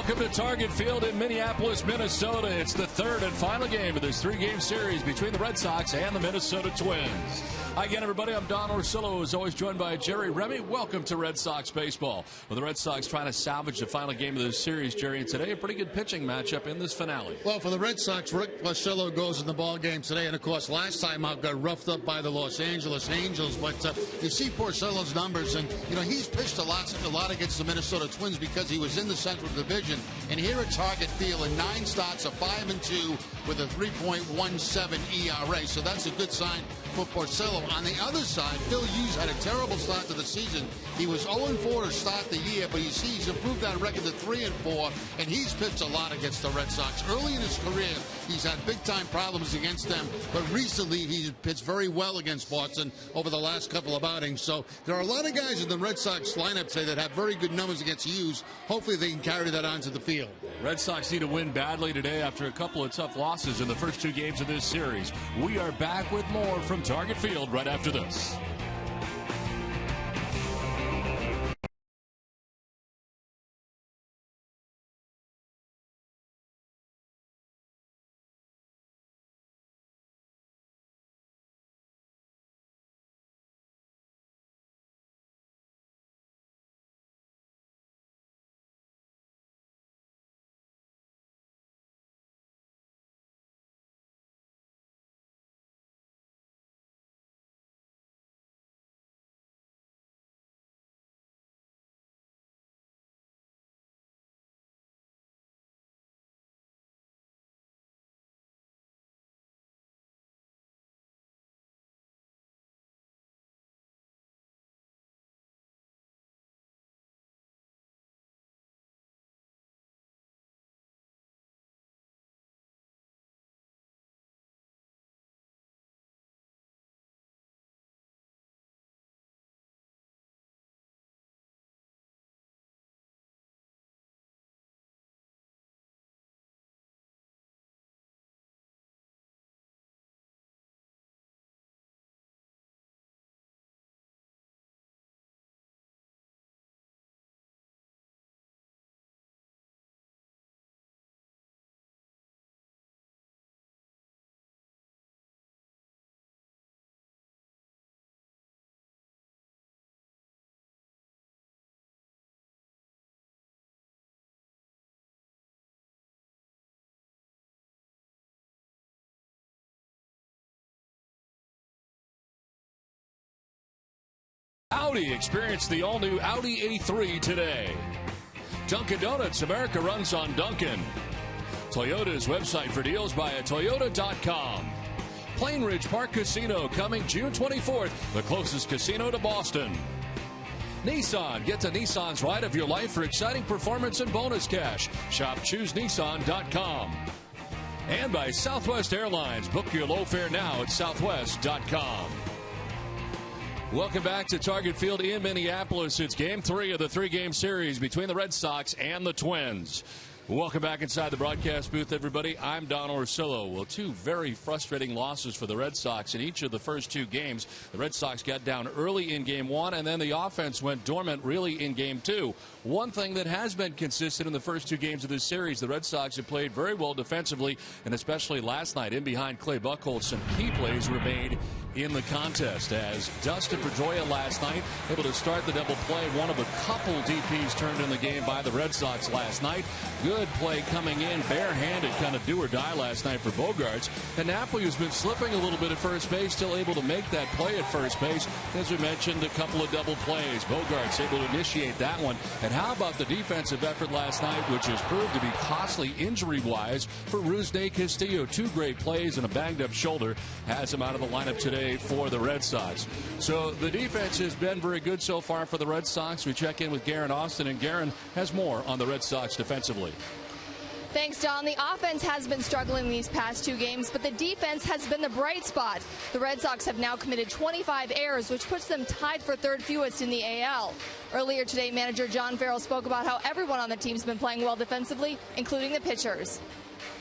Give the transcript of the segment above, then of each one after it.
Welcome to Target Field in Minneapolis, Minnesota. It's the third and final game of this three-game series between the Red Sox and the Minnesota Twins. Hi again, everybody. I'm Don Orsillo, as always joined by Jerry Remy. Welcome to Red Sox baseball. Well, the Red Sox trying to salvage the final game of this series, Jerry, and today a pretty good pitching matchup in this finale. Well, for the Red Sox, Rick Porcello goes in the ball game today, and of course, last time out got roughed up by the Los Angeles Angels. But you see Porcello's numbers, and he's pitched a lot against the Minnesota Twins because he was in the Central Division. And here at Target Field, in 9 starts, a 5-2 with a 3.17 ERA. So that's a good sign for Porcello. On the other side, Phil Hughes had a terrible start to the season. He was 0-4 to start the year, but you see he's improved that record to 3-4, and he's pitched a lot against the Red Sox. Early in his career, he's had big-time problems against them, but recently he's pitched very well against Boston over the last couple of outings. So there are a lot of guys in the Red Sox lineup today that have very good numbers against Hughes. Hopefully they can carry that onto the field. Red Sox need to win badly today after a couple of tough losses in the first 2 games of this series. We are back with more from Target Field right after this. Audi, experience the all-new Audi A3 today. Dunkin' Donuts, America runs on Dunkin'. Toyota's website for deals via Toyota.com. Plain Ridge Park Casino coming June 24th, the closest casino to Boston. Nissan, get the Nissan's ride of your life for exciting performance and bonus cash. Shop ChooseNissan.com. And by Southwest Airlines, book your low fare now at Southwest.com. Welcome back to Target Field in Minneapolis. It's Game 3 of the 3-game series between the Red Sox and the Twins. Welcome back inside the broadcast booth, everybody. I'm Don Orsillo. Well, 2 very frustrating losses for the Red Sox in each of the first 2 games. The Red Sox got down early in Game 1, and then the offense went dormant really in Game 2. One thing that has been consistent in the first 2 games of this series, the Red Sox have played very well defensively, and especially last night in behind Clay Buchholz, some key plays were made in the contest as Dustin Pedroia last night able to start the double play. One of a couple DPs turned in the game by the Red Sox last night. Good play coming in, barehanded, kind of do or die last night for Bogaerts. And Napoli, who's been slipping a little bit at first base, still able to make that play at first base. As we mentioned, a couple of double plays. Bogaerts able to initiate that one. And how about the defensive effort last night, which has proved to be costly injury-wise for Rusney Castillo. 2 great plays and a banged-up shoulder has him out of the lineup today for the Red Sox. So the defense has been very good so far for the Red Sox. We check in with Garen Austin, and Garen has more on the Red Sox defensively. Thanks, Don. The offense has been struggling these past 2 games, but the defense has been the bright spot. The Red Sox have now committed 25 errors, which puts them tied for 3rd fewest in the AL. Earlier today, manager John Farrell spoke about how everyone on the team's been playing well defensively, including the pitchers.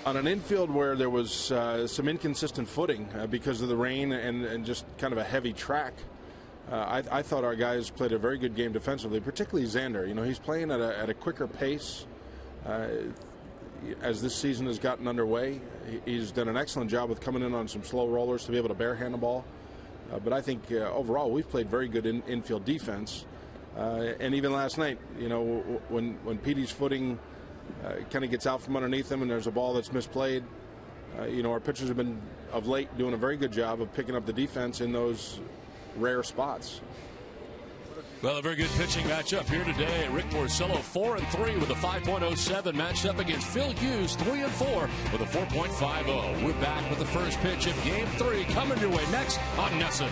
On an infield where there was some inconsistent footing because of the rain and just kind of a heavy track, I thought our guys played a very good game defensively, particularly Xander. He's playing at a quicker pace. As this season has gotten underway, he's done an excellent job with coming in on some slow rollers to be able to barehand the ball. But I think overall we've played very good infield defense. And even last night, you know, when Petey's footing kind of gets out from underneath him and there's a ball that's misplayed, you know, our pitchers have been of late doing a very good job of picking up the defense in those rare spots. Well, a very good pitching matchup here today. Rick Porcello 4-3 with a 5.07, matched up against Phil Hughes 3-4 with a 4.50. We're back with the first pitch of Game 3 coming your way next on NESN.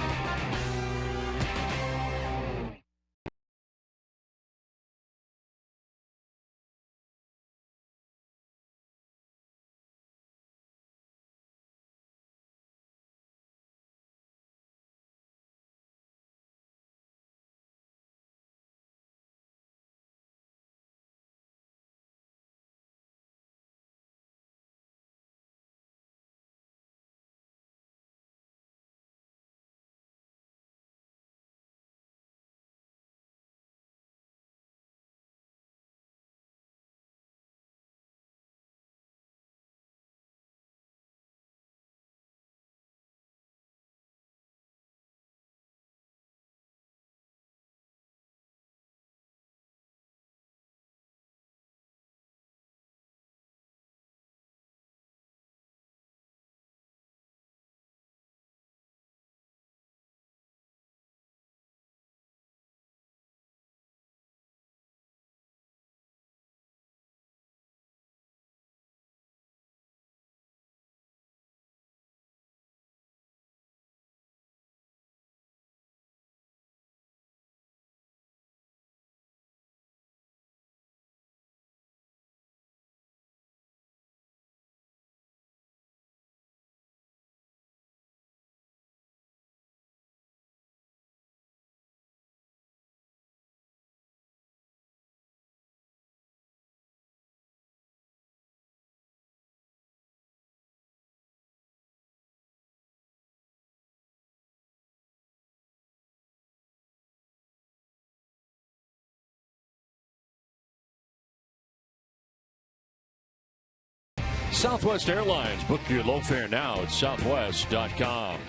Southwest Airlines. Book your low fare now at southwest.com.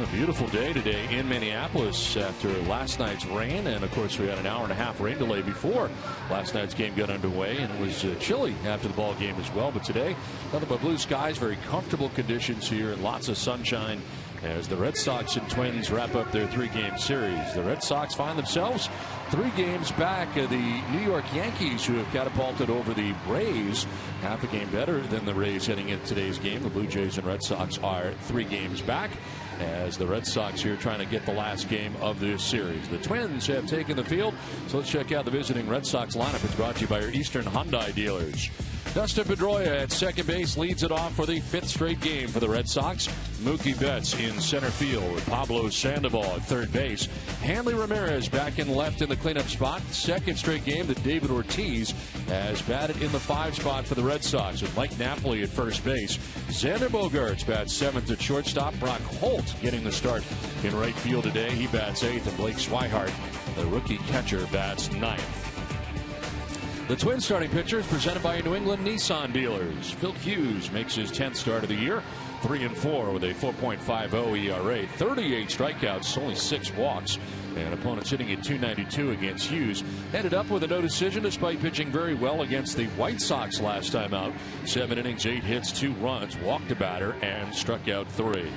A beautiful day today in Minneapolis after last night's rain. And, of course, we had an hour-and-a-half rain delay before last night's game got underway. And it was chilly after the ball game as well. But today, nothing but blue skies, very comfortable conditions here, and lots of sunshine as the Red Sox and Twins wrap up their three-game series. The Red Sox find themselves 3 games back of the New York Yankees, who have catapulted over the Rays, half a game better than the Rays heading into today's game. The Blue Jays and Red Sox are 3 games back, as the Red Sox here trying to get the last game of this series. The Twins have taken the field, so let's check out the visiting Red Sox lineup. It's brought to you by your Eastern Hyundai dealers. Dustin Pedroia at second base leads it off for the 5th straight game for the Red Sox. Mookie Betts in center field. Pablo Sandoval at third base. Hanley Ramirez back in left in the cleanup spot. 2nd straight game that David Ortiz has batted in the 5 spot for the Red Sox, with Mike Napoli at first base. Xander Bogaerts bats 7th at shortstop. Brock Holt getting the start in right field today. He bats 8th, and Blake Swihart, the rookie catcher, bats 9th. The Twins starting pitcher is presented by New England Nissan dealers. Phil Hughes makes his 10th start of the year, 3-4 with a 4.50 ERA, 38 strikeouts, only 6 walks, and opponents hitting at .292 against Hughes. Ended up with a no decision despite pitching very well against the White Sox last time out. 7 innings, 8 hits, 2 runs, walked a batter, and struck out 3.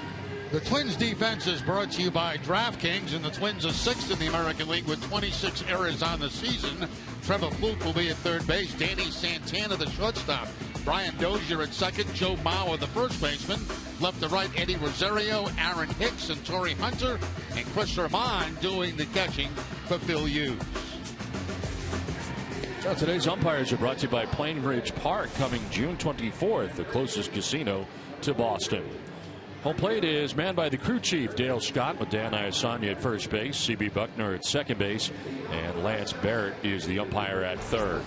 The Twins defense is brought to you by DraftKings, and the Twins are 6th in the American League with 26 errors on the season. Trevor Fluke will be at third base. Danny Santana, the shortstop. Brian Dozier at second. Joe Mauer, the first baseman. Left to right, Eddie Rosario, Aaron Hicks, and Torrey Hunter. And Chris Herman doing the catching for Phil Hughes. Well, today's umpires are brought to you by Plainridge Park, coming June 24th, the closest casino to Boston. Home plate is manned by the crew chief, Dale Scott, with Dan Iasanya at first base, C.B. Buckner at second base, and Lance Barrett is the umpire at third.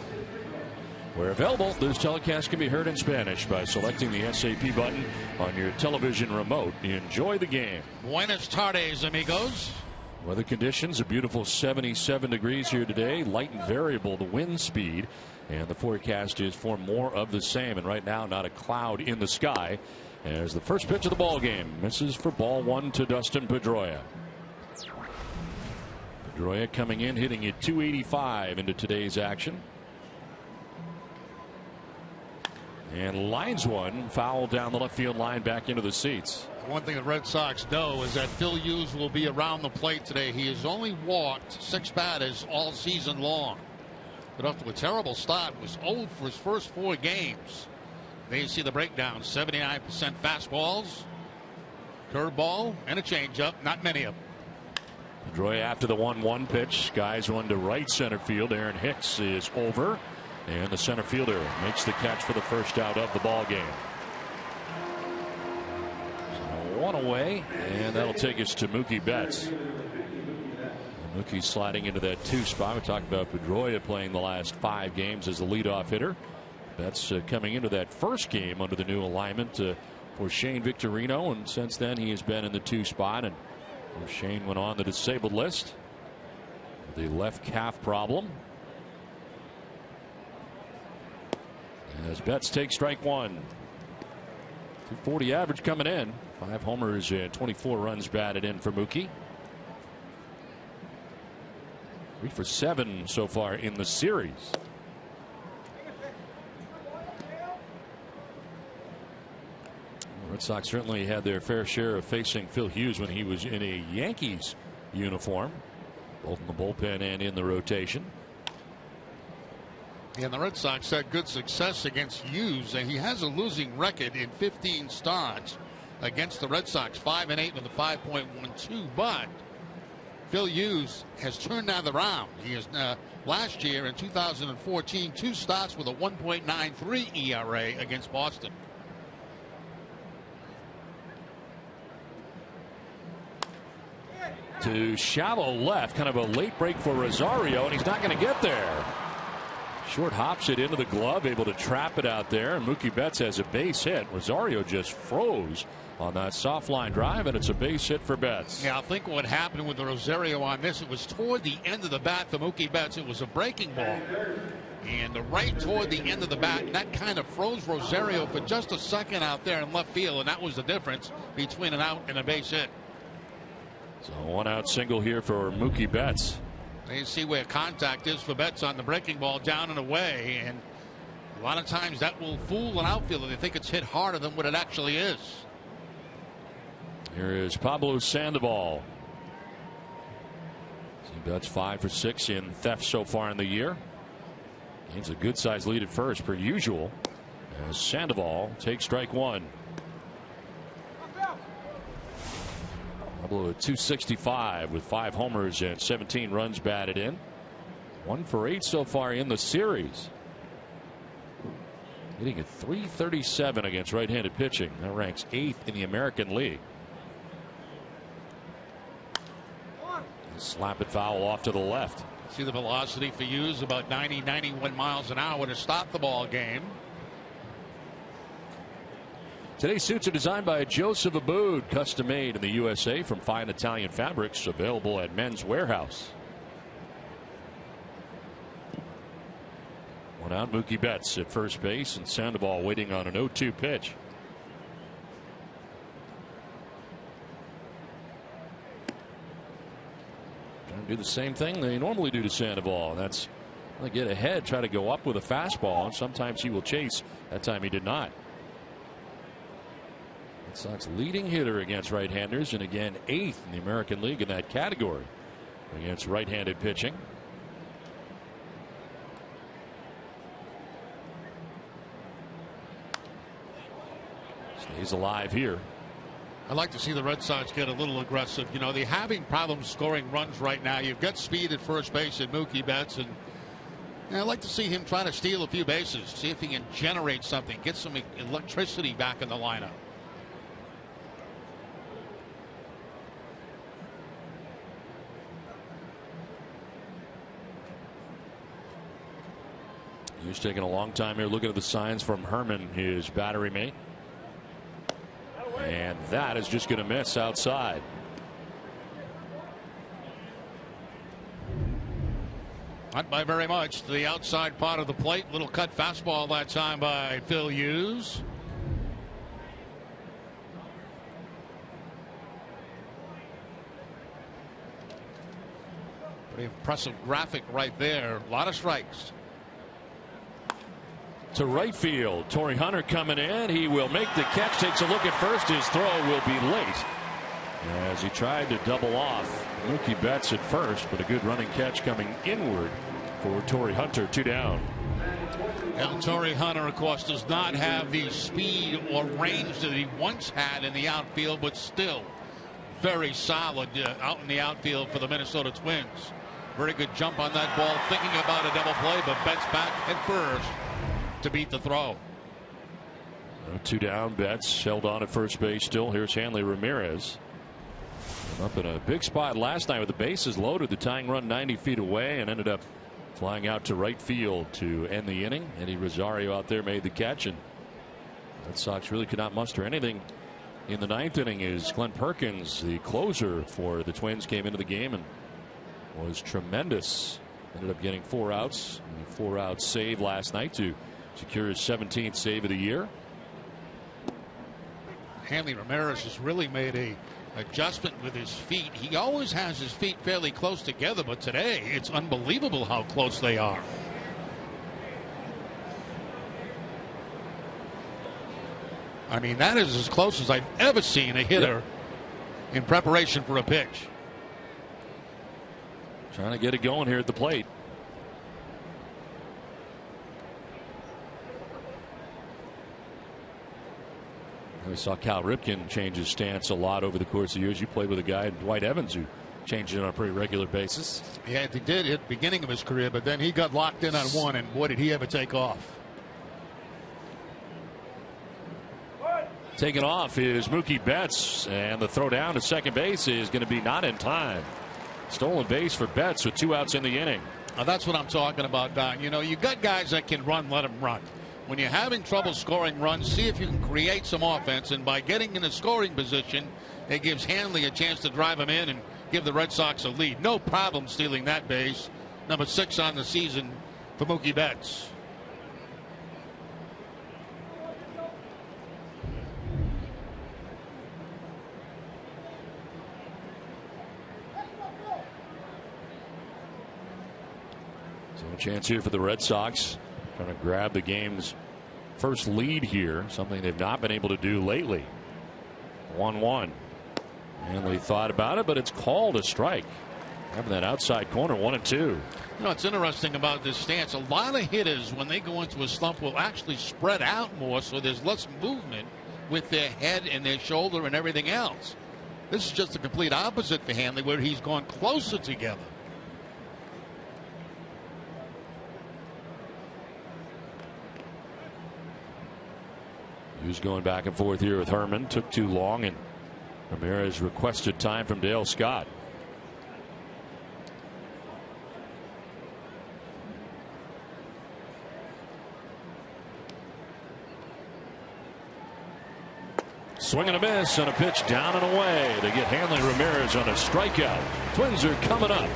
Where available, this telecast can be heard in Spanish by selecting the SAP button on your television remote. Enjoy the game. Buenas tardes, amigos. Weather conditions, a beautiful 77 degrees here today. Light and variable the wind speed, and the forecast is for more of the same. And right now, not a cloud in the sky. As the first pitch of the ball game misses for ball one to Dustin Pedroia. Pedroia coming in, hitting at 285 into today's action. And lines one foul down the left field line back into the seats. One thing the Red Sox know is that Phil Hughes will be around the plate today. He has only walked 6 batters all season long. But after a terrible start, was 0 for his first 4 games. There you see the breakdown. 79% fastballs, curveball, and a changeup. Not many of them. Pedroia after the 1-1 pitch. Skies one to right center field. Aaron Hicks is over. And the center fielder makes the catch for the first out of the ball game. So 1 away, and that'll take us to Mookie Betts. Mookie sliding into that 2 spot. We talked about Pedroia playing the last 5 games as the leadoff hitter. Betts coming into that first game under the new alignment for Shane Victorino, and since then he has been in the 2 spot. And Shane went on the disabled list with the left calf problem. As Betts takes strike 1. 240 average coming in. 5 homers and 24 runs batted in for Mookie. 3 for 7 so far in the series. The Red Sox certainly had their fair share of facing Phil Hughes when he was in a Yankees uniform, both in the bullpen and in the rotation. And the Red Sox had good success against Hughes, and he has a losing record in 15 starts against the Red Sox, 5-8 with a 5.12. But Phil Hughes has turned that around. He has last year in 2014, 2 starts with a 1.93 ERA against Boston. To shallow left, kind of a late break for Rosario, and he's not going to get there. Short hops it into the glove, able to trap it out there, and Mookie Betts has a base hit. Rosario just froze on that soft line drive, and it's a base hit for Betts. Yeah, I think what happened with the Rosario on this, it was toward the end of the bat for Mookie Betts. It was a breaking ball, and right toward the end of the bat, and that kind of froze Rosario for just a second out there in left field, and that was the difference between an out and a base hit. So 1 out single here for Mookie Betts. You see where contact is for Betts on the breaking ball, down and away, and a lot of times that will fool an outfielder. They think it's hit harder than what it actually is. Here is Pablo Sandoval. See Betts 5 for 6 in theft so far in the year. Gains a good sized lead at first per usual as Sandoval takes strike 1. Pablo at 265 with 5 homers and 17 runs batted in. 1 for 8 so far in the series. Hitting at 337 against right-handed pitching. That ranks 8th in the American League. Slap it foul off to the left. See the velocity for Hughes, about 90, 91 miles an hour to stop the ball game. Today's suits are designed by Joseph Abood, custom made in the USA from fine Italian fabrics, available at Men's Warehouse. 1 out, Mookie Betts at first base, and Sandoval waiting on an 0-2 pitch. Trying to do the same thing they normally do to Sandoval. That's they get ahead, try to go up with a fastball, and sometimes he will chase. That time he did not. Sox leading hitter against right-handers, and again 8th in the American League in that category against right-handed pitching. Stays alive here. I'd like to see the Red Sox get a little aggressive. You know, they're having problems scoring runs right now. You've got speed at first base at Mookie Betts, and I'd like to see him try to steal a few bases, see if he can generate something, get some electricity back in the lineup. He's taking a long time here looking at the signs from Herman, his battery mate. And that is just going to miss outside. Not by very much. To the outside part of the plate. Little cut fastball that time by Phil Hughes. Pretty impressive graphic right there. A lot of strikes. To right field. Torrey Hunter coming in. He will make the catch. Takes a look at first. His throw will be late as he tried to double off Mookie Betts at first, but a good running catch coming inward for Torrey Hunter. 2 down. And Torrey Hunter, of course, does not have the speed or range that he once had in the outfield, but still very solid out in the outfield for the Minnesota Twins. Very good jump on that ball, thinking about a double play, but Betts back at first to beat the throw. 2 down. Betts held on at first base still. Here's Hanley Ramirez. Up in a big spot last night with the bases loaded. The tying run 90 feet away and ended up flying out to right field to end the inning. Eddie Rosario out there made the catch, and Red Sox really could not muster anything in the 9th inning as Glenn Perkins, the closer for the Twins, came into the game and was tremendous. Ended up getting 4 outs. A 4-out save last night to secure his 17th save of the year. Hanley Ramirez has really made a adjustment with his feet. He always has his feet fairly close together, but today it's unbelievable how close they are. I mean, that is as close as I've ever seen a hitter in preparation for a pitch. Trying to get it going here at the plate. We saw Cal Ripken change his stance a lot over the course of years. You played with a guy, Dwight Evans, who changed it on a pretty regular basis. Yeah, he did at the beginning of his career, but then he got locked in on one, and boy, did he ever take off. Taking off is Mookie Betts, and the throw down to second base is going to be not in time. Stolen base for Betts with 2 outs in the inning. Now, that's what I'm talking about, Don. You know, you got guys that can run, let them run. When you're having trouble scoring runs, see if you can create some offense. And by getting in a scoring position, it gives Hanley a chance to drive him in and give the Red Sox a lead. No problem stealing that base. Number 6 on the season for Mookie Betts. So a chance here for the Red Sox. Trying to grab the game's first lead here, something they've not been able to do lately. 1-1. Hanley thought about it, but it's called a strike. Having that outside corner, 1-2. You know, what's interesting about this stance, a lot of hitters, when they go into a slump, will actually spread out more, so there's less movement with their head and their shoulder and everything else. This is just the complete opposite for Hanley, where he's gone closer together. Hughes going back and forth here with Herman. Took too long, and Ramirez requested time from Dale Scott. Swing and a miss on a pitch down and away to get Hanley Ramirez on a strikeout. Twins are coming up.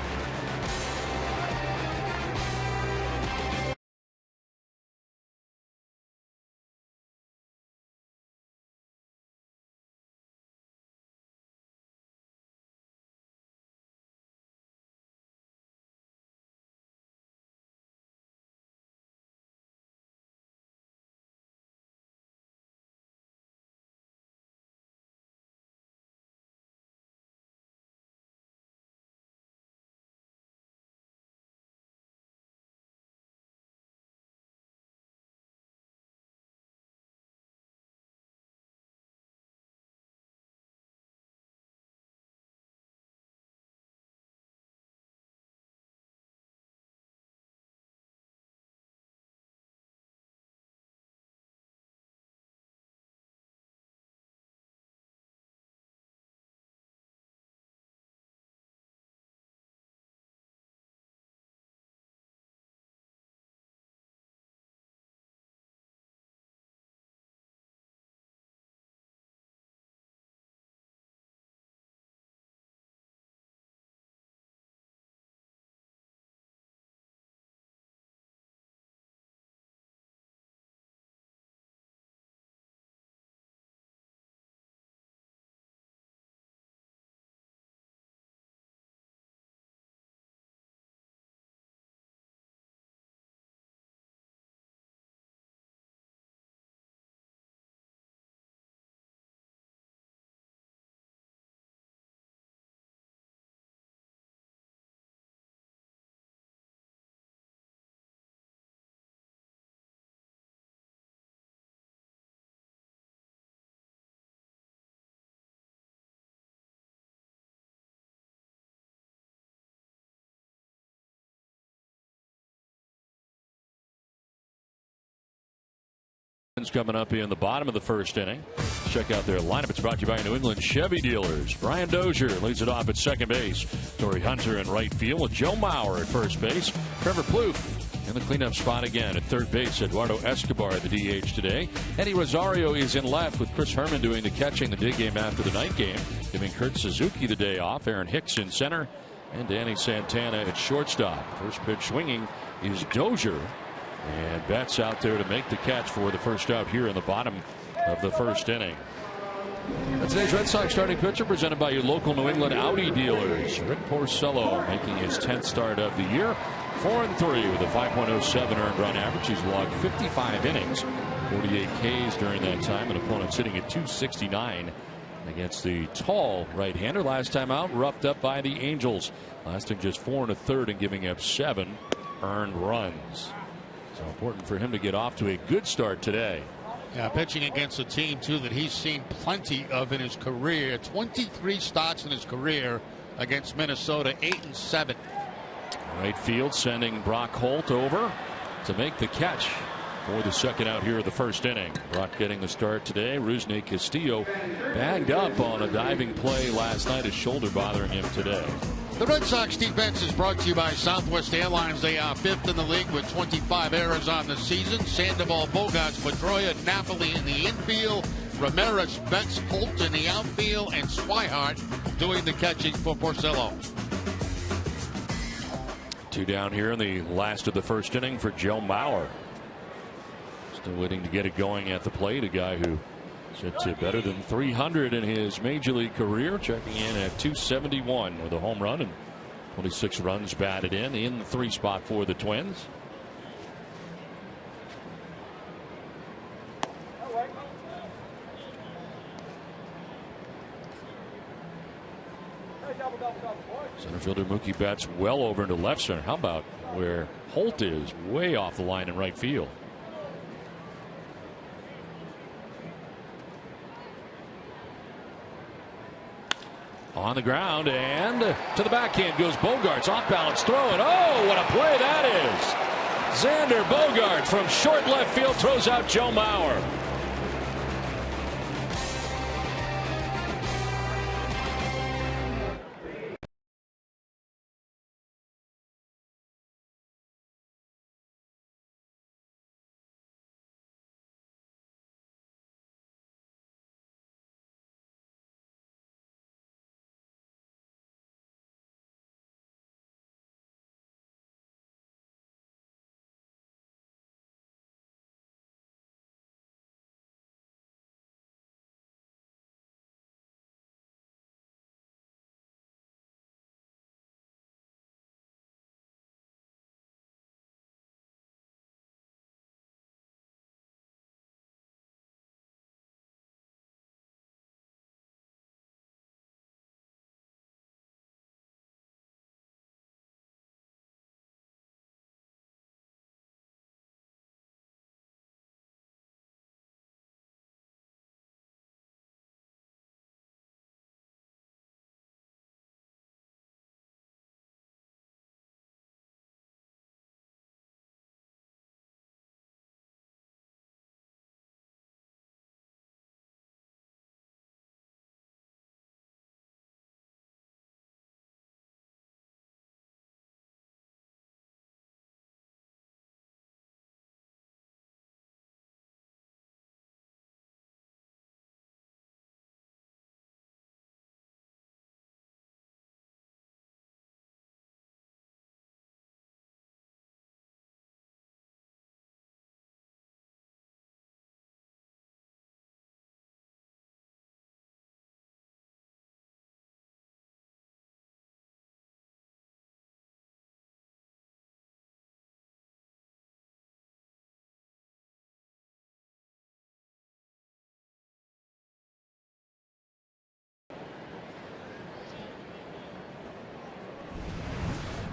Coming up in the bottom of the first inning. Check out their lineup. It's brought to you by New England Chevy dealers. Brian Dozier leads it off at second base. Torrey Hunter in right field with Joe Mauer at first base. Trevor Plouffe in the cleanup spot again at third base. Eduardo Escobar at the DH today. Eddie Rosario is in left with Chris Herman doing the catching the day game after the night game, giving Kurt Suzuki the day off. Aaron Hicks in center and Danny Santana at shortstop. First pitch swinging is Dozier. And Betts out there to make the catch for the first out here in the bottom of the first inning. Today's Red Sox starting pitcher presented by your local New England Audi dealers. Rick Porcello making his 10th start of the year. 4-3 with a 5.07 earned run average. He's logged 55 innings, 48 Ks during that time. An opponent sitting at 269 against the tall right-hander. Last time out, roughed up by the Angels. Lasting just 4 1/3 and giving up 7 earned runs. So important for him to get off to a good start today. Yeah, pitching against a team, too, that he's seen plenty of in his career. 23 starts in his career against Minnesota, 8-7. Right field sending Brock Holt over to make the catch for the second out here of the first inning. Brock getting the start today. Rusney Castillo bagged up on a diving play last night. His shoulder bothering him today. The Red Sox defense is brought to you by Southwest Airlines. They are 5th in the league with 25 errors on the season. Sandoval, Bogarts, Pedroia, Napoli in the infield. Ramirez, Betts, Holt in the outfield. And Swihart doing the catching for Porcello. 2 down here in the last of the first inning for Joe Mauer. Still waiting to get it going at the plate. A guy who hit better than 300 in his major league career, checking in at 271 with a home run and 26 runs batted in the 3 spot for the Twins. Center fielder Mookie Betts well over into left center. How about where Holt is? Way off the line in right field. On the ground and to the backhand goes Bogarts. Off balance throw, and oh, what a play that is! Xander Bogaerts from short left field throws out Joe Mauer.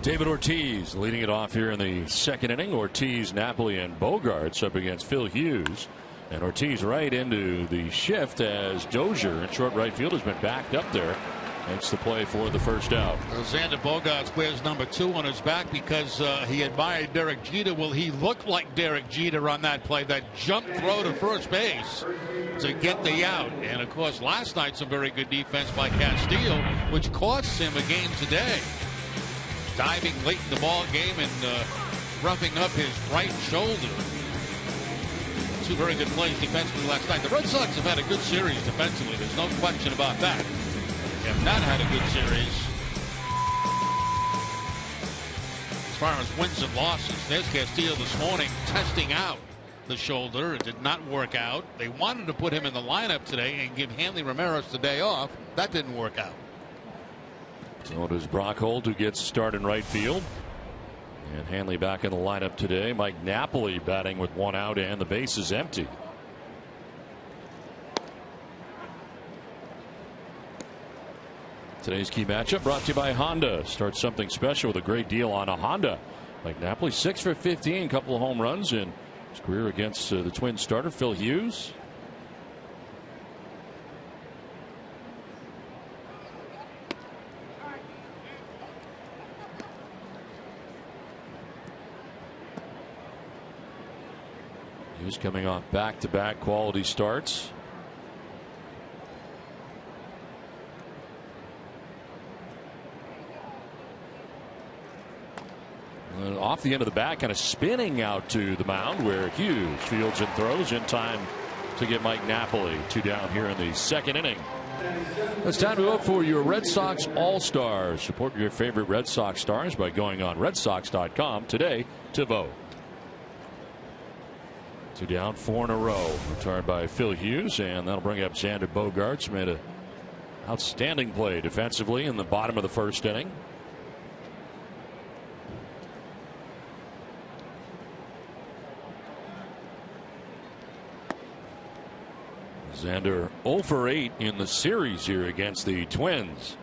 David Ortiz leading it off here in the second inning. Ortiz, Napoli, and Bogarts up against Phil Hughes. And Ortiz right into the shift as Dozier in short right field has been backed up there makes the play for the first out. Xander Bogaerts wears number 2 on his back because he admired Derek Jeter. Well, he looked like Derek Jeter on that play, that jump throw to first base to get the out. And of course, last night some very good defense by Castillo, which cost him a game today. Diving late in the ball game and roughing up his right shoulder. 2 very good plays defensively last night. The Red Sox have had a good series defensively. There's no question about that. They have not had a good series as far as wins and losses. There's Castillo this morning testing out the shoulder. It did not work out. They wanted to put him in the lineup today and give Hanley Ramirez the day off. That didn't work out. So it is Brock Holt who gets started in right field. And Hanley back in the lineup today. Mike Napoli batting with 1 out and the base is empty. Today's key matchup brought to you by Honda. Start something special with a great deal on a Honda. Mike Napoli 6 for 15, couple of home runs in his career against the Twins starter Phil Hughes. Hughes coming off back-to-back quality starts. Off the end of the bat, kind of spinning out to the mound where Hughes fields and throws in time to get Mike Napoli 2 down here in the second inning. It's time to vote for your Red Sox All-Stars. Support your favorite Red Sox stars by going on RedSox.com today to vote. 2 down, 4 in a row. Retired by Phil Hughes, and that'll bring up Xander Bogaerts. Made an outstanding play defensively in the bottom of the first inning. Xander 0 for 8 in the series here against the Twins.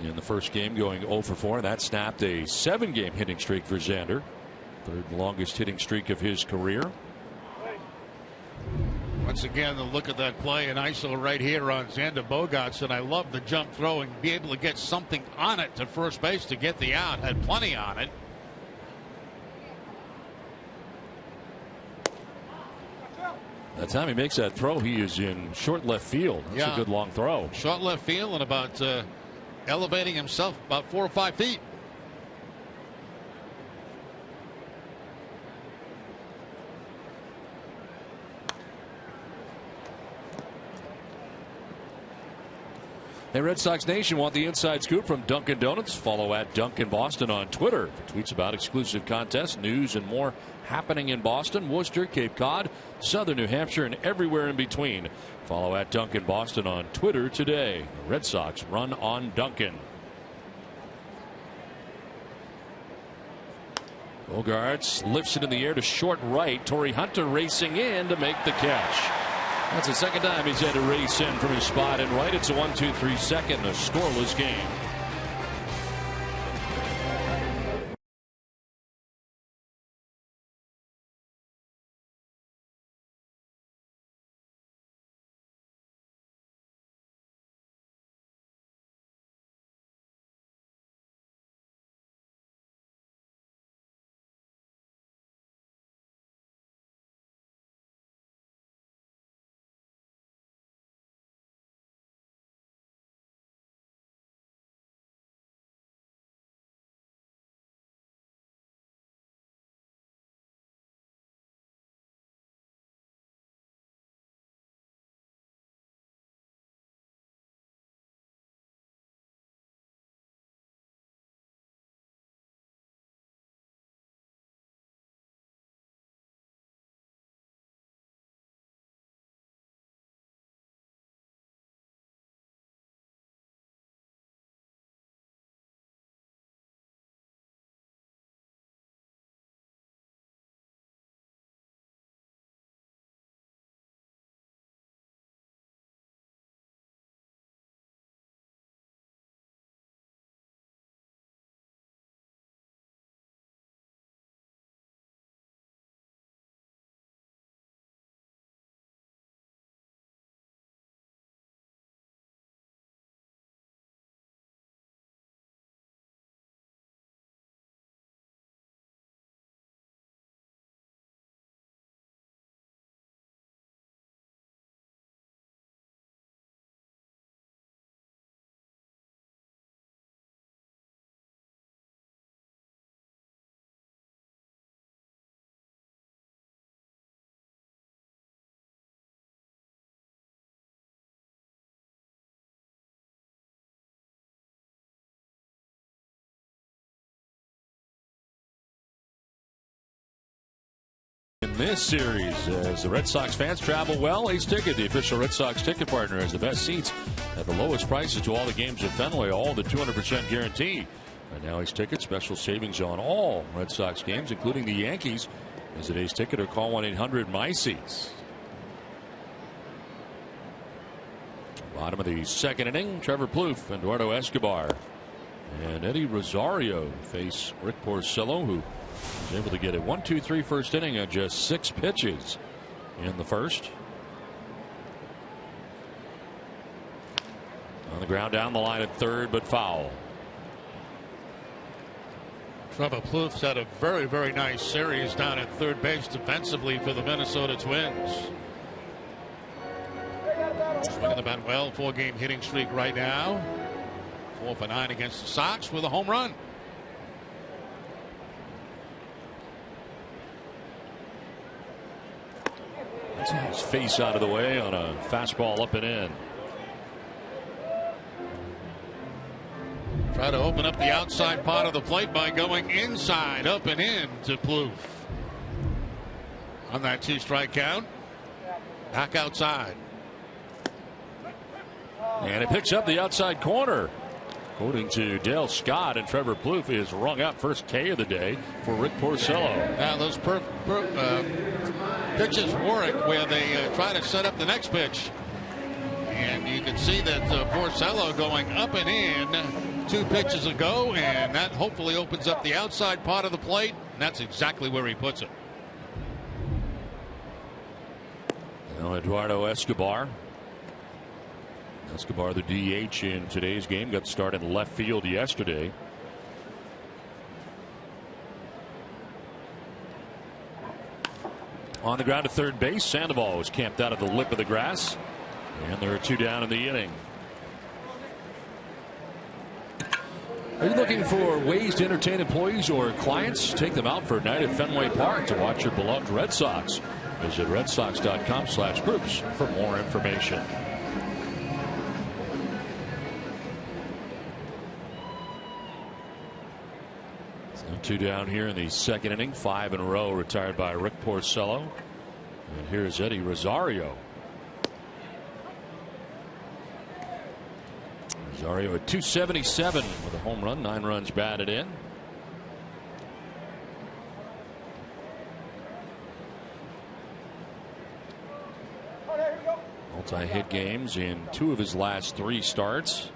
In the first game, going 0 for 4. That snapped a 7-game hitting streak for Xander. 3rd longest hitting streak of his career. Once again, the look at that play and ISO right here on Xander Bogaerts, and I love the jump throw and be able to get something on it to first base to get the out. Had plenty on it. That time he makes that throw, he is in short left field. That's a good long throw. Short left field and about elevating himself about 4 or 5 feet. Hey, Red Sox Nation, want the inside scoop from Dunkin' Donuts? Follow at Dunkin' Boston on Twitter for tweets about exclusive contests, news, and more happening in Boston, Worcester, Cape Cod, Southern New Hampshire, and everywhere in between. Follow at Dunkin' Boston on Twitter today. Red Sox run on Dunkin'. Bogaerts lifts it in the air to short right. Torrey Hunter racing in to make the catch. That's the second time he's had to race in from his spot in right. It's a 1-2-3 second, a scoreless game. this series as the Red Sox fans travel well. Ace Ticket, the official Red Sox ticket partner, has the best seats at the lowest prices to all the games at Fenway, all the 200% guarantee. And now Ace Ticket, special savings on all Red Sox games, including the Yankees. Visit Ace Ticket or call 1-800-MY-SEATS. Bottom of the second inning, Trevor Plouffe, Eduardo Escobar, and Eddie Rosario face Rick Porcello, who was able to get a 1-2-3 first inning on just 6 pitches in the first. On the ground down the line at third, but foul. Trevor Plouffe's had a very, very nice series down at third base defensively for the Minnesota Twins. Swinging the bat well, 4-game hitting streak right now. 4 for 9 against the Sox with a home run. That's his face out of the way on a fastball up and in. Try to open up the outside part of the plate by going inside, up and in to Plouffe. On that 2-strike count. Back outside. And it picks up the outside corner. According to Dale Scott, and Trevor Plouffe is rung up first K of the day for Rick Porcello. Now those pitches work where they try to set up the next pitch. And you can see that Porcello going up and in 2 pitches ago, and that hopefully opens up the outside part of the plate, and that's exactly where he puts it. Now Eduardo Escobar. Escobar, the DH in today's game, got started in left field yesterday. On the ground to third base, Sandoval was camped out at the lip of the grass, and there are 2 down in the inning. Are you looking for ways to entertain employees or clients? Take them out for a night at Fenway Park to watch your beloved Red Sox. Visit redsox.com/groups for more information. So 2 down here in the second inning, 5 in a row retired by Rick Porcello. And here's Eddie Rosario. Rosario at 277 with a home run, 9 runs batted in. Multi-hit games in 2 of his last 3 starts.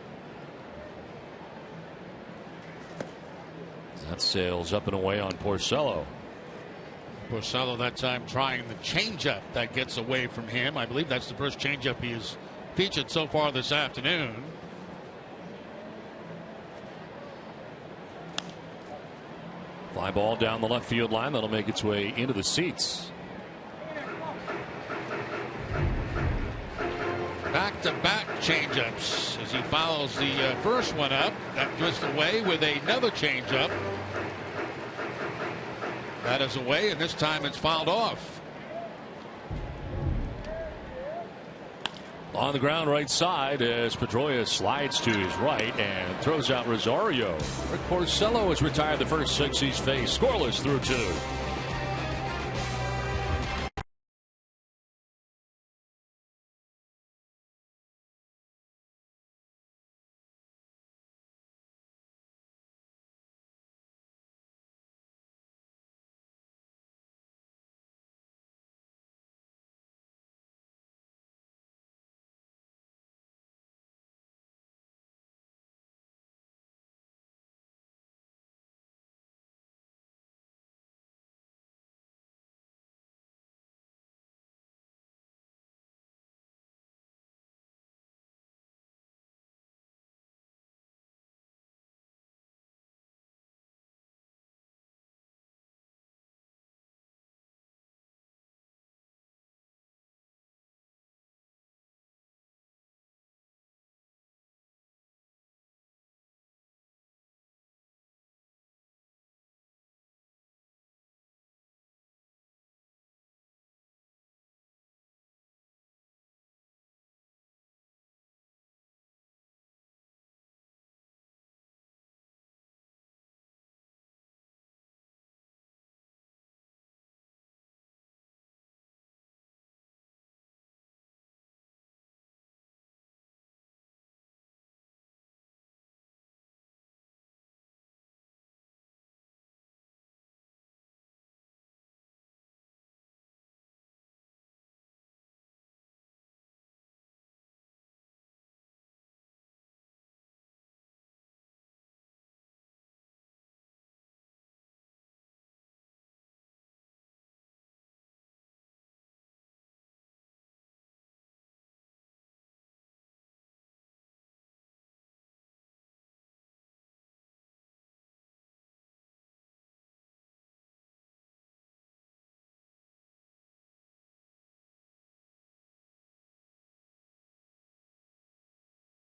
That sails up and away on Porcello. Porcello that time trying the changeup that gets away from him. I believe that's the first changeup he has featured so far this afternoon. Fly ball down the left field line. That'll make its way into the seats. Back-to-back changeups as he follows the first one up. That just away with another changeup. That is away, and this time it's fouled off. On the ground right side as Pedroia slides to his right and throws out Rosario. Rick Porcello has retired the first 6 he's faced, scoreless through 2.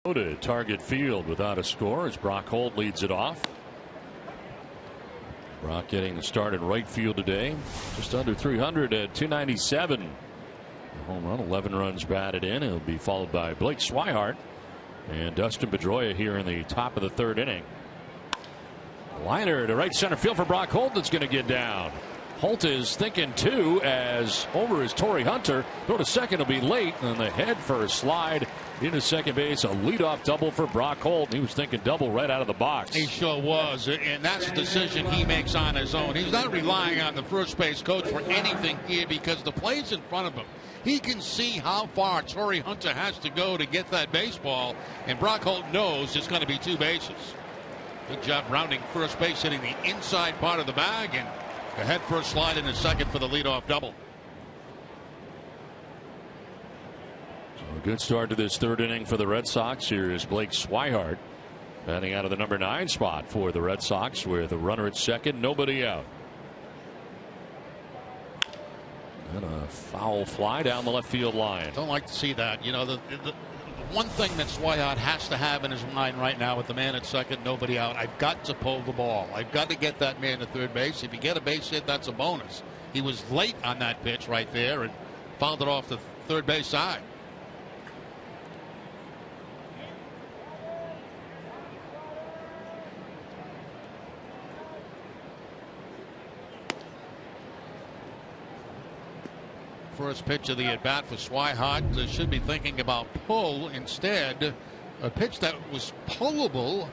To Target Field without a score as Brock Holt leads it off. Brock getting the start in right field today. Just under 300 at 297. The home run, 11 runs batted in. It'll be followed by Blake Swihart and Dustin Pedroia here in the top of the third inning. Liner to right center field for Brock Holt. That's going to get down. Holt is thinking two as over is Torrey Hunter. Go to second, will be late, and the head first slide into second base. A leadoff double for Brock Holt. He was thinking double right out of the box. He sure was, and that's a decision he makes on his own. He's not relying on the first base coach for anything here because the play's in front of him. He can see how far Torrey Hunter has to go to get that baseball, and Brock Holt knows it's going to be two bases. Good job rounding first base, hitting the inside part of the bag, and a head first slide into second for the leadoff double. So a good start to this third inning for the Red Sox. Here is Blake Swihart batting out of the number 9 spot for the Red Sox with a runner at second, nobody out. And a foul fly down the left field line. Don't like to see that. You know, the one thing that Swihart has to have in his mind right now with the man at second, nobody out, I've got to pull the ball. I've got to get that man to third base. If you get a base hit, that's a bonus. He was late on that pitch right there and fouled it off the third base side. First pitch of the at bat for Swihart. They should be thinking about pull instead. A pitch that was pullable,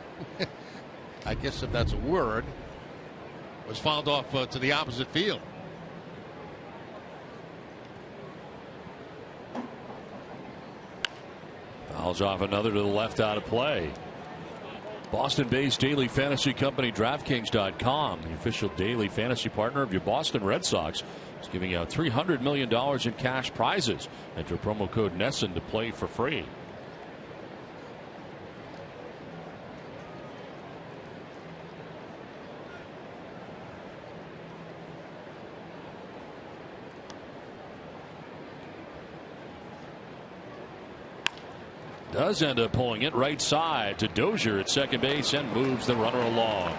I guess if that's a word, was fouled off to the opposite field. Fouls off another to the left out of play. Boston-based daily fantasy company DraftKings.com, the official daily fantasy partner of your Boston Red Sox, is giving out $300 million in cash prizes. Enter promo code NESSON to play for free. Does end up pulling it right side to Dozier at second base and moves the runner along.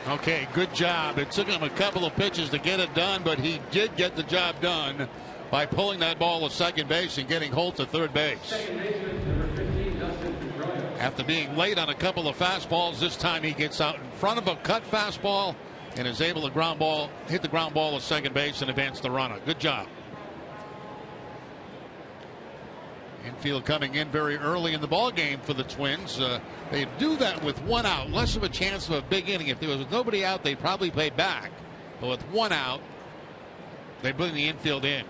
Okay, good job. It took him a couple of pitches to get it done, but he did get the job done by pulling that ball to second base and getting Holt to third base. After being late on a couple of fastballs, this time he gets out in front of a cut fastball and is able to hit the ground ball to second base and advance the runner. Good job. Infield coming in very early in the ball game for the Twins. They do that with one out, less of a chance of a big inning. If there was nobody out, they'd probably play back. But with one out, they bring the infield in.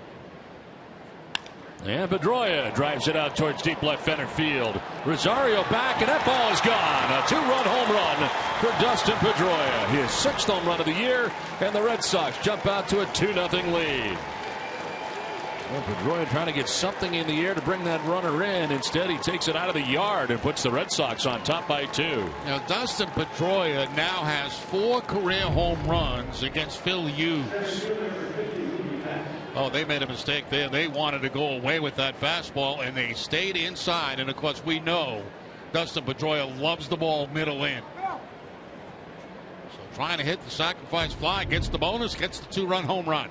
And Pedroia drives it out towards deep left center field. Rosario back, and that ball is gone. A 2-run home run for Dustin Pedroia. His 6th home run of the year, and the Red Sox jump out to a 2-0 lead. Well, Pedroia trying to get something in the air to bring that runner in. Instead, he takes it out of the yard and puts the Red Sox on top by 2. Now, Dustin Pedroia now has 4 career home runs against Phil Hughes. Oh, they made a mistake there. They wanted to go away with that fastball, and they stayed inside. And, of course, we know Dustin Pedroia loves the ball middle in. So trying to hit the sacrifice fly, gets the bonus, gets the 2-run home run.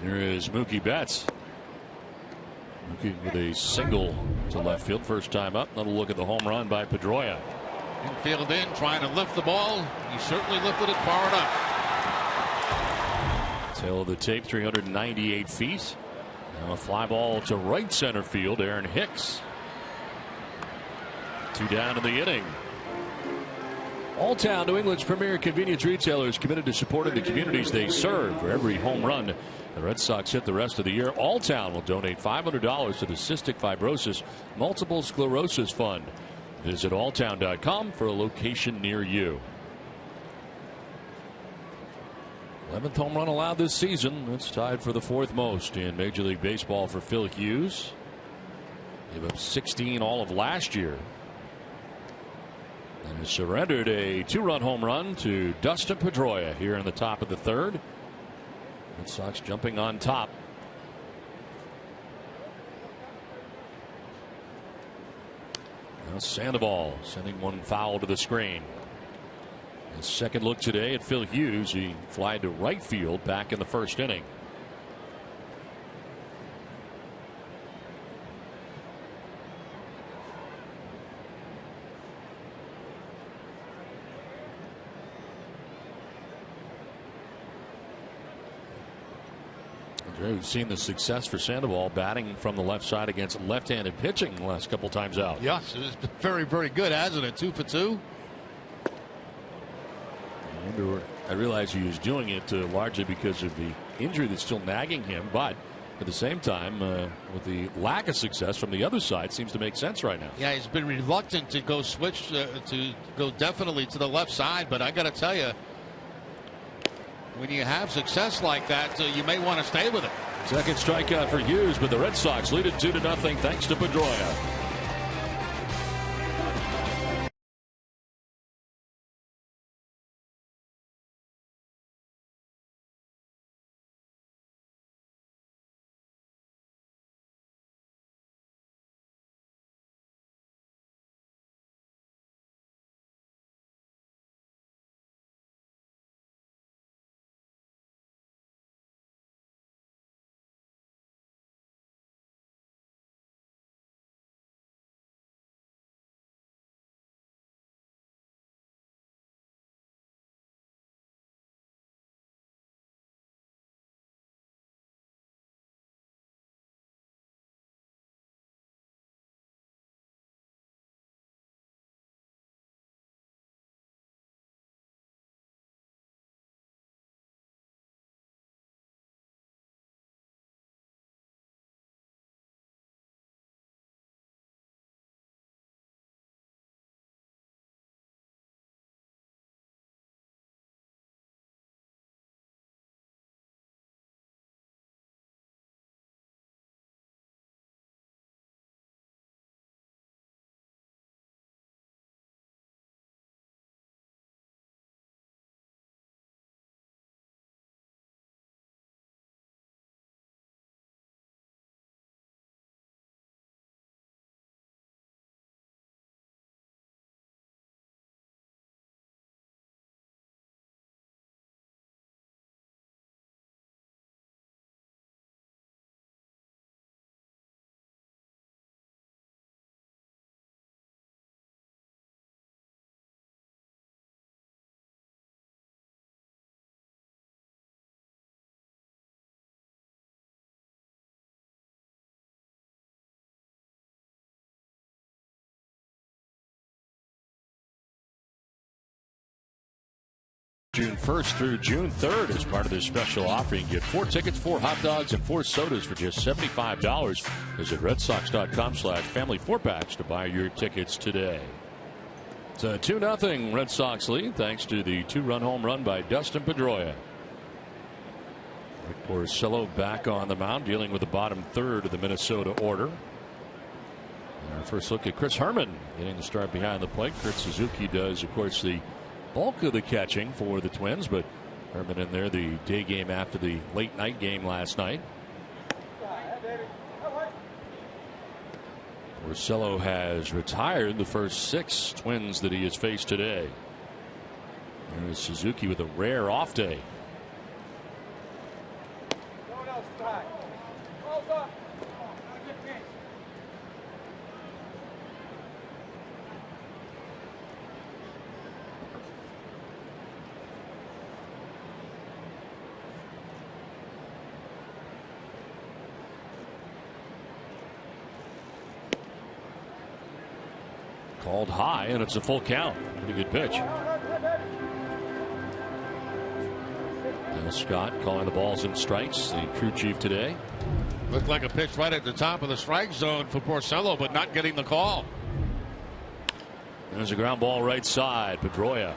Here is Mookie Betts. Mookie with a single to left field, first time up. Another look at the home run by Pedroia. Infield in, trying to lift the ball. He certainly lifted it far enough. Tail of the tape, 398 feet. Now a fly ball to right center field. Aaron Hicks. 2 down in the inning. Alltown, New England's premier convenience retailer, is committed to supporting the communities they serve. For every home run the Red Sox hit the rest of the year, Alltown will donate $500 to the Cystic Fibrosis Multiple Sclerosis Fund. Visit alltown.com for a location near you. 11th home run allowed this season. It's tied for the 4th most in Major League Baseball for Phil Hughes. Gave up 16 all of last year. And has surrendered a 2-run home run to Dustin Pedroia here in the top of the 3rd. Red Sox jumping on top. Now Sandoval sending one foul to the screen. His second look today at Phil Hughes. He flied to right field back in the first inning. We've seen the success for Sandoval batting from the left side against left-handed pitching the last couple times out. Yes, it's been very, very good, hasn't it? 2 for 2. I realize he was doing it largely because of the injury that's still nagging him, but at the same time, with the lack of success from the other side, seems to make sense right now. Yeah, he's been reluctant to go switch to go definitely to the left side, but I got to tell you, when you have success like that, you may want to stay with it. Second strikeout for Hughes, but the Red Sox lead it 2-0 thanks to Pedroia. June 1st through June 3rd as part of this special offer. You can get 4 tickets, 4 hot dogs, and 4 sodas for just $75. Visit redsox.com/family 4-packs to buy your tickets today. It's a 2-0 Red Sox lead thanks to the 2-run home run by Dustin Pedroia. Rick Porcello back on the mound dealing with the bottom third of the Minnesota order. Our first look at Chris Herman getting the start behind the plate. Kurt Suzuki does, of course, the bulk of the catching for the Twins, but Herman in there the day game after the late night game last night. Porcello has retired the first 6 Twins that he has faced today. There's Suzuki with a rare off day. Called high, and it's a full count. Pretty good pitch. Bill Scott calling the balls and strikes, the crew chief today. Looked like a pitch right at the top of the strike zone for Porcello, but not getting the call. There's a ground ball right side. Pedroia.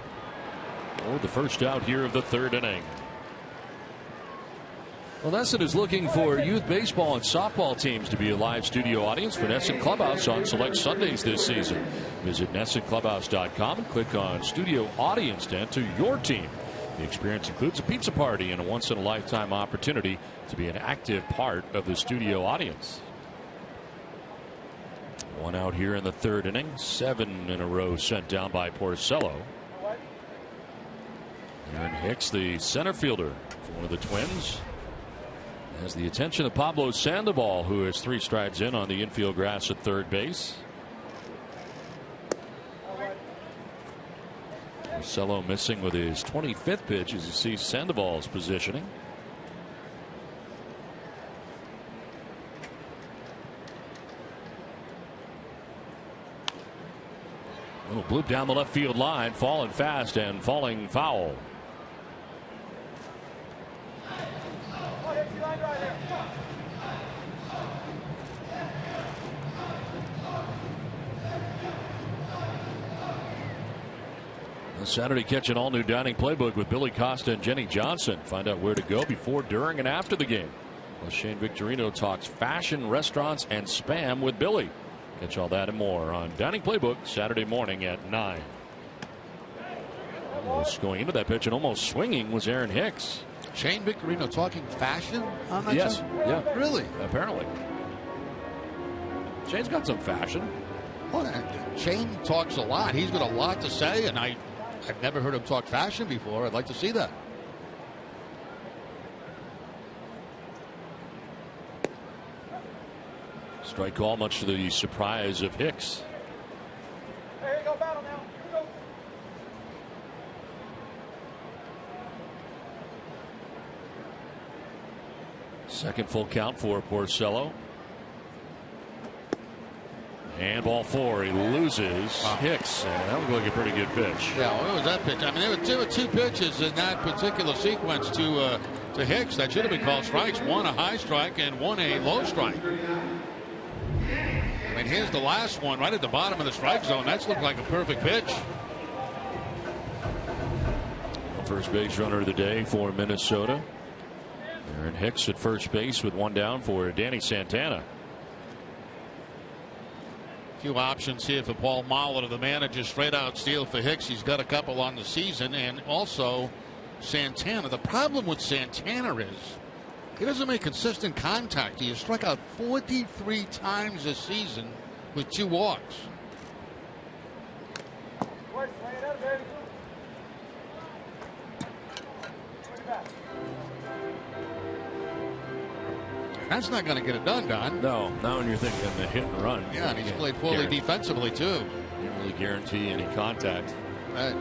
Oh, the first out here of the 3rd inning. Well, NESN is looking for youth baseball and softball teams to be a live studio audience for NESN Clubhouse on select Sundays this season. Visit NESNClubhouse.com and click on Studio Audience to enter your team. The experience includes a pizza party and a once-in-a-lifetime opportunity to be an active part of the studio audience. One out here in the third inning. 7 in a row sent down by Porcello. Aaron Hicks, the center fielder for one of the Twins, has the attention of Pablo Sandoval, who is 3 strides in on the infield grass at third base. Porcello missing with his 25th pitch as you see Sandoval's positioning. Little bloop down the left field line, falling fast and falling foul. The Saturday Catch an all-new dining playbook with Billy Costa and Jenny Johnson. Find out where to go before, during, and after the game. Well, Shane Victorino talks fashion, restaurants, and spam with Billy. Catch all that and more on Dining Playbook Saturday morning at 9. Almost going into that pitch and almost swinging was Aaron Hicks. Shane Victorino talking fashion on that Yes, show? yeah. Really? Apparently. Shane's got some fashion. Well, Shane talks a lot. He's got a lot to say, and I've never heard him talk fashion before. I'd like to see that. Strike call, much to the surprise of Hicks. Here you go, battle now. Here we go. Second full count for Porcello. And ball 4, he loses Hicks, and that looked like a pretty good pitch. Yeah, what was that pitch? I mean, there were two pitches in that particular sequence to Hicks that should have been called strikes. One a high strike and one a low strike. I mean, here's the last one right at the bottom of the strike zone. That's looked like a perfect pitch. First base runner of the day for Minnesota. Aaron Hicks at first base with one down for Danny Santana. Few options here for Paul Molitor, the manager. Straight out steal for Hicks. He's got a couple on the season, and also Santana. The problem with Santana is he doesn't make consistent contact. He has struck out 43 times this season with 2 walks. That's not going to get it done, Don. No, not when you're thinking the hit and run. Yeah, and he's played poorly defensively, too. Can't really guarantee any contact. Right.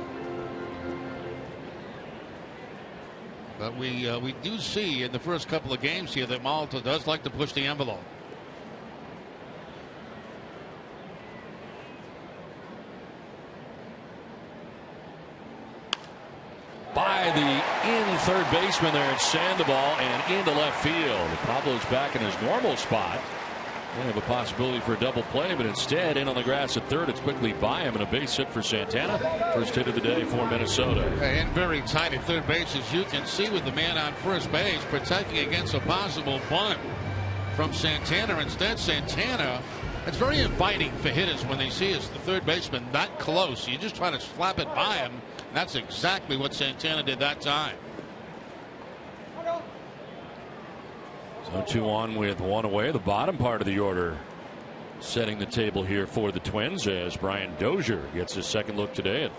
But we do see in the first couple of games here that Molitor does like to push the envelope. By the third baseman there, it's Sandoval, and into left field. Pablo's back in his normal spot. They have a possibility for a double play, but instead, in on the grass at third, it's quickly by him, and a base hit for Santana. First hit of the day for Minnesota. And very tight at third base, as you can see, with the man on first base protecting against a possible bunt from Santana. Instead, Santana, it's very inviting for hitters when they see the third baseman that close. You just try to slap it by him, and that's exactly what Santana did that time. So 2 on with 1 away. The bottom part of the order setting the table here for the Twins as Brian Dozier gets his second look today at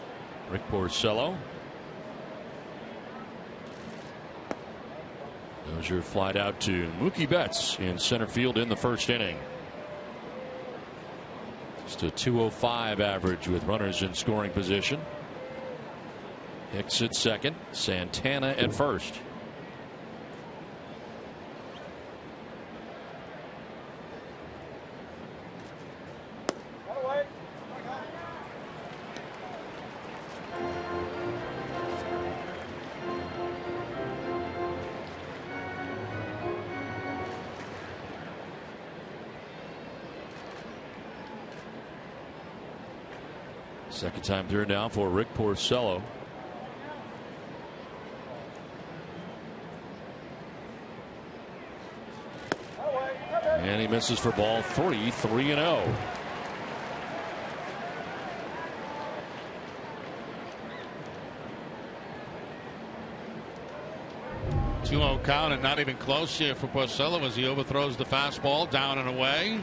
Rick Porcello. Dozier flied out to Mookie Betts in center field in the first inning. Just a .205 average with runners in scoring position. Hicks at second, Santana at first. Second time through now for Rick Porcello. And he misses for ball 3, 3-0. .2-0 count and not even close here for Porcello as he overthrows the fastball down and away.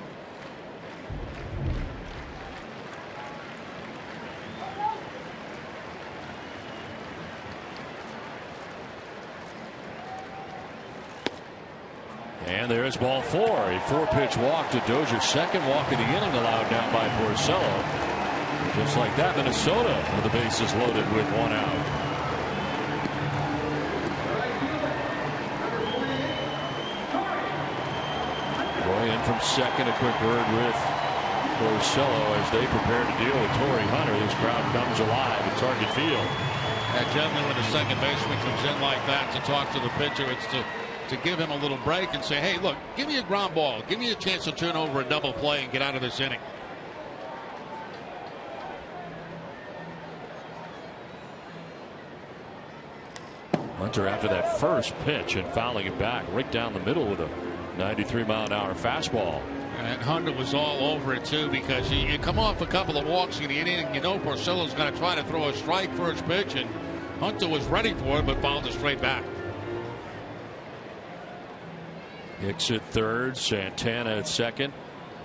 And there's ball 4. A 4-pitch walk to Dozier. Second walk of the inning allowed down by Porcello. Just like that, Minnesota with the bases loaded with 1 out. Roy in from second. A quick word with Porcello as they prepare to deal with Torrey Hunter. This crowd comes alive at Target Field. Generally when a second baseman comes in like that to talk to the pitcher, it's to give him a little break and say, hey, look, give me a ground ball. Give me a chance to turn over a double play and get out of this inning. Hunter after that first pitch and fouling it back right down the middle with a 93-mile-an-hour fastball. And Hunter was all over it too, because you come off a couple of walks in the inning, and you know Porcello's going to try to throw a strike first pitch, and Hunter was ready for it but fouled it straight back. Hicks at third, Santana at second,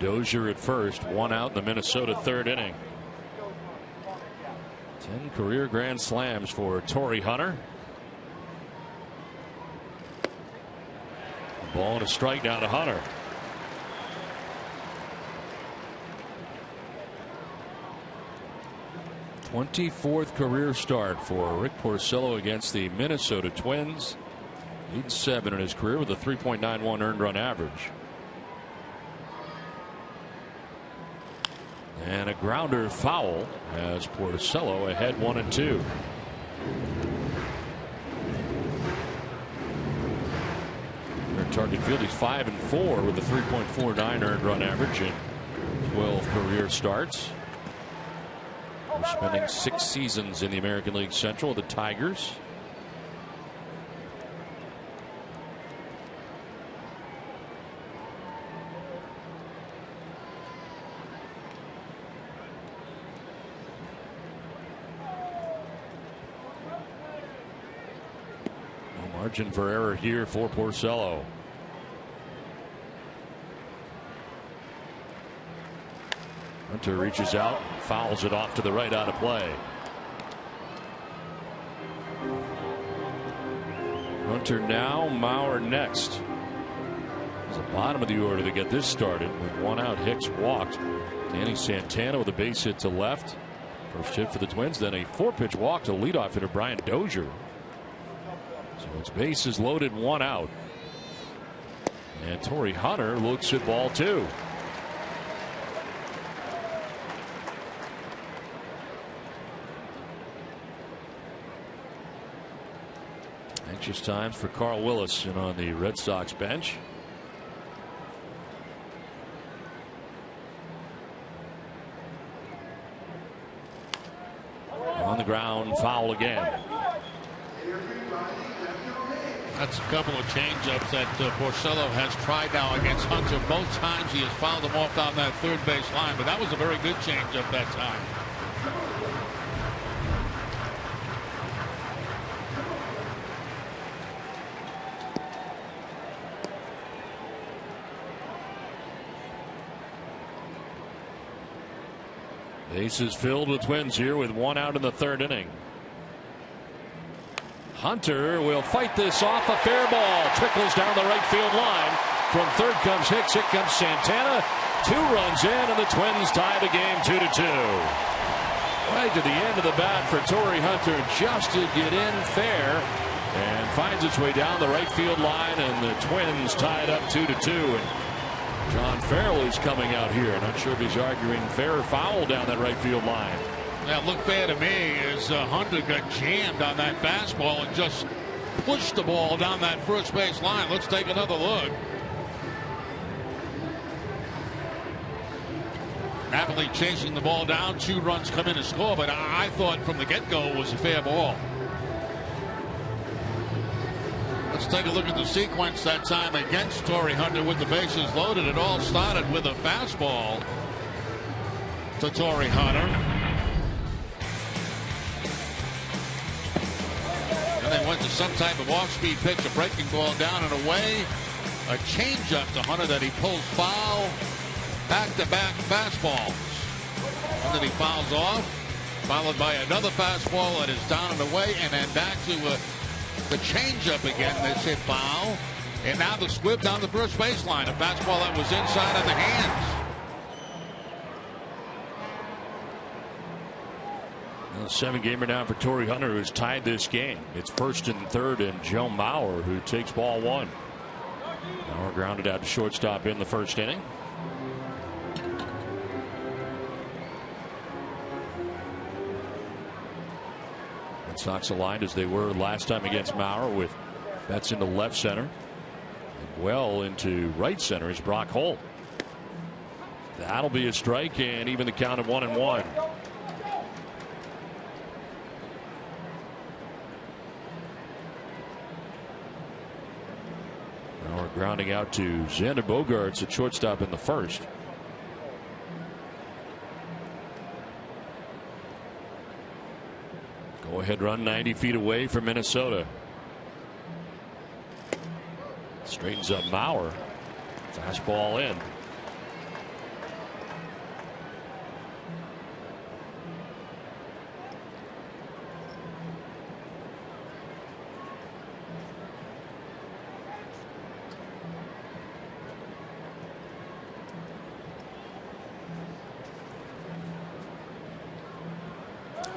Dozier at first. 1 out in the Minnesota third inning. 10 career grand slams for Torrey Hunter. Ball and a strike down to Hunter. '24th career start for Rick Porcello against the Minnesota Twins. 8-7 in his career with a 3.91 earned run average. And a grounder foul as Porcello ahead 1-2. Target Field, he's 5-4 with a 3.49 earned run average in 12 career starts. We're spending 6 seasons in the American League Central with the Tigers. No margin for error here for Porcello. Hunter reaches out, fouls it off to the right, out of play. Hunter now, Mauer next. It's the bottom of the order to get this started. With 1 out, Hicks walked. Danny Santana with a base hit to left. First hit for the Twins, then a 4-pitch walk to leadoff hitter Brian Dozier. So it's bases loaded, 1 out. And Torrey Hunter looks at ball 2. Anxious times for Carl Willis and on the Red Sox bench. On the ground, foul again. That's a couple of changeups that Porcello has tried now against Hunter. Both times he has fouled him off down that third base line, but that was a very good changeup that time. Bases filled with Twins here with 1 out in the third inning. Hunter will fight this off. A fair ball trickles down the right field line. From third comes Hicks. Here comes Santana. 2 runs in, and the Twins tie the game 2-2. Right to the end of the bat for Torrey Hunter, just to get in fair, and finds its way down the right field line, and the Twins tied up 2-2. And John Farrell is coming out here. Not sure if he's arguing fair or foul down that right field line. Yeah, look fair to me as Hunter got jammed on that fastball and just pushed the ball down that first base line. Let's take another look. Happily chasing the ball down. 2 runs come in to score, but I thought from the get-go it was a fair ball. Let's take a look at the sequence that time against Torrey Hunter with the bases loaded. It all started with a fastball to Torrey Hunter. And they went to some type of off-speed pitch, a breaking ball down and away. A changeup to Hunter that he pulls foul. Back-to-back fastballs. And then he fouls off, followed by another fastball that is down and away, and then back to the changeup again. This hit foul. And now the squib down the first baseline. A fastball that was inside on the hands. A 7-gamer now for Torrey Hunter, who's tied this game. It's first and third, and Joe Mauer who takes ball one. Mauer grounded out to shortstop in the first inning. Red Sox aligned as they were last time against Mauer, with bats into left center and well into right center is Brock Holt. That'll be a strike, and even the count of 1-1. Mauer grounding out to Xander Bogaerts at shortstop in the first. Go ahead run 90 feet away from Minnesota. Straightens up Mauer. Fastball in.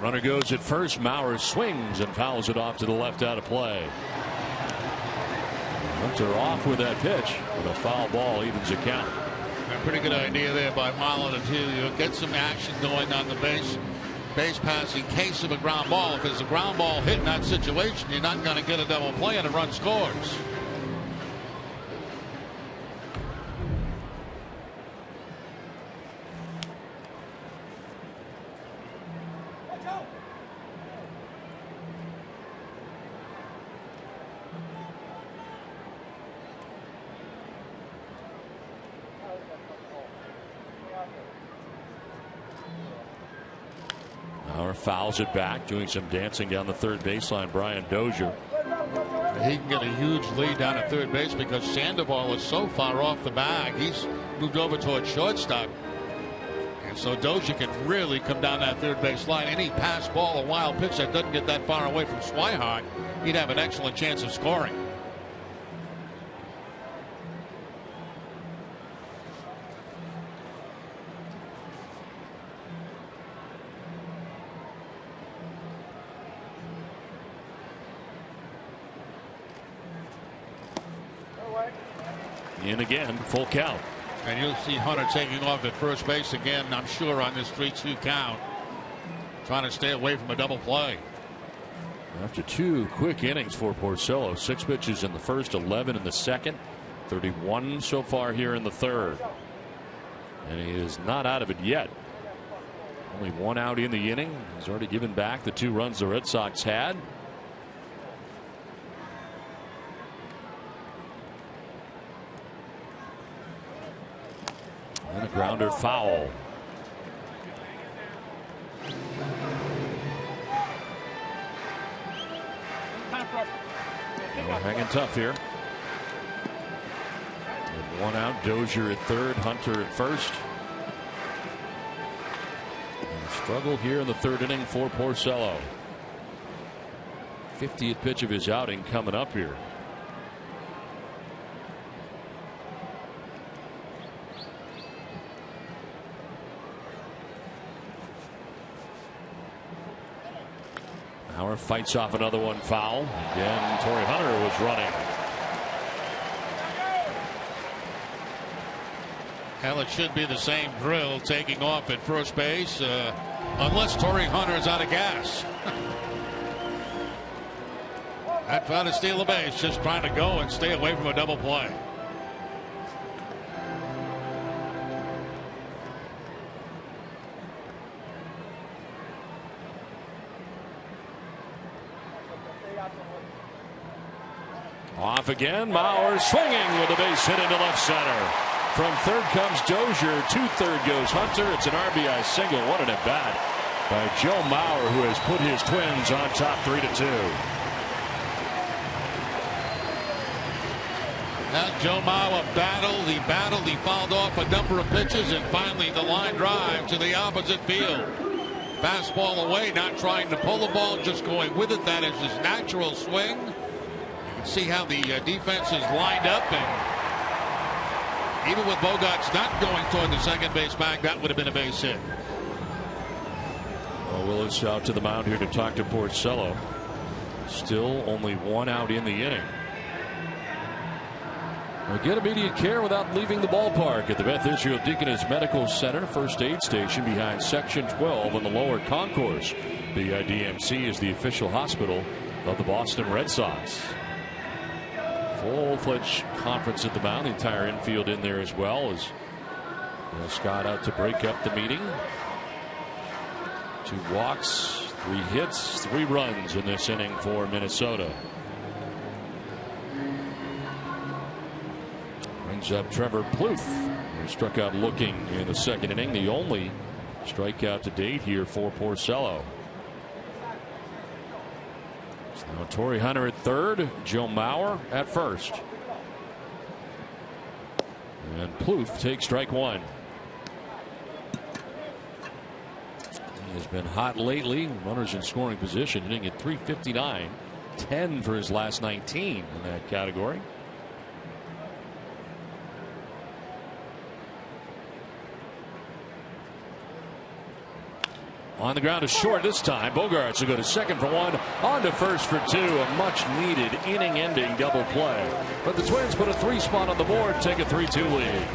Runner goes at first. Mauer swings and fouls it off to the left out of play. Hunter off with that pitch, but a foul ball evens the count. A pretty good idea there by Marlon to get some action going on the base pass in case of a ground ball. If there's a ground ball hit in that situation, you're not going to get a double play and a run scores. Fouls it back, doing some dancing down the third baseline. Brian Dozier. He can get a huge lead down at third base because Sandoval is so far off the bag. He's moved over towards shortstop. And so Dozier can really come down that third base line. Any pass ball, a wild pitch that doesn't get that far away from Swihart, he'd have an excellent chance of scoring. In again, full count. And you'll see Hunter taking off at first base again, I'm sure, on this 3-2 count. Trying to stay away from a double play. After two quick innings for Porcello, 6 pitches in the first, 11 in the second, 31 so far here in the third. And he is not out of it yet. Only 1 out in the inning. He's already given back the 2 runs the Red Sox had. And a grounder foul. We're hanging tough here. With 1 out, Dozier at third, Hunter at first. And a struggle here in the third inning for Porcello. 50th pitch of his outing coming up here. Howard fights off another one foul. Again, Torrey Hunter was running. Well, it should be the same drill taking off at first base, unless Torrey Hunter is out of gas. Not trying to steal a base, just trying to go and stay away from a double play. Off again. Mauer swinging with a base hit into left center. From third comes Dozier. To third goes Hunter. It's an RBI single. What an at bat by Joe Mauer, who has put his Twins on top 3-2. Now Joe Mauer battled. He fouled off a number of pitches, and finally the line drive to the opposite field. Fastball away, not trying to pull the ball, just going with it. That is his natural swing. See how the defense is lined up, and even with Bogarts not going toward the second base bag, that would have been a base hit. Well, Willis out to the mound here to talk to Porcello. Still only one out in the inning. Well, get immediate care without leaving the ballpark at the Beth Israel Deaconess Medical Center, first aid station behind Section 12 on the lower concourse. The DMC is the official hospital of the Boston Red Sox. Full-fledged conference at the mound. The entire infield in there as well. As Scott out to break up the meeting. 2 walks, 3 hits, 3 runs in this inning for Minnesota. Brings up Trevor Plouffe, who struck out looking in the second inning. The only strikeout to date here for Porcello. Now Torrey Hunter at third, Joe Mauer at first. And Plouffe takes strike 1. He has been hot lately. Runners in scoring position, hitting at .359, 10 for his last 19 in that category. On the ground to short this time. Bogarts will go to second for 1. On to first for 2. A much needed inning ending double play. But the Twins put a 3 spot on the board, take a 3-2 lead.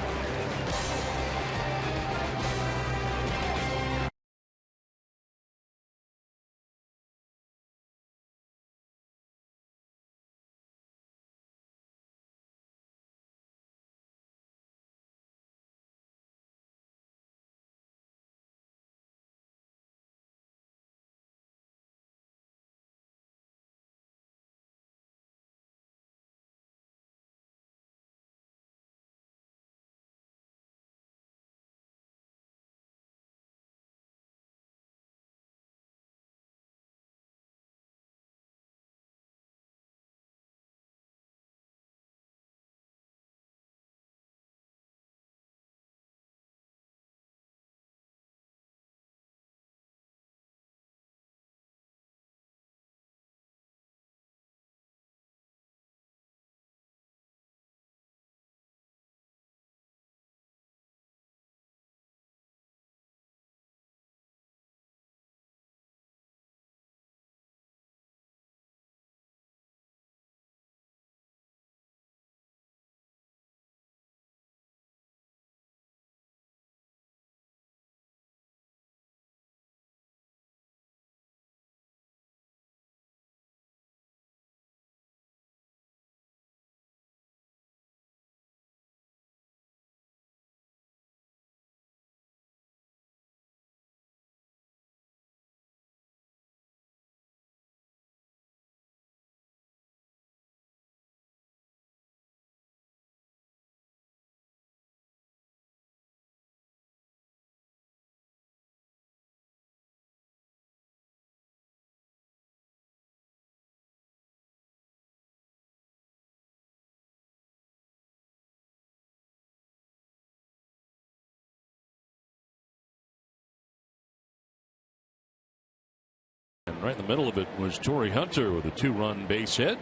And right in the middle of it was Torrey Hunter with a 2-run base hit.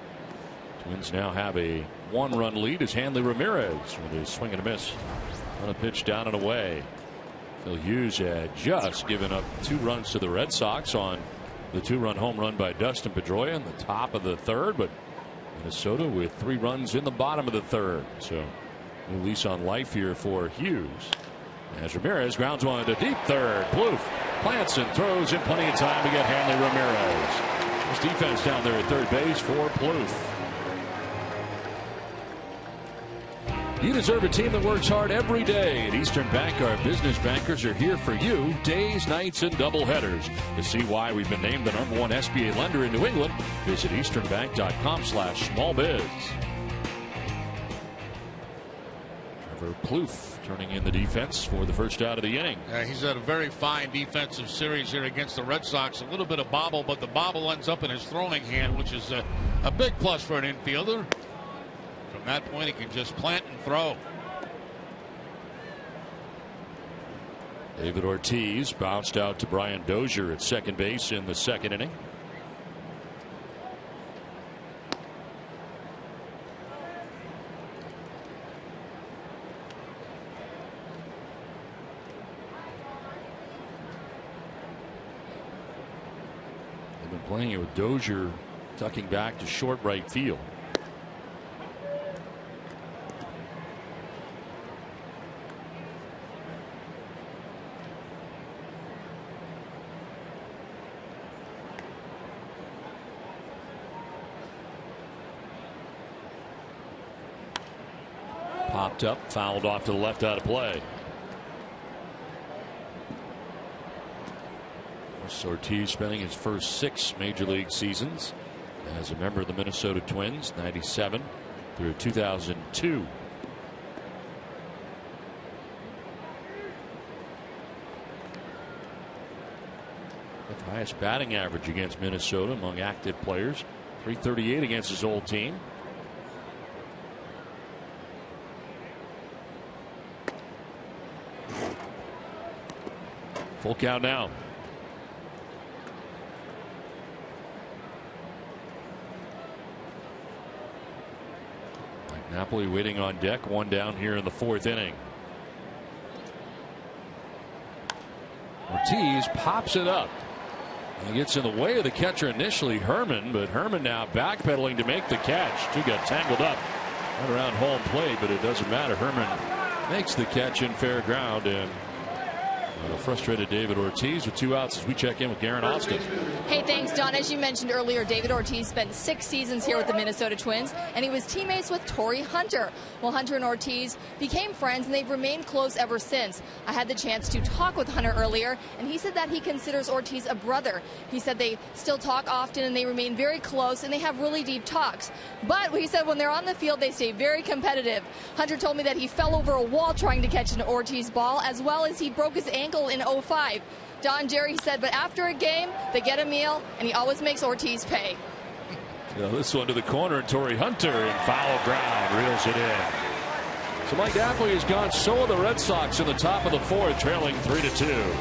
Twins now have a 1-run lead as Hanley Ramirez with his swing and a miss on a pitch down and away. Phil Hughes had just given up 2 runs to the Red Sox on the 2-run home run by Dustin Pedroia in the top of the 3rd, but Minnesota with 3 runs in the bottom of the 3rd. So new lease on life here for Hughes. As Ramirez grounds one to deep third. Plouffe plants and throws in plenty of time to get Hanley Ramirez. This defense down there at third base for Plouffe. You deserve a team that works hard every day. At Eastern Bank, our business bankers are here for you days, nights, and doubleheaders. To see why we've been named the #1 SBA lender in New England, visit easternbank.com/smallbiz. Trevor Plouffe turning in the defense for the first out of the inning. He's had a very fine defensive series here against the Red Sox. A little bit of bobble, but the bobble ends up in his throwing hand, which is a big plus for an infielder. From that point, he can just plant and throw. David Ortiz bounced out to Brian Dozier at second base in the second inning. playing it with Dozier tucking back to short right field. Popped up, fouled off to the left, out of play. Ortiz spending his first 6 major league seasons as a member of the Minnesota Twins, 97 through 2002. The highest batting average against Minnesota among active players, 338 against his old team. Full count now. Napoli waiting on deck, 1 down here in the 4th inning. Ortiz pops it up. He gets in the way of the catcher initially, Herman, but Herman now backpedaling to make the catch. Two got tangled up right around home plate, but it doesn't matter. Herman makes the catch in fair ground, and frustrated David Ortiz with 2 outs as we check in with Garen Austin. Hey, thanks, Don. As you mentioned earlier, David Ortiz spent 6 seasons here with the Minnesota Twins, and he was teammates with Torrey Hunter. Well, Hunter and Ortiz became friends, and they've remained close ever since. I had the chance to talk with Hunter earlier, and he said that he considers Ortiz a brother. He said they still talk often, and they remain very close, and they have really deep talks. But he said when they're on the field, they stay very competitive. Hunter told me that he fell over a wall trying to catch an Ortiz ball, as well as he broke his ankle in 05. Don Jerry said, but after a game, they get a meal, and he always makes Ortiz pay. This one to the corner, and Torrey Hunter in foul ground reels it in. So Mike Napoli has gone. So are the Red Sox in the top of the 4th, trailing 3-2.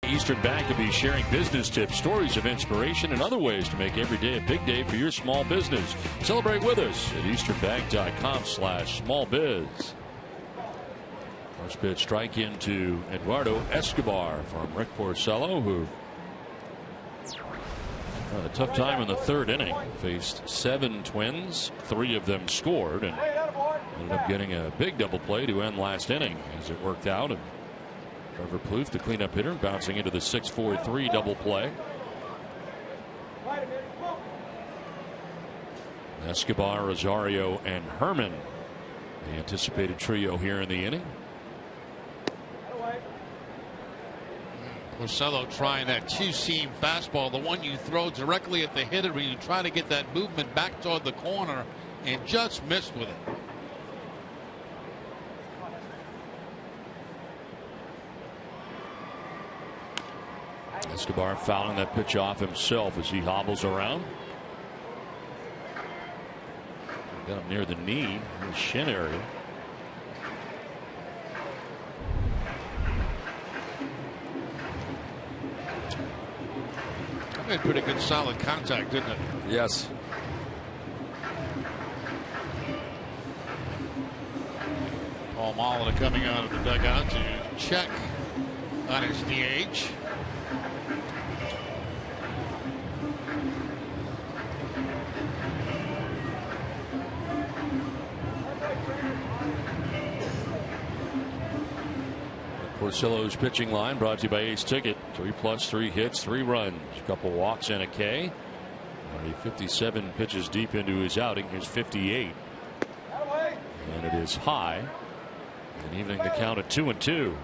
Eastern Bank will be sharing business tips, stories of inspiration, and other ways to make every day a big day for your small business. Celebrate with us at easternbank.com/smallbiz. First pitch strike into Eduardo Escobar from Rick Porcello, who had a tough time in the 3rd inning. Faced 7 Twins, 3 of them scored, and ended up getting a big double play to end last inning as it worked out. And Trevor Plouffe, the cleanup hitter, bouncing into the 6-4-3 double play. Escobar, Rosario, and Herman, the anticipated trio here in the inning. Porcello trying that two-seam fastball, the one you throw directly at the hitter when you try to get that movement back toward the corner, and just missed with it. Escobar fouling that pitch off himself as he hobbles around. Got him near the knee, the shin area. That made pretty good solid contact, didn't it? Yes. Paul Molitor coming out of the dugout to check on his DH. Porcello's pitching line brought to you by Ace Ticket. 3+, 3 hits, 3 runs, a couple walks and a K. Already 57 pitches deep into his outing. Here's 58. And it is high. And evening the count at 2-2.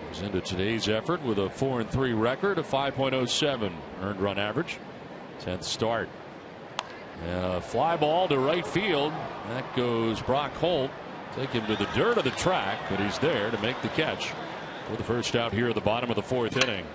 Goes into today's effort with a 4-3 record, a 5.07 earned run average. 10th start. And a fly ball to right field. That goes Brock Holt. Take him to the dirt of the track, but he's there to make the catch for the first out here at the bottom of the 4th inning.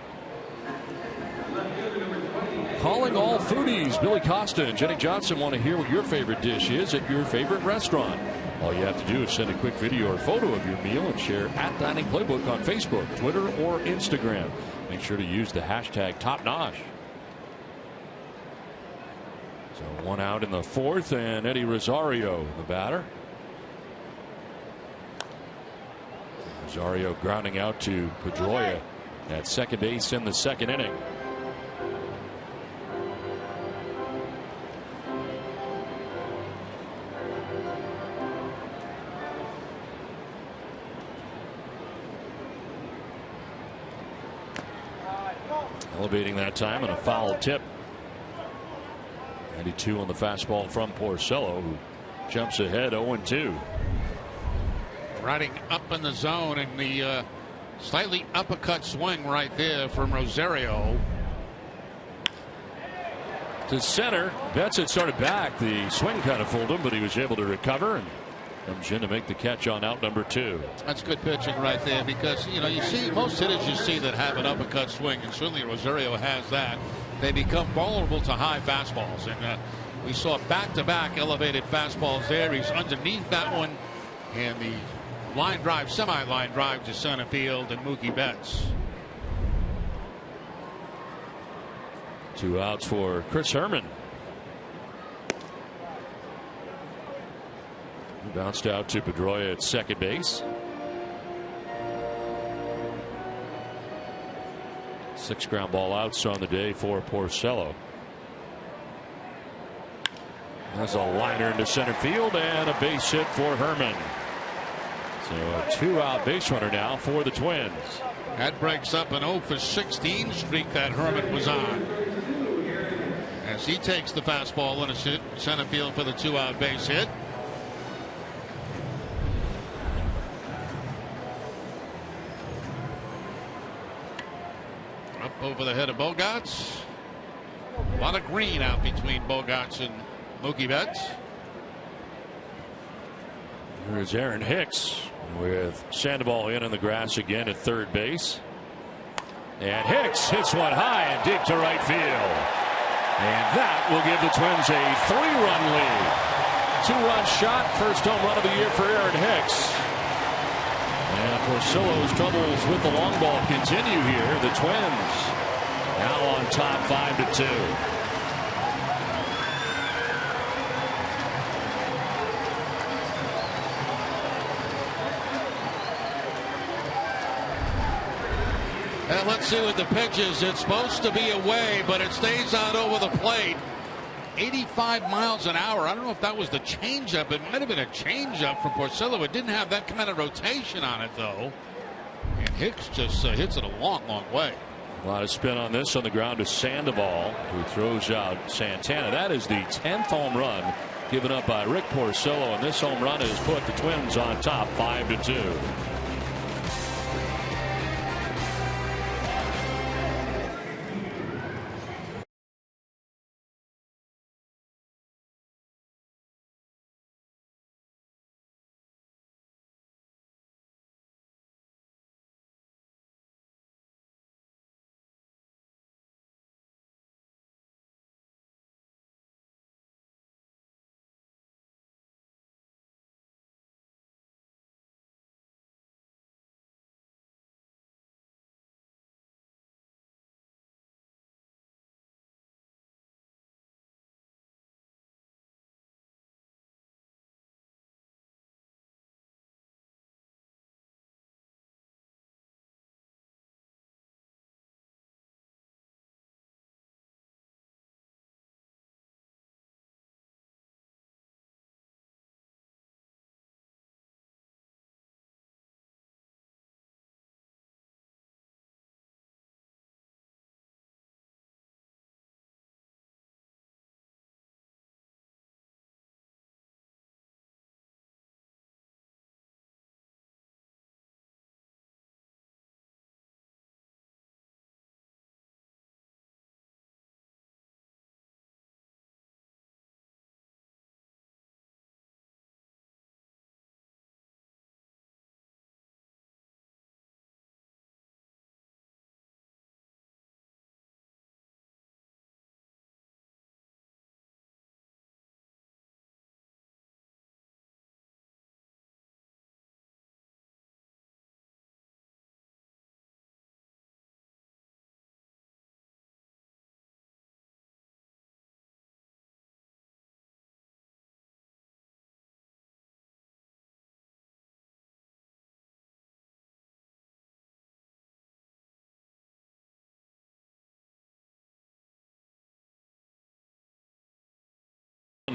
Calling all foodies, Billy Costa and Jenny Johnson want to hear what your favorite dish is at your favorite restaurant. All you have to do is send a quick video or photo of your meal and share at Dining Playbook on Facebook, Twitter, or Instagram. Make sure to use the hashtag TopNosh. So 1 out in the 4th, and Eddie Rosario, the batter. Rosario grounding out to Pedroia at second base in the 2nd inning. Elevating that time and a foul tip. 92 on the fastball from Porcello, who jumps ahead 0-2. Riding up in the zone, and the slightly uppercut swing right there from Rosario. To center. Betts had started back. The swing kind of fooled him, but he was able to recover and comes in to make the catch on out number 2. That's good pitching right there, because you see most hitters you see that have an uppercut swing, and certainly Rosario has that. They become vulnerable to high fastballs, and we saw back-to-back elevated fastballs there. He's underneath that one, and the line drive, semi-line drive to center field, and Mookie Betts. 2 outs for Chris Herman. He bounced out to Pedroia at second base. 6 ground ball outs on the day for Porcello. There's a liner into center field and a base hit for Herman. So a 2-out base runner now for the Twins. That breaks up an 0-for-16 streak that Herman was on, as he takes the fastball into center field for the 2-out base hit. Up over the head of Bogaerts. A lot of green out between Bogaerts and Mookie Betts. Here's Aaron Hicks with Sandoval in the grass again at third base. And Hicks hits one high and deep to right field. And that will give the Twins a 3-run lead. 2-run shot, first home run of the year for Aaron Hicks. And Porcello's troubles with the long ball continue here. The Twins now on top 5-2. And let's see what the pitch is. It's supposed to be away, but it stays out over the plate. 85 miles an hour. I don't know if that was the changeup. It might have been a changeup from Porcello. It didn't have that kind of rotation on it, though. And Hicks just hits it a long, long way. A lot of spin on this. On the ground to Sandoval, who throws out Santana. That is the 10th home run given up by Rick Porcello, and this home run has put the Twins on top 5-2.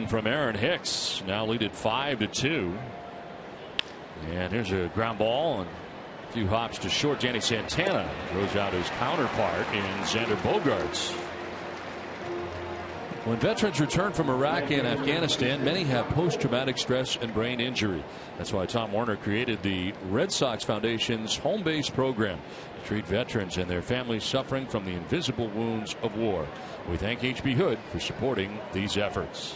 run from Aaron Hicks. Now lead it 5-2. And here's a ground ball and a few hops to short. Danny Santana throws out his counterpart in Xander Bogaerts. When veterans return from Iraq and Afghanistan, many have post-traumatic stress and brain injury. That's why Tom Werner created the Red Sox Foundation's home base program to treat veterans and their families suffering from the invisible wounds of war. We thank H.B. Hood for supporting these efforts.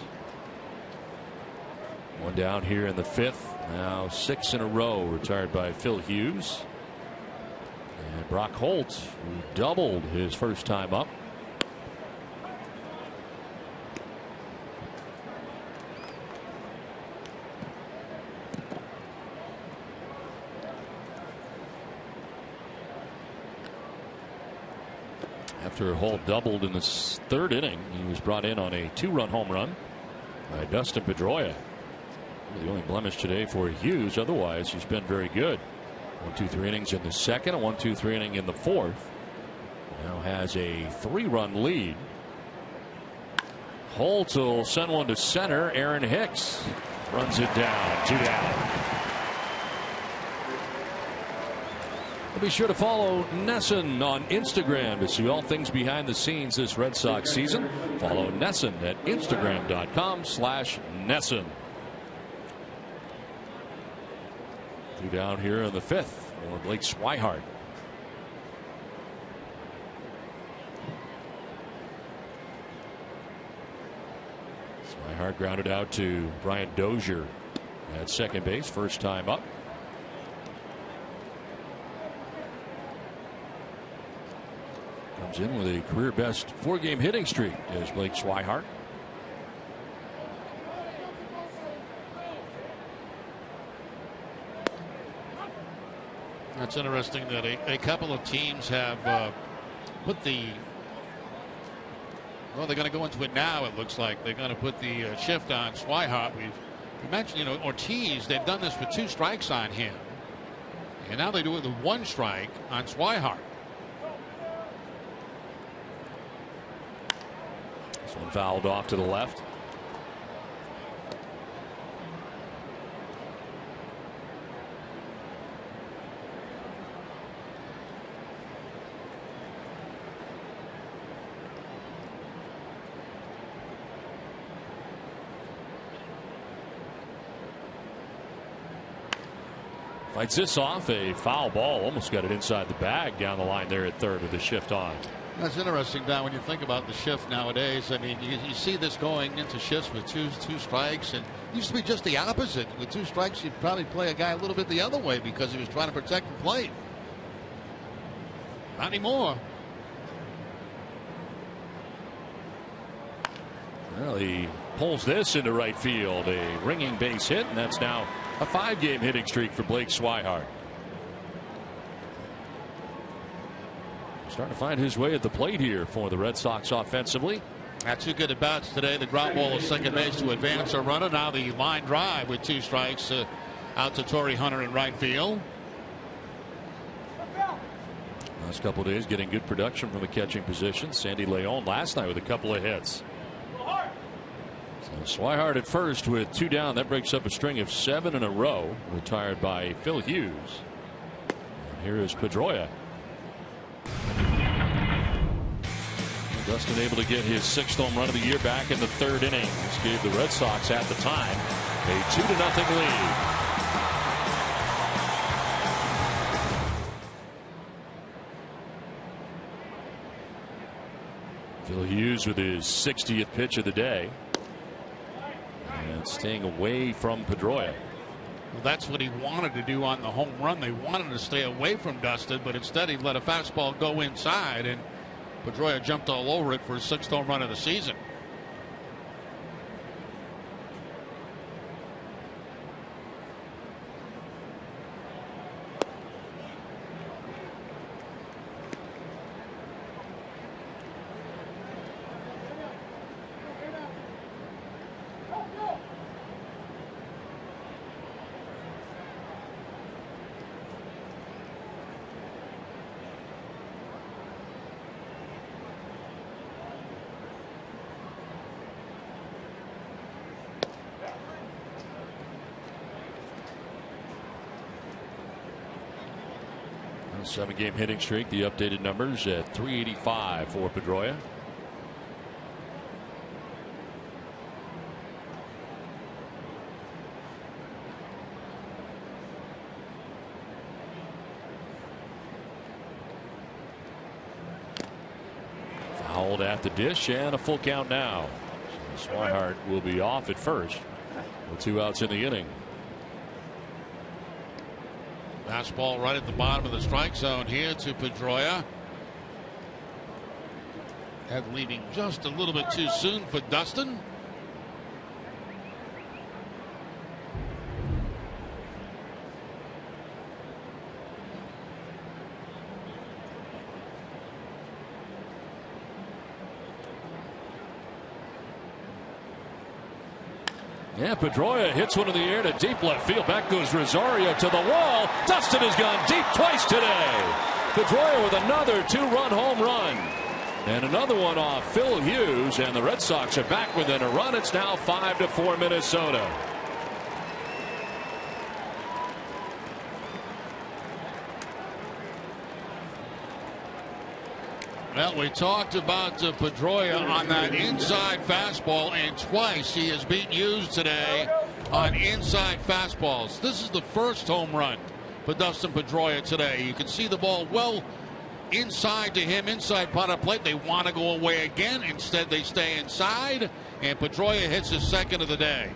One down here in the fifth. Now 6 in a row retired by Phil Hughes. And Brock Holt, who doubled his first time up. After Holt doubled in the third inning, he was brought in on a 2-run home run by Dustin Pedroia. The only blemish today for Hughes. Otherwise, he's been very good. 1-2-3 innings in the second, a 1-2-3 inning in the fourth. Now has a 3-run lead. Holt will send one to center. Aaron Hicks runs it down. 2 down. Be sure to follow Nesson on Instagram to see all things behind the scenes this Red Sox season. Follow Nesson at Instagram.com/Nesson. 2 down here in the fifth for Blake Swihart. Swihart grounded out to Brian Dozier at second base, first time up. Comes in with a career best 4-game hitting streak as Blake Swihart. That's interesting that a couple of teams have put the. Well, they're going to go into it now. It looks like they're going to put the shift on Swihart. We mentioned, Ortiz. They've done this with 2 strikes on him, and now they do it with 1 strike on Swihart. This one fouled off to the left. Fights this off. A foul ball. Almost got it inside the bag down the line there at third with the shift on. That's interesting, Don, when you think about the shift nowadays. I mean, you see this going into shifts with two strikes, and it used to be just the opposite. With 2 strikes, you'd probably play a guy a little bit the other way because he was trying to protect the plate. Not anymore. Well, he pulls this into right field. A ringing base hit, and that's now a 5-game hitting streak for Blake Swihart. Starting to find his way at the plate here for the Red Sox offensively. Not 2 good at bats today. The ground ball of second base to advance a runner. Now the line drive with 2 strikes out to Torrey Hunter in right field. Last couple of days getting good production from the catching position. Sandy Leon last night with a couple of hits. So Swihart at first with 2 down. That breaks up a string of 7 in a row. Retired by Phil Hughes. And here is Pedroia. Dustin able to get his 6th home run of the year back in the 3rd inning. This gave the Red Sox at the time a 2-0 lead. Phil Hughes with his 60th pitch of the day. And staying away from Pedroia. Well, that's what he wanted to do on the home run. They wanted to stay away from Dustin, but instead he let a fastball go inside, and Pedroia jumped all over it for his 6th home run of the season. 7-game hitting streak. The updated numbers at 385 for Pedroia. Fouled at the dish and a full count now. So Swihart will be off at first with 2 outs in the inning. Fastball right at the bottom of the strike zone here to Pedroia. Head leaving just a little bit too soon for Dustin. Yeah, Pedroia hits one in the air to deep left field. Back goes Rosario to the wall. Dustin has gone deep twice today. Pedroia with another 2-run home run. And another one off Phil Hughes. And the Red Sox are back within a run. It's now 5-4 Minnesota. Well, we talked about Pedroia on that inside fastball, and twice he has beat Hughes today on inside fastballs. This is the first home run for Dustin Pedroia today. You can see the ball well inside to him, inside part of plate. They want to go away again. Instead, they stay inside, and Pedroia hits his second of the day.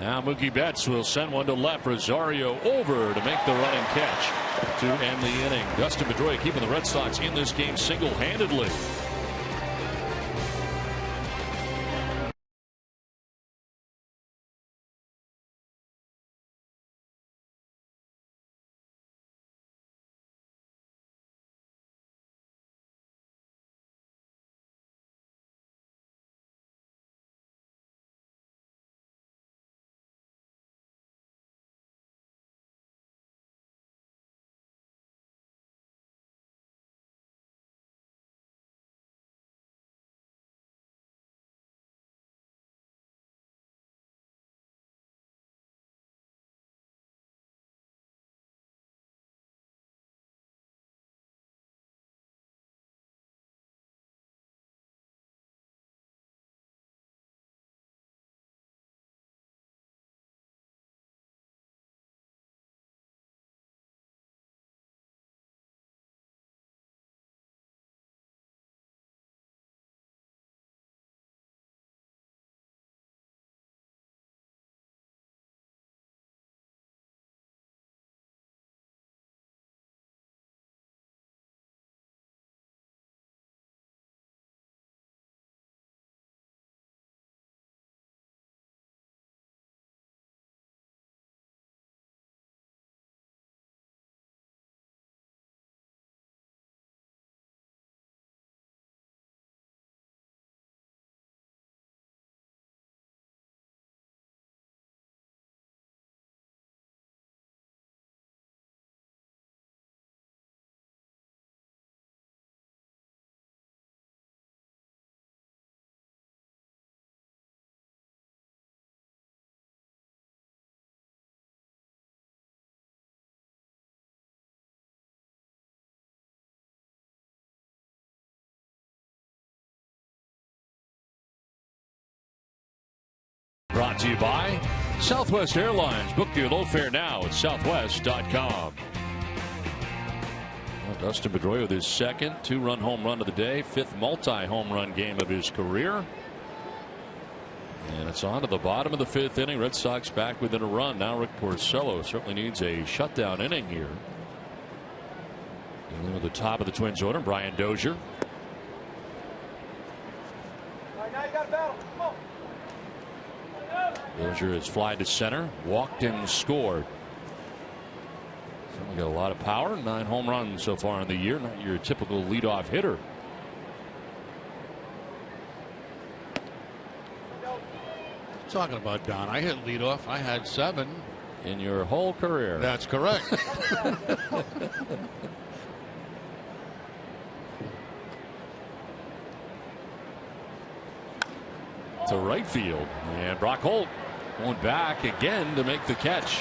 Now Mookie Betts will send one to left. Rosario over to make the running catch to end the inning. Dustin Pedroia keeping the Red Sox in this game single-handedly. Brought to you by Southwest Airlines. Book your low fare now at southwest.com. Well, Dustin Pedroia with his second 2-run home run of the day, 5th multi-home run game of his career. And it's on to the bottom of the 5th inning. Red Sox back within a run. Now Rick Porcello certainly needs a shutdown inning here. Dealing with the top of the Twins order, Brian Dozier. All right, now you got to battle. Come on. Dozier has fly to center, walked and scored. Certainly got a lot of power. 9 home runs so far in the year. Not your typical leadoff hitter. Talking about Don, I hit leadoff. I had 7 in your whole career. That's correct. To right field, and Brock Holt going back again to make the catch.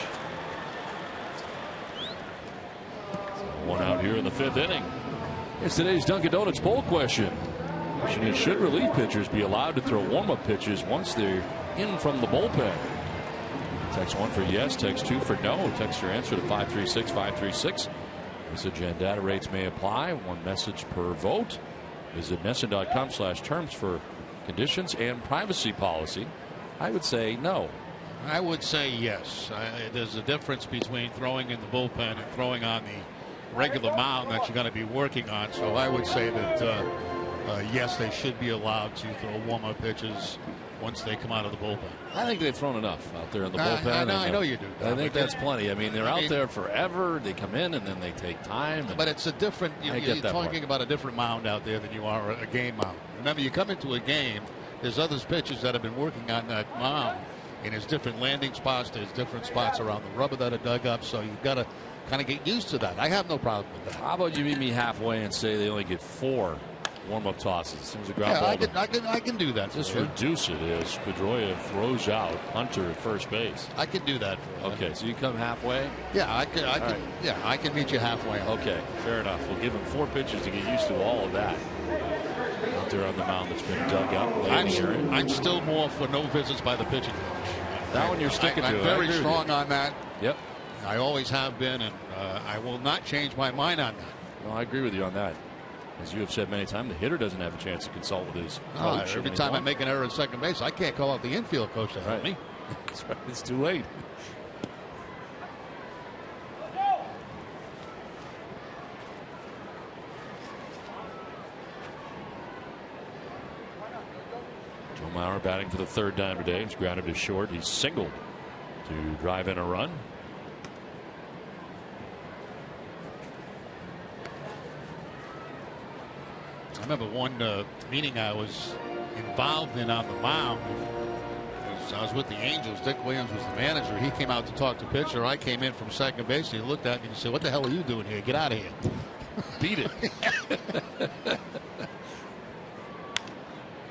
One out here in the 5th inning. It's today's Dunkin' Donuts poll question. Question is, should relief pitchers be allowed to throw warm-up pitches once they're in from the bullpen? Text 1 for yes, text 2 for no. Text your answer to 536-536. Message and data rates may apply. One message per vote. Visit NESN.com/terms for conditions and privacy policy. I would say no. I would say yes. There's a difference between throwing in the bullpen and throwing on the regular mound that you're going to be working on. So I would say that yes, they should be allowed to throw warm-up pitches once they come out of the bullpen. I think they've thrown enough out there in the bullpen. I know you do. I think that's plenty. I mean, they're out there forever. They come in and then they take time. But it's a different. You're talking about a different mound out there than you are a game mound. Remember, you come into a game. There's other pitchers that have been working on that mound, and there's different landing spots. There's different spots around the rubber that are dug up. So you've got to kind of get used to that. I have no problem with that. How about you meet me halfway and say they only get 4 warm-up tosses? As soon as a ground ball I can do that. Just reduce it as Pedroia throws out Hunter at first base. I can do that for you. Okay, so you come halfway? Yeah, I can meet you halfway. Okay, fair enough. We'll give him 4 pitches to get used to all of that. Out there on the mound that's been dug up. I'm still more for no visits by the pitching coach. That one you're sticking to. I'm very strong on that. Yep. I always have been, and I will not change my mind on that. No, I agree with you on that. As you have said many times, the hitter doesn't have a chance to consult with his coach. Every time I make an error at second base, I can't call out the infield coach to help me. That's right. It's too late. Joe Mauer batting for the 3rd time today. He's grounded to short. He's singled to drive in a run. I remember one meeting I was involved in on the mound. I was with the Angels. Dick Williams was the manager. He came out to talk to pitcher. I came in from second base. And he looked at me and he said, "What the hell are you doing here? Get out of here." Beat it.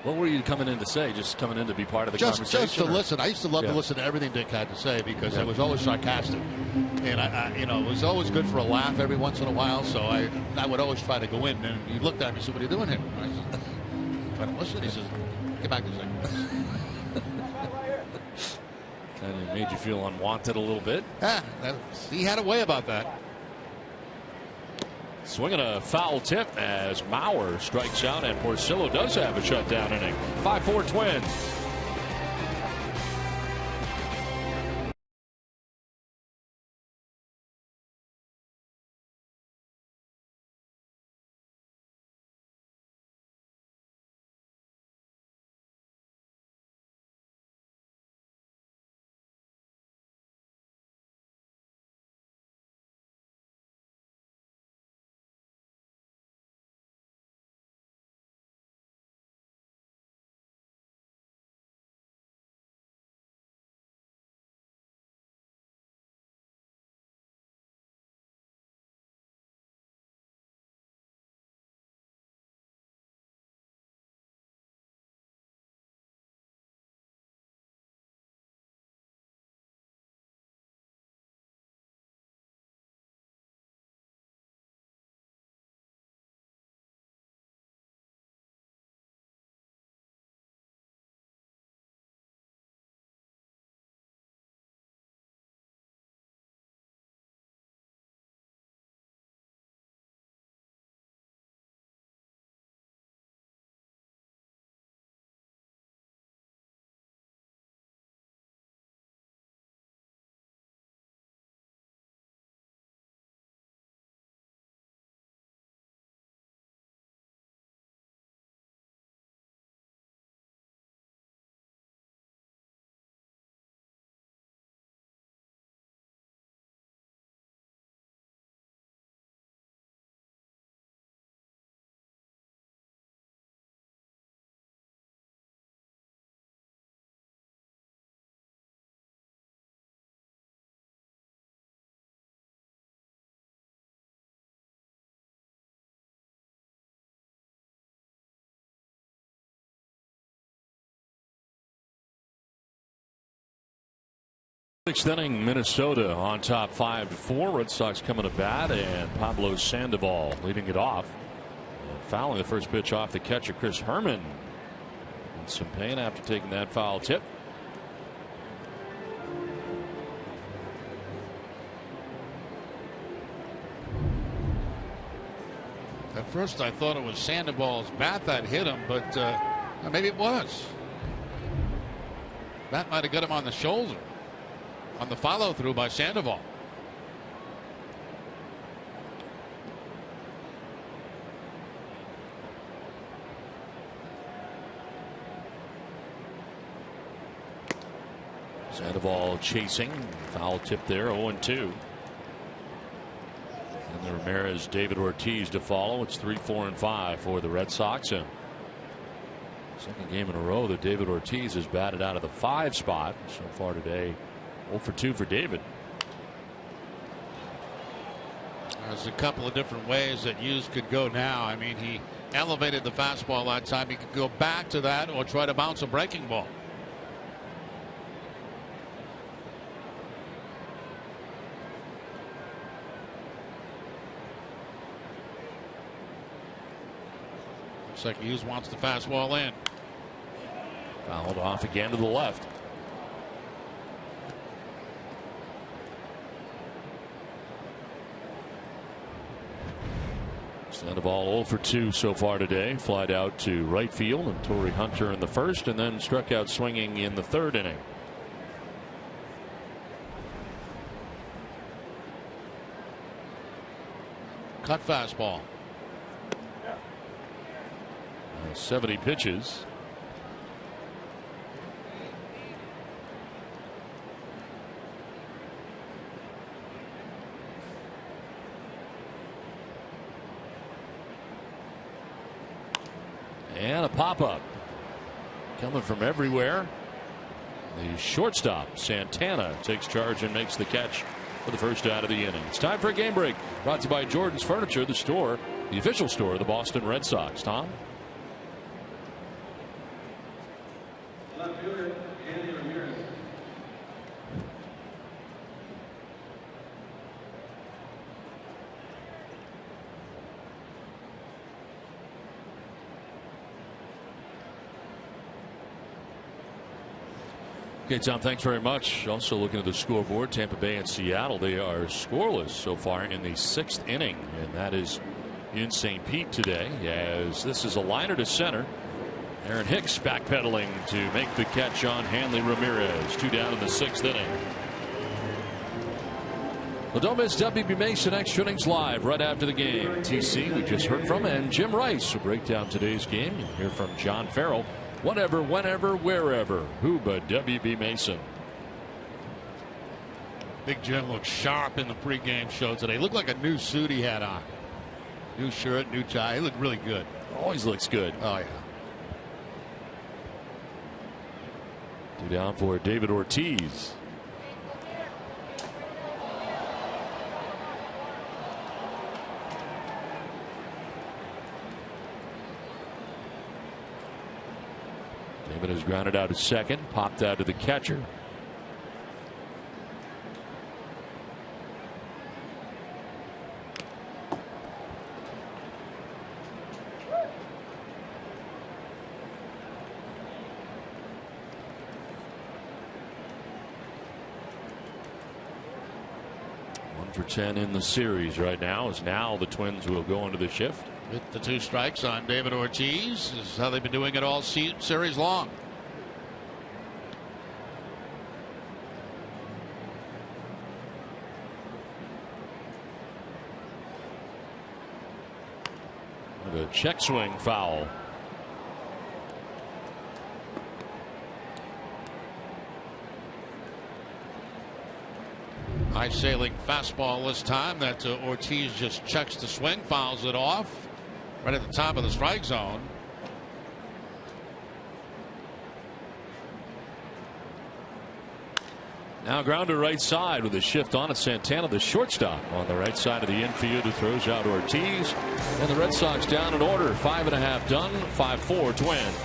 What were you coming in to say? Just coming in to be part of the conversation? Just to listen. I used to love to listen to everything Dick had to say because it was always sarcastic. And, it was always good for a laugh every once in a while. So I would always try to go in. And he looked at me and said, "What are you doing here?" I said, "Trying to listen." He says, "Get back to second base." Kind of made you feel unwanted a little bit. He had a way about that. Swinging a foul tip as Mauer strikes out, and Porcello does have a shutdown inning. 5-4 Twins. Sixth inning, Minnesota on top 5-4. Red Sox coming to bat, and Pablo Sandoval leading it off. And fouling the first pitch off the catcher, Chris Herman. And some pain after taking that foul tip. At first I thought it was Sandoval's bat that hit him, but maybe it was. That might have got him on the shoulder on the follow through by Sandoval. Sandoval chasing, foul tip there, 0-2. And the Ramirez, David Ortiz to follow. It's 3-4-5 for the Red Sox. And second game in a row that David Ortiz has batted out of the 5 spot so far today. 0-2 for David. There's a couple of different ways that Hughes could go now. I mean, he elevated the fastball that time. He could go back to that or try to bounce a breaking ball. Looks like Hughes wants the fastball in. Fouled off again to the left. Sandoval 0-2 so far today. Flied out to right field, and Torrey Hunter in the first, and then struck out swinging in the 3rd inning. Cut fastball. 70 pitches. And a pop-up coming from everywhere. The shortstop, Santana, takes charge and makes the catch for the first out of the inning. It's time for a game break. Brought to you by Jordan's Furniture, the store, the official store of the Boston Red Sox. Tom? Okay, Tom, thanks very much. Also looking at the scoreboard, Tampa Bay and Seattle, they are scoreless so far in the 6th inning, and that is in St. Pete today, as this is a liner to center. Aaron Hicks backpedaling to make the catch on Hanley Ramirez. 2 down in the 6th inning. Well, don't miss WB Mason Extra Innings Live right after the game. TC, we just heard from, and Jim Rice will break down today's game. You'll hear from John Farrell. Whatever, whenever, wherever. Who but WB Mason? Big Jim looks sharp in the pregame show today. Looked like a new suit he had on. New shirt, new tie. He looked really good. Always looks good. Oh, yeah. 2 down for David Ortiz. David has grounded out at second, popped out to the catcher. One for 10 in the series right now, as now the Twins will go into the shift. With the 2 strikes on David Ortiz. This is how they've been doing it all series long. The check swing foul. High sailing fastball this time that Ortiz just checks the swing, fouls it off right at the top of the strike zone. Now ground to right side with a shift on it. Santana, the shortstop, on the right side of the infield, who throws out Ortiz. And the Red Sox down in order. 5.5 done. 5-4 Twins.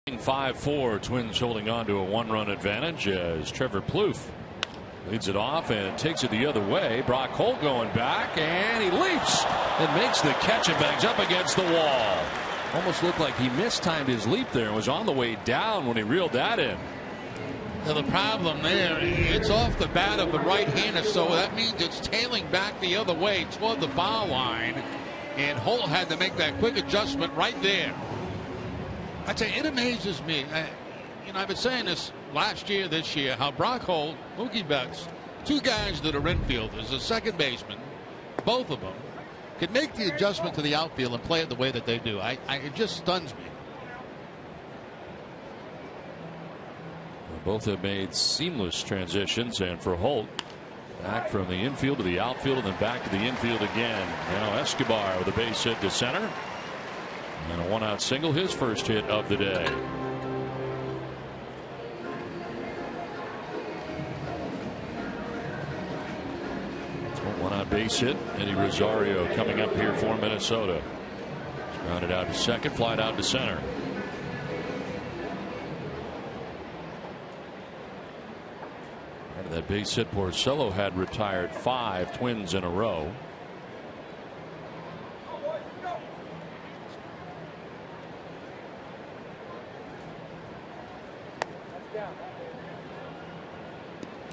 5-4, Twins holding on to a 1-run advantage as Trevor Plouffe leads it off and takes it the other way. Brock Holt going back, and he leaps and makes the catch and bangs up against the wall. Almost looked like he mistimed his leap there and was on the way down when he reeled that in. Now the problem there, it's off the bat of the right-hander, so that means it's tailing back the other way toward the foul line, and Holt had to make that quick adjustment right there. I tell you, it amazes me. I've been saying this last year, this year, how Brock Holt, Mookie Betts, two guys that are infielders, a second baseman, both of them, can make the adjustment to the outfield and play it the way that they do. It just stuns me. Both have made seamless transitions, and for Holt, back from the infield to the outfield and then back to the infield again. Now Escobar with a base hit to center. And a 1-out single, his first hit of the day. So 1-out base hit. Eddie Rosario coming up here for Minnesota. Grounded out to second, flied out to center. After that base hit, Porcello had retired 5 Twins in a row.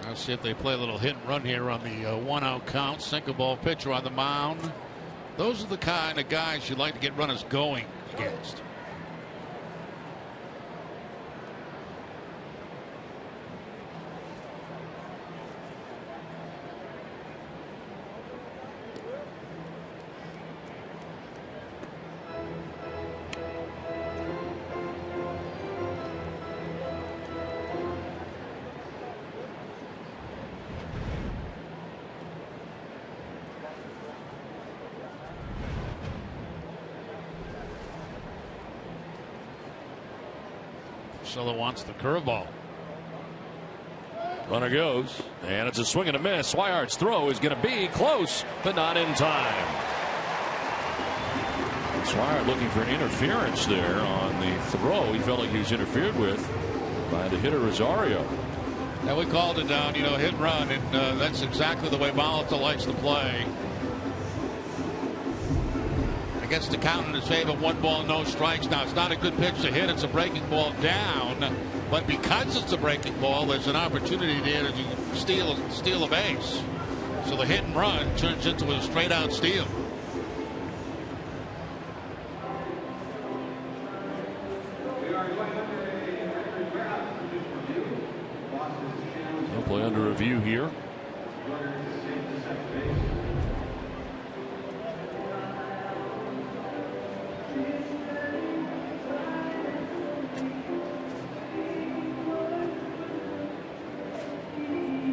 Let's see if they play a little hit and run here on the 1-out count. Single ball pitcher on the mound. Those are the kind of guys you like to get runners going against. Porcello wants the curveball. Runner goes, and it's a swing and a miss. Swihart's throw is going to be close, but not in time. Swihart looking for an interference there on the throw. He felt like he was interfered with by the hitter Rosario. And we called it down, hit and run, and that's exactly the way Malata likes to play. Gets the count in his favor. 1 ball, no strikes. Now it's not a good pitch to hit. It's a breaking ball down, but because it's a breaking ball, there's an opportunity there to steal a base. So the hit and run turns into a straight out steal. No play under review here.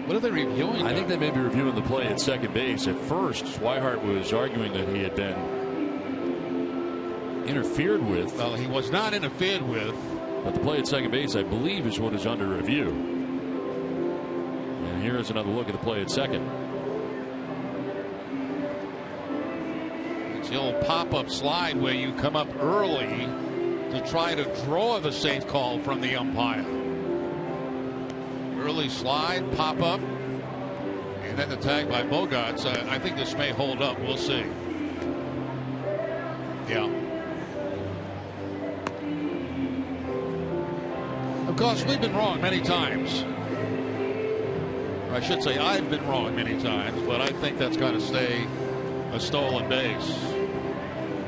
What are they reviewing? I think they may be reviewing the play at second base. At first, Swihart was arguing that he had been interfered with. Well, he was not interfered with. But the play at second base, I believe, is what is under review. And here is another look at the play at second. It's the old pop-up slide where you come up early to try to draw the safe call from the umpire. Early slide, pop up, and then the tag by Bogarts. I think this may hold up. We'll see. Yeah. Of course, we've been wrong many times. I should say I've been wrong many times, but I think that's got to stay a stolen base.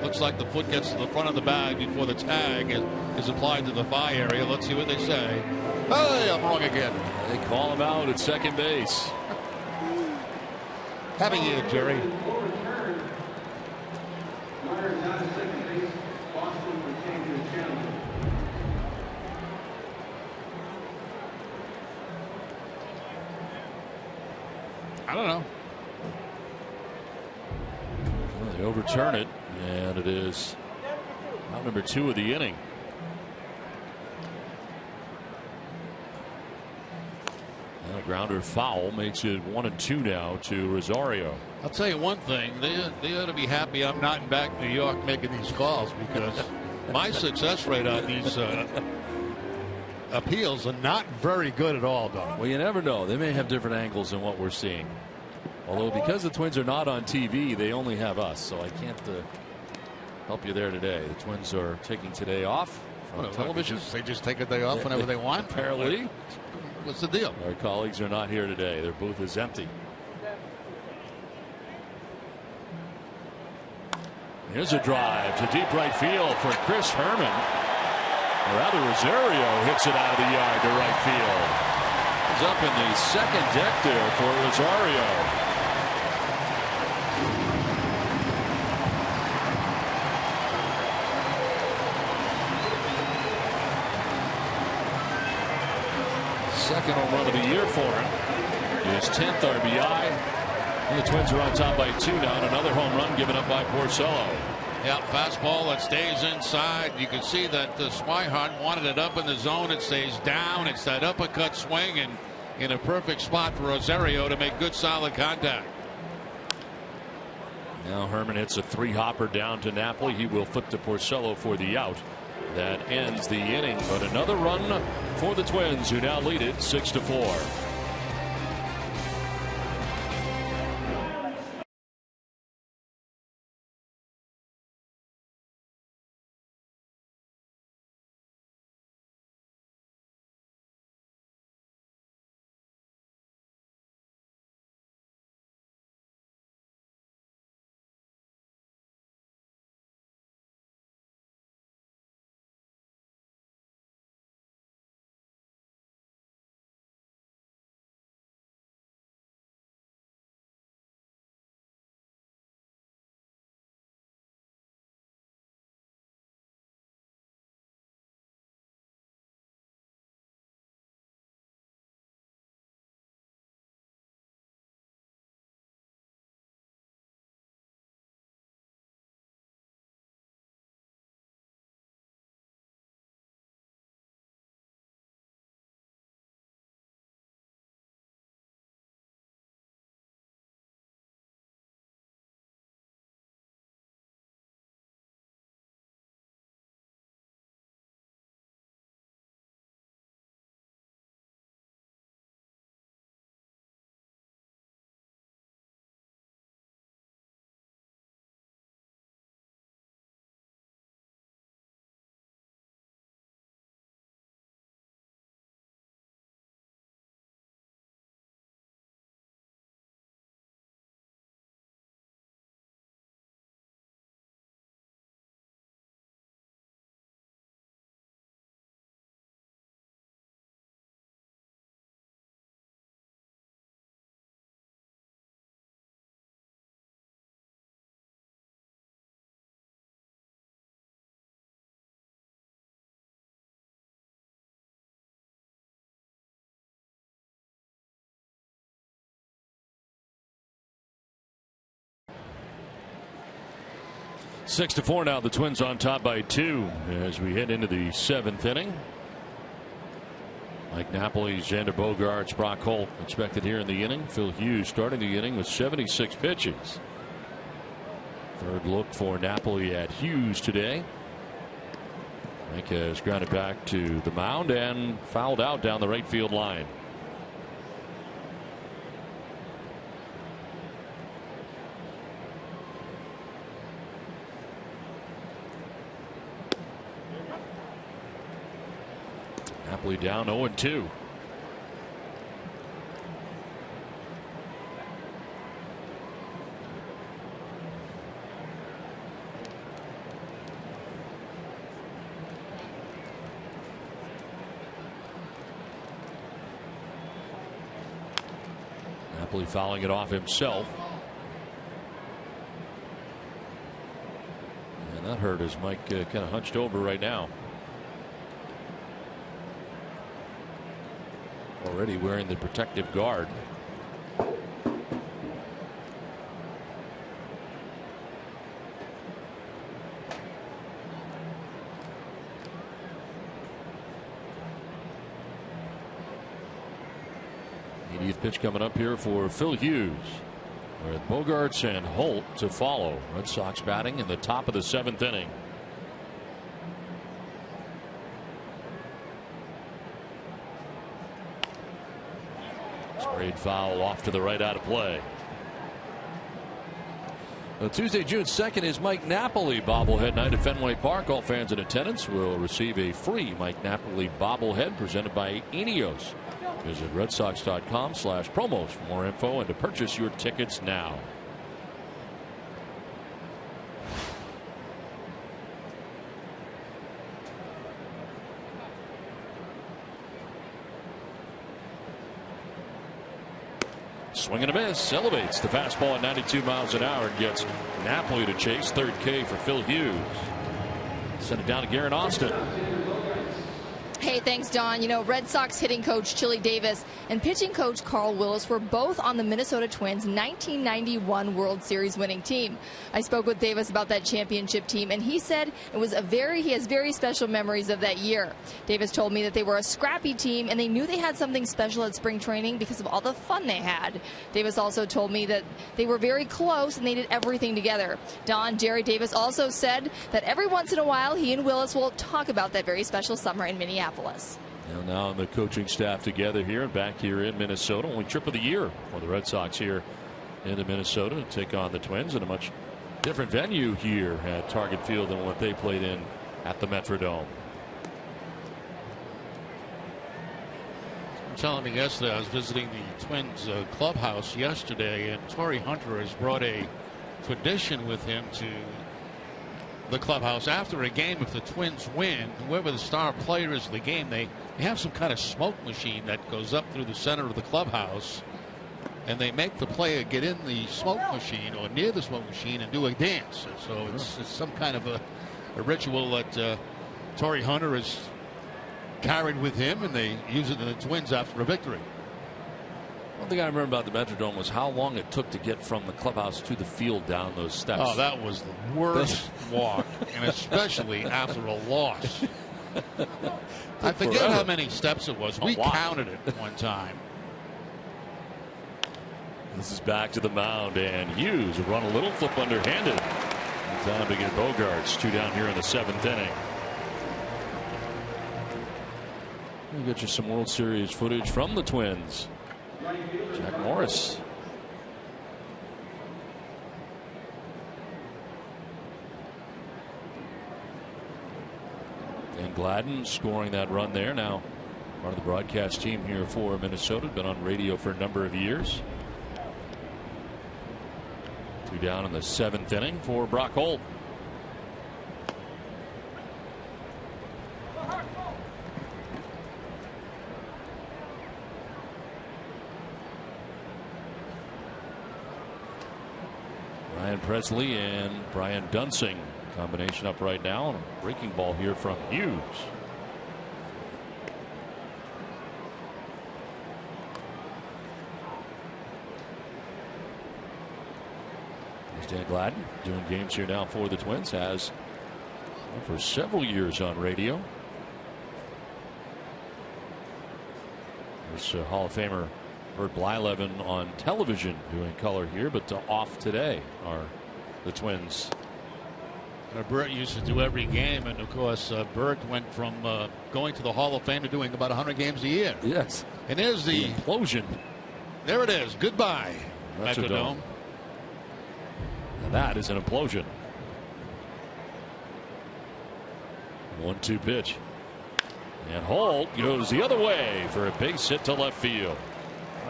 Looks like the foot gets to the front of the bag before the tag is applied to the thigh area. Let's see what they say. Hey, I'm wrong again. They call him out at second base. Happy year, Jerry. I don't know. Well, they overturn it, and it is out number 2 of the inning. And a grounder foul makes it 1-2 now to Rosario. I'll tell you one thing. They ought to be happy I'm not back in New York making these calls, because My success rate on these appeals are not very good at all, Don. Well, you never know. They may have different angles than what we're seeing. Although because the Twins are not on TV, they only have us, so I can't help you there today. The Twins are taking today off from television. They just take a day off whenever they want? Apparently. What's the deal? Our colleagues are not here today. Their booth is empty. Here's a drive to deep right field for Chris Herman. Or rather, Rosario hits it out of the yard to right field. He's up in the second deck there for Rosario. Second home run of the year for him. His 10th RBI. And the Twins are on top by 2 now. And another home run given up by Porcello. Yeah, fastball that stays inside. You can see that Swihart wanted it up in the zone. It stays down. It's that uppercut swing and in a perfect spot for Rosario to make good solid contact. Now Herman hits a 3-hopper down to Napoli. He will flip to Porcello for the out. That ends the inning, but another run for the Twins, who now lead it 6-4. Six to 4 now. The Twins on top by 2 as we head into the 7th inning. Mike Napoli, Xander Bogaerts, Brock Holt expected here in the inning. Phil Hughes starting the inning with 76 pitches. Third look for Napoli at Hughes today. Mike has grounded back to the mound and fouled out down the right field line. Napoli down 0-2. Napoli fouling it off himself. And that hurt as Mike kind of hunched over right now. Already wearing the protective guard. Pitch coming up here for Phil Hughes, with Bogaerts and Holt to follow. Red Sox batting in the top of the 7th inning. Sprayed foul off to the right, out of play. Tuesday, June 2nd is Mike Napoli bobblehead night at Fenway Park. All fans in attendance will receive a free Mike Napoli bobblehead presented by Ineos. Visit redsox.com/promos for more info and to purchase your tickets now. Swing and a miss, elevates the fastball at 92 miles an hour and gets Napoli to chase. Third K for Phil Hughes. Send it down to Garrett Austin. Hey, thanks, Don. You know, Red Sox hitting coach Chili Davis and pitching coach Carl Willis were both on the Minnesota Twins' 1991 World Series winning team. I spoke with Davis about that championship team, and he said he has very special memories of that year. Davis told me that they were a scrappy team, and they knew they had something special at spring training because of all the fun they had. Davis also told me that they were very close and they did everything together. Don, Jerry Davis also said that every once in a while he and Willis will talk about that very special summer in Minneapolis. Now the coaching staff together here and back here in Minnesota. Only trip of the year for the Red Sox here into Minnesota to take on the Twins in a much different venue here at Target Field than what they played in at the Metrodome. Telling me yesterday, I was visiting the Twins clubhouse yesterday, and Torrey Hunter has brought a tradition with him to the clubhouse after a game. If the Twins win, whoever the star player is of the game, they have some kind of smoke machine that goes up through the center of the clubhouse, and they make the player get in the smoke machine or near the smoke machine and do a dance. So it's some kind of a ritual that Torrey Hunter has carried with him, and they use it in the Twins after a victory. One thing I remember about the Metrodome was how long it took to get from the clubhouse to the field down those steps. Oh, that was the worst walk, and especially after a loss. I forget how many steps it was. We counted it one time. This is back to the mound, and Hughes will run a little, flip underhanded. Down to get Bogarts. 2 down here in the 7th inning. We'll get you some World Series footage from the Twins. Jack Morris. And Gladden scoring that run there. Now part of the broadcast team here for Minnesota. Been on radio for a number of years. 2 down in the 7th inning for Brock Holt. Ryan Presley and Brian Dunsing combination up right now, and a breaking ball here from Hughes. Dan Gladden doing games here now for the Twins, has for several years on radio. There's Hall of Famer Bert Blyleven on television doing color here, but off today are the Twins. Bert used to do every game, and of course Bert went from going to the Hall of Fame to doing about 100 games a year. Yes. And there's the implosion. There it is. Goodbye, Metrodome. Now that is an implosion. 1-2 pitch. And Holt goes the other way for a base hit to left field.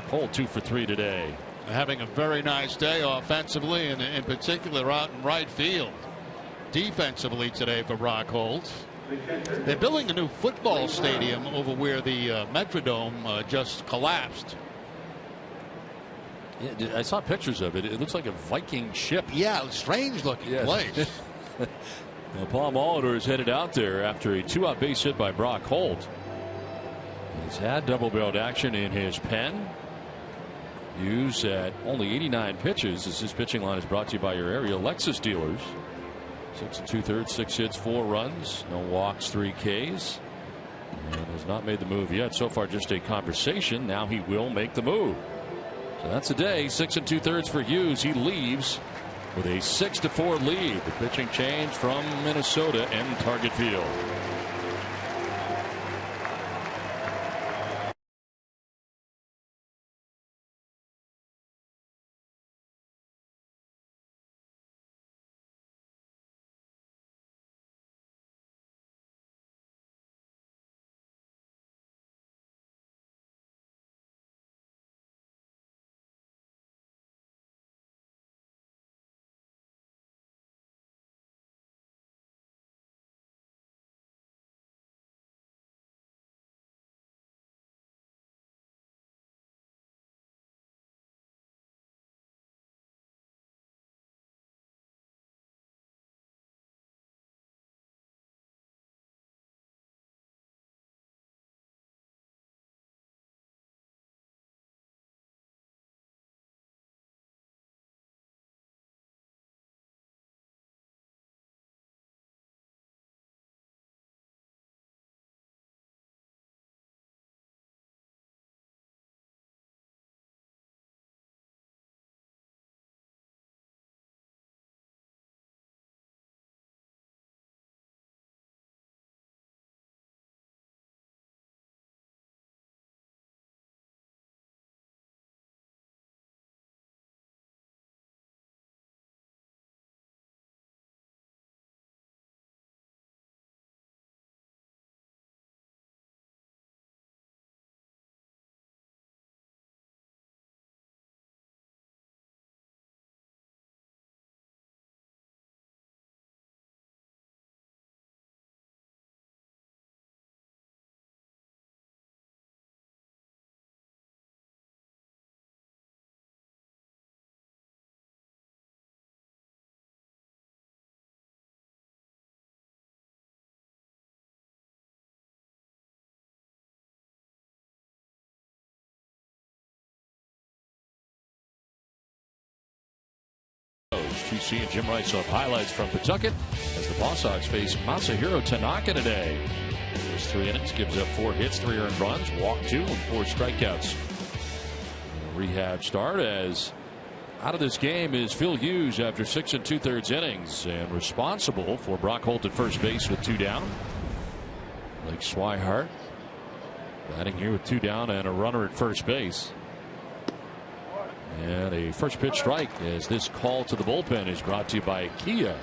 Holt 2 for 3 today. Having a very nice day offensively, and in particular out in right field. Defensively today for Brock Holt. They're building a new football stadium over where the Metrodome just collapsed. Yeah, I saw pictures of it. It looks like a Viking ship. Yeah, strange looking place. Well, Paul Molitor is headed out there after a 2-out base hit by Brock Holt. He's had double-barreled action in his pen. Hughes at only 89 pitches as his pitching line is brought to you by your area Lexus dealers. 6 2/3, 6 hits, 4 runs, no walks, 3 Ks, and has not made the move yet. So far, just a conversation. Now he will make the move. So that's a day. 6 2/3 for Hughes. He leaves with a 6-4 lead. The pitching change from Minnesota and Target Field. TC and Jim Rice will have highlights from Pawtucket as the BOS Sox face Masahiro Tanaka today. Those 3 innings, gives up 4 hits, 3 earned runs, walked 2, and 4 strikeouts. Rehab start as out of this game is Phil Hughes after 6 2/3 innings, and responsible for Brock Holt at first base with 2 down. Blake Swihart batting here with 2 down and a runner at first base. And a first pitch strike as this call to the bullpen is brought to you by Kia.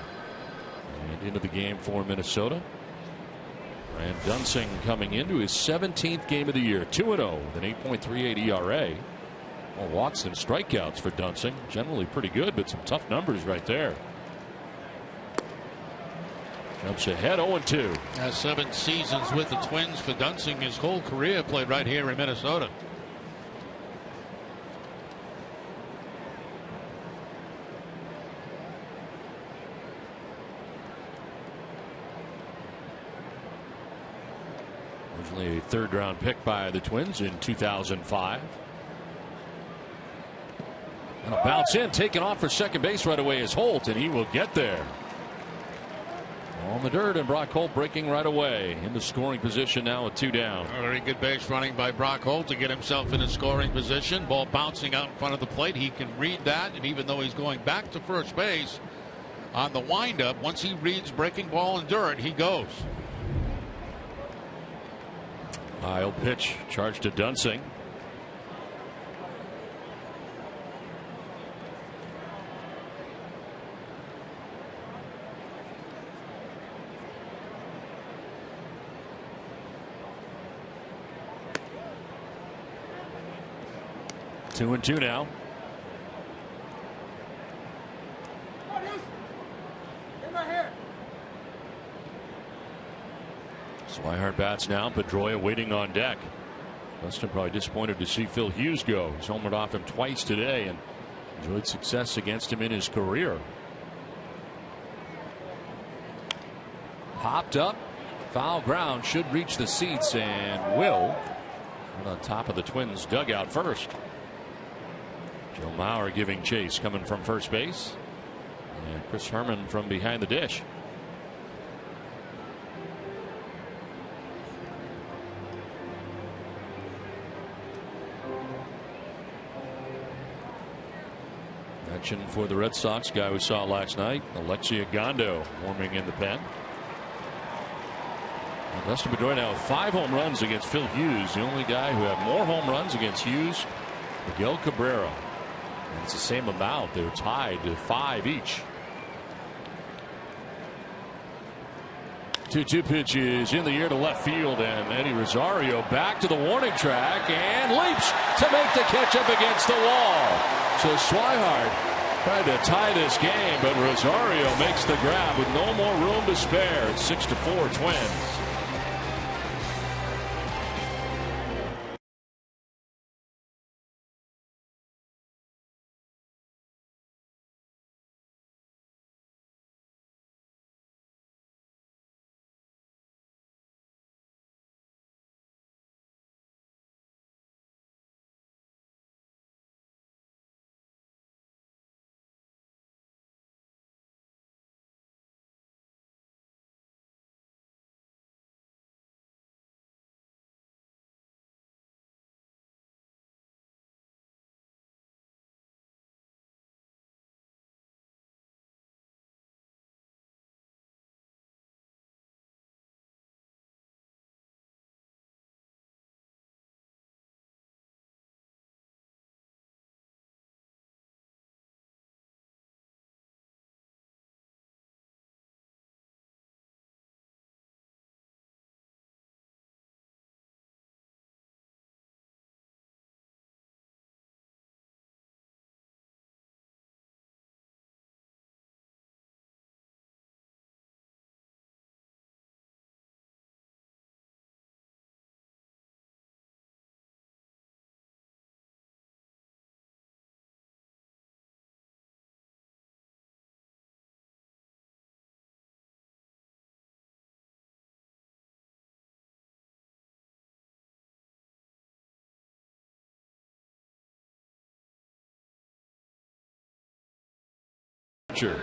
And into the game for Minnesota. Ryan Dunsing coming into his 17th game of the year, 2-0 with an 8.38 ERA. Well, walks and strikeouts for Dunsing, generally pretty good, but some tough numbers right there. Jumps ahead, 0-2. 7 seasons with the Twins for Dunsing. His whole career played right here in Minnesota. Originally a 3rd round pick by the Twins in 2005. And a bounce in, taken off for second base right away is Holt, and he will get there. On the dirt, and Brock Holt breaking right away in the scoring position now with 2 down. A very good base running by Brock Holt to get himself in a scoring position. Ball bouncing out in front of the plate. He can read that, and even though he's going back to first base on the windup, once he reads breaking ball and dirt, he goes. High pitch charged to Dunsing. Two and 2 now. Swihart bats now. Pedroia waiting on deck. Dustin probably disappointed to see Phil Hughes go. He's homered off him twice today and enjoyed success against him in his career. Popped up. Foul ground, should reach the seats and will. Right on top of the Twins dugout first. Joe Mauer giving chase, coming from first base. And Chris Herman from behind the dish. Action for the Red Sox, guy we saw last night, Alexia Gondo, warming in the pen. And Dustin Pedroia now with 5 home runs against Phil Hughes. The only guy who had more home runs against Hughes, Miguel Cabrera. And it's the same amount. They're tied to 5 each. 2-2 pitches in the air to left field, and Eddie Rosario back to the warning track and leaps to make the catch up against the wall. So Swihart tried to tie this game, but Rosario makes the grab with no more room to spare. It's 6-4 Twins. pitcher.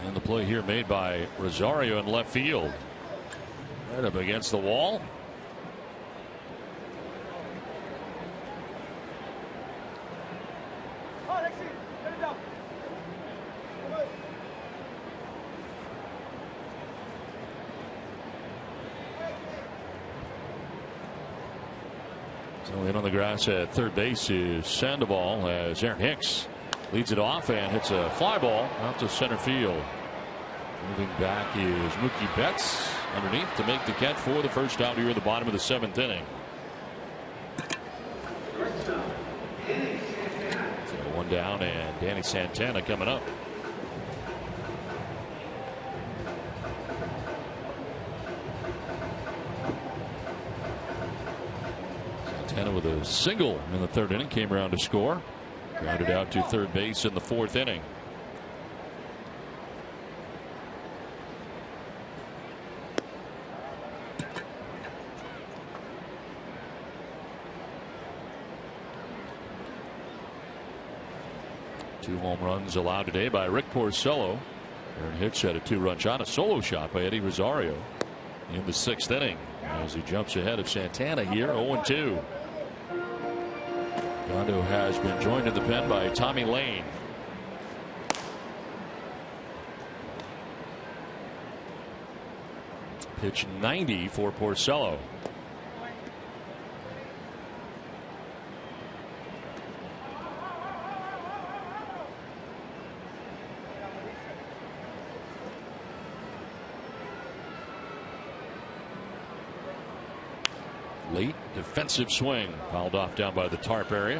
And the play here made by Rosario in left field. Right up against the wall. So in on the grass at third base is Sandoval as Aaron Hicks leads it off and hits a fly ball out to center field. Moving back is Mookie Betts underneath to make the catch for the first out here in the bottom of the 7th inning. So one down and Danny Santana coming up. Santana with a single in the 3rd inning came around to score. Grounded out to third base in the 4th inning. Two home runs allowed today by Rick Porcello. Aaron Hicks had a 2-run shot, a solo shot by Eddie Rosario in the 6th inning as he jumps ahead of Santana here 0-2. Gondo has been joined in the pen by Tommy Lane. Pitch 90 for Porcello. Late defensive swing fouled off down by the tarp area.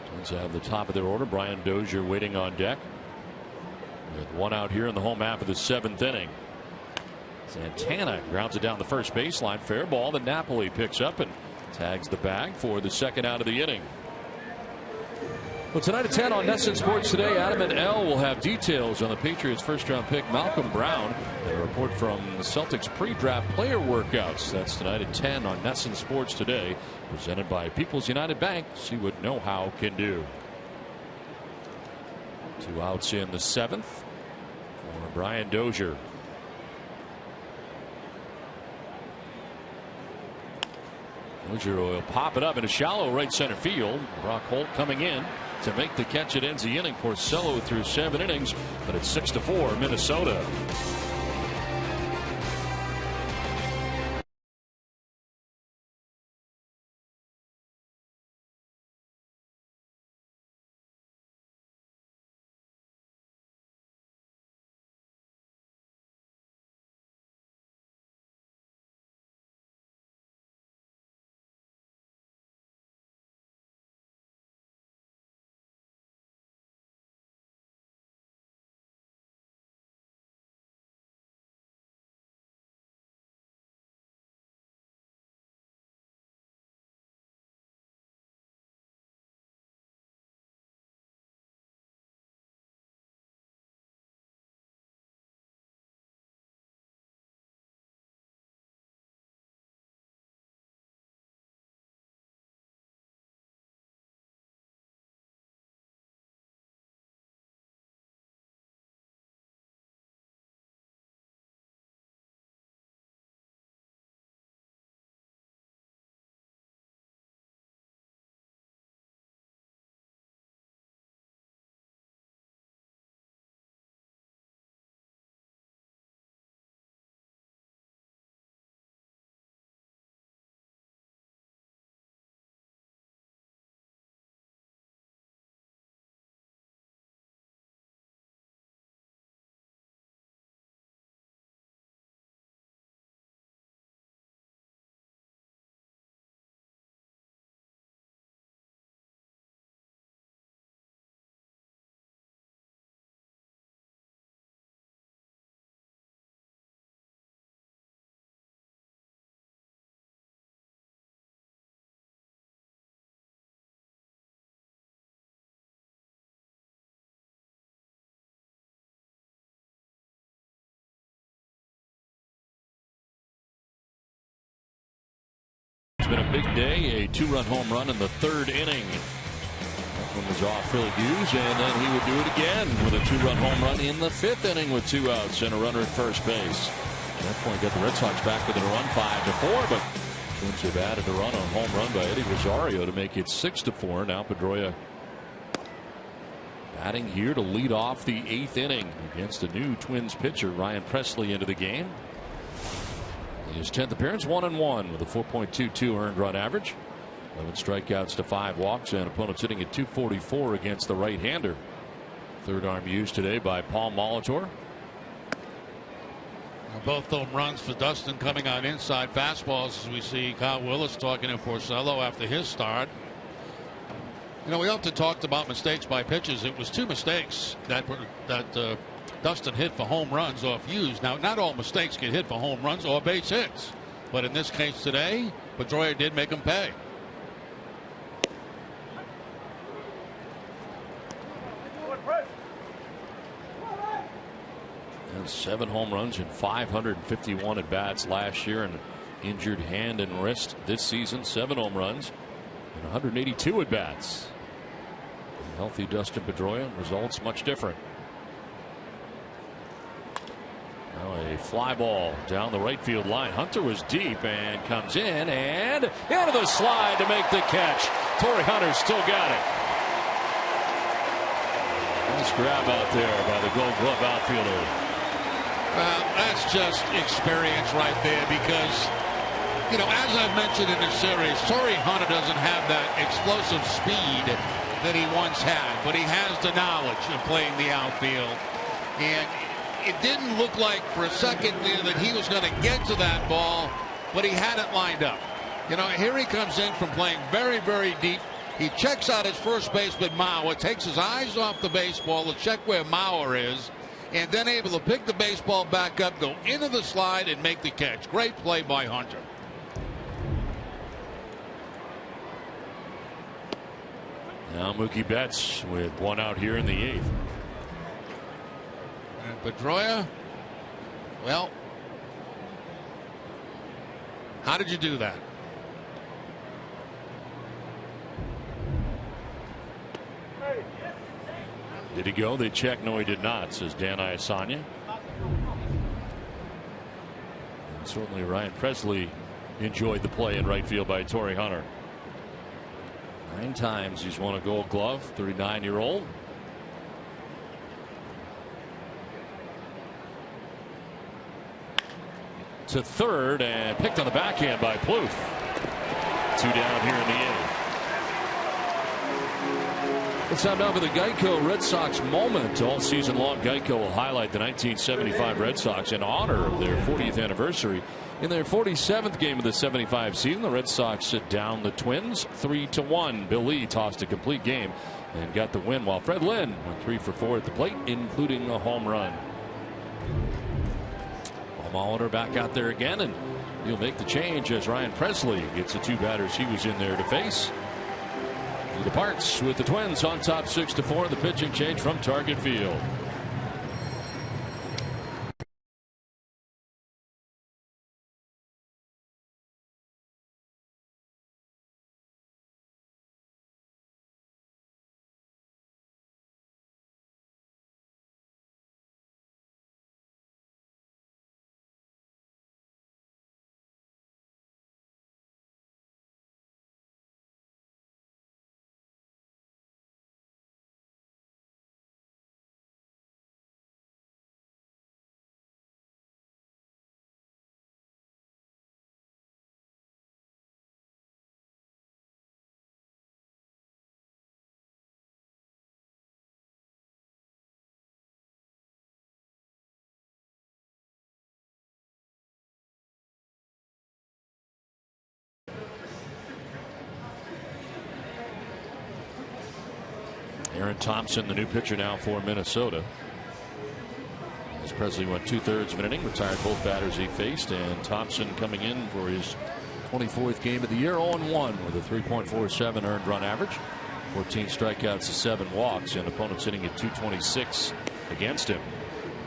Twins have the top of their order. Brian Dozier waiting on deck with one out here in the home half of the 7th inning. Santana grounds it down the first baseline. Fair ball that Napoli picks up and tags the bag for the 2nd out of the inning. Well, tonight at 10 on NESN Sports Today, Adam and Elle will have details on the Patriots' first-round pick, Malcolm Brown, and a report from the Celtics pre-draft player workouts. That's tonight at 10 on NESN Sports Today, presented by People's United Bank. See what know-how can do. 2 outs in the 7th for Brian Dozier. Dozier will pop it up in a shallow right center field. Brock Holt coming in to make the catch. It ends the inning. Porcello through 7 innings, but it's 6-4 Minnesota. It's been a big day. A 2-run home run in the 3rd inning. That one was off Phil Hughes, and then he would do it again with a 2-run home run in the 5th inning with 2 outs and a runner at first base. At that point, got the Red Sox back within a run 5-4, but Twins have added a run on home run by Eddie Rosario to make it 6-4. Now Pedroia batting here to lead off the 8th inning against a new Twins pitcher, Ryan Presley, into the game. His 10th appearance, 1-1 with a 4.22 earned run average. 11 strikeouts to 5 walks, and opponents hitting at .244 against the right-hander. Third arm used today by Paul Molitor. Both home runs for Dustin coming on inside fastballs, as we see Kyle Willis talking to Porcello after his start. You know, we often talked about mistakes by pitchers. It was 2 mistakes that Dustin hit for home runs off Hughes. Now, not all mistakes get hit for home runs or base hits, but in this case today, Pedroia did make him pay. And 7 home runs and 551 at bats last year, and injured hand and wrist this season. 7 home runs and 182 at bats. Healthy Dustin Pedroia, results much different. Now a fly ball down the right field line. Hunter was deep and comes in and into the slide to make the catch. Torrey Hunter still got it. Nice grab out there by the Gold Glove outfielder. Well, that's just experience right there, because, you know, as I've mentioned in the series, Torrey Hunter doesn't have that explosive speed that he once had, but he has the knowledge of playing the outfield. And it didn't look like for a second there that he was going to get to that ball, but he had it lined up. You know, here he comes in from playing very, very deep. He checks out his first baseman, Mauer, takes his eyes off the baseball to check where Mauer is, and then able to pick the baseball back up, go into the slide, and make the catch. Great play by Hunter. Now Mookie Betts with 1 out here in the 8th. And Pedroia, well, how did you do that? Did he go? They check. No, he did not, says Dan Iasanya. And certainly Ryan Presley enjoyed the play in right field by Torrey Hunter. 9 times he's won a Gold Glove, 39-year-old. To third and picked on the backhand by Plouffe. 2 down here in the 8th. It's time now for the Geico Red Sox moment. All season long, Geico will highlight the 1975 Red Sox in honor of their 40th anniversary. In their 47th game of the 75 season, the Red Sox sit down the Twins 3-1. Bill Lee tossed a complete game and got the win, while Fred Lynn went 3 for 4 at the plate, including a home run. Molitor back out there again, and he'll make the change as Ryan Presley gets the 2 batters he was in there to face. He departs with the Twins on top 6-4. The pitching change from Target Field. Aaron Thompson, the new pitcher now for Minnesota. As Presley went 2/3 of an inning, retired both batters he faced, and Thompson coming in for his 24th game of the year, 0-1 with a 3.47 earned run average, 14 strikeouts to 7 walks, and opponents hitting at .226 against him.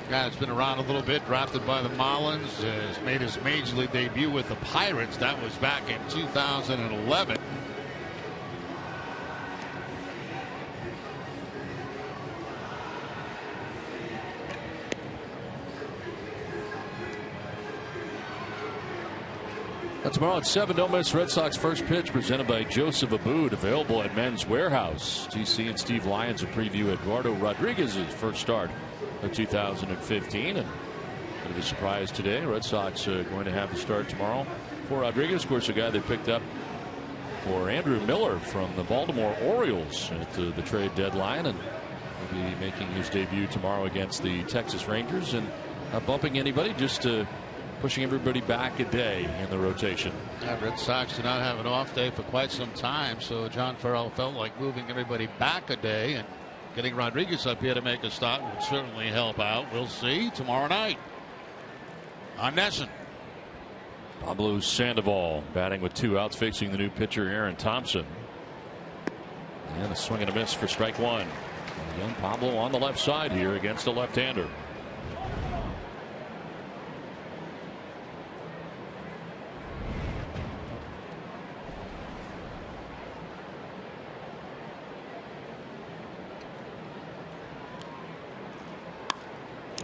Guy that's been around a little bit, drafted by the Marlins, has made his major league debut with the Pirates. That was back in 2011. Tomorrow at 7, don't miss Red Sox first pitch presented by Joseph Abboud, available at Men's Warehouse. TC and Steve Lyons will preview Eduardo Rodriguez's first start of 2015. And a bit of a surprise today. Red Sox going to have the start tomorrow for Rodriguez. Of course, a guy they picked up for Andrew Miller from the Baltimore Orioles at the trade deadline, and will be making his debut tomorrow against the Texas Rangers. And not bumping anybody, just pushing everybody back a day in the rotation. Yeah, Red Sox do not have an off day for quite some time, so John Farrell felt like moving everybody back a day, and getting Rodriguez up here to make a start would certainly help out. We'll see tomorrow night on NESN. Pablo Sandoval batting with 2 outs, facing the new pitcher Aaron Thompson. And a swing and a miss for strike 1. Young Pablo on the left side here against a left-hander.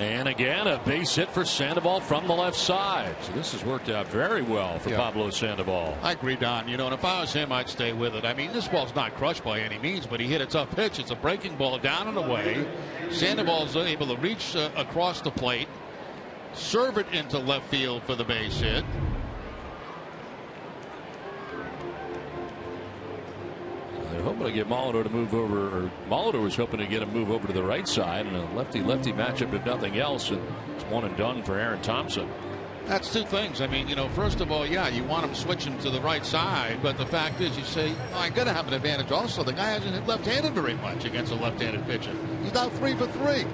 And again, a base hit for Sandoval from the left side. So this has worked out very well for Pablo Sandoval. I agree, Don. You know, and if I was him, I'd stay with it. I mean, this ball's not crushed by any means, but he hit a tough pitch. It's a breaking ball down and away. Sandoval's able to reach across the plate, serve it into left field for the base hit. They're hoping to get Molitor to move over, or Molitor was hoping to get him move over to the right side, and a lefty-lefty matchup if nothing else, and it's one and done for Aaron Thompson. That's two things. I mean, you know, first of all, yeah, you want him switching to the right side, but the fact is, you say, oh, I got to have an advantage also. The guy hasn't hit left-handed very much against a left-handed pitcher. He's now 3 for 3.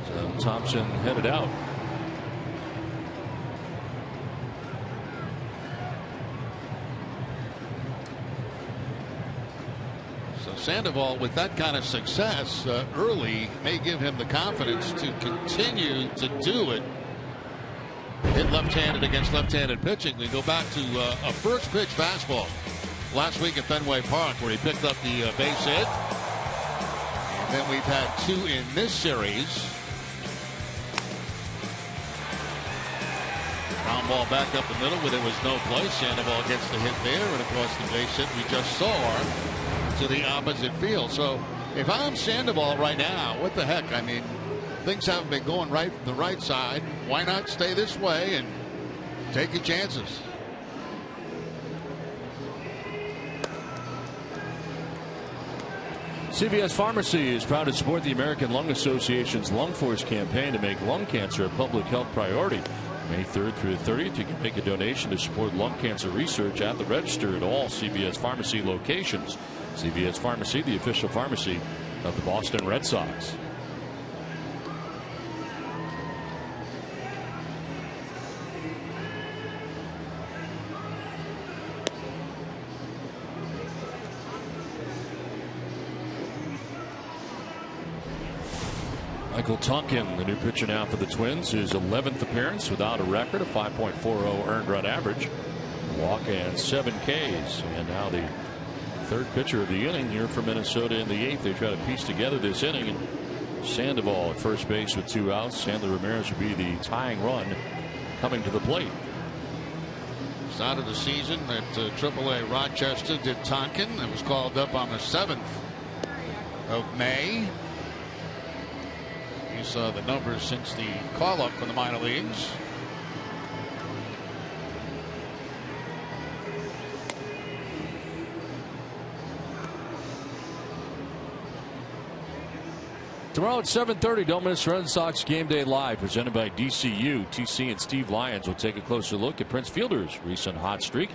So Thompson headed out. Sandoval, with that kind of success early, may give him the confidence to continue to do it. Hit left-handed against left-handed pitching. We go back to a first pitch fastball last week at Fenway Park, where he picked up the base hit. And then we've had 2 in this series. Ground ball back up the middle, but there was no play. Sandoval gets the hit there, and of course the base hit we just saw to the opposite field. So if I'm Sandoval right now, what the heck? I mean, things haven't been going right from the right side. Why not stay this way and take your chances? CVS Pharmacy is proud to support the American Lung Association's Lung Force campaign to make lung cancer a public health priority. May 3rd through the 30th, you can make a donation to support lung cancer research at the register at all CVS Pharmacy locations. CVS Pharmacy, the official pharmacy of the Boston Red Sox. Michael Tonkin, the new pitcher now for the Twins, his 11th appearance without a record, a 5.40 earned run average, walk and 7 Ks. And now the 3rd pitcher of the inning here for Minnesota in the 8th. They try to piece together this inning, and Sandoval at first base with 2 outs. Sandy Ramirez would be the tying run coming to the plate. Start of the season at AAA Rochester did Tonkin. It was called up on the 7th of May. You saw the numbers since the call up from the minor leagues. Tomorrow at 7:30, don't miss Red Sox Game Day Live, presented by DCU. TC and Steve Lyons will take a closer look at Prince Fielder's recent hot streak.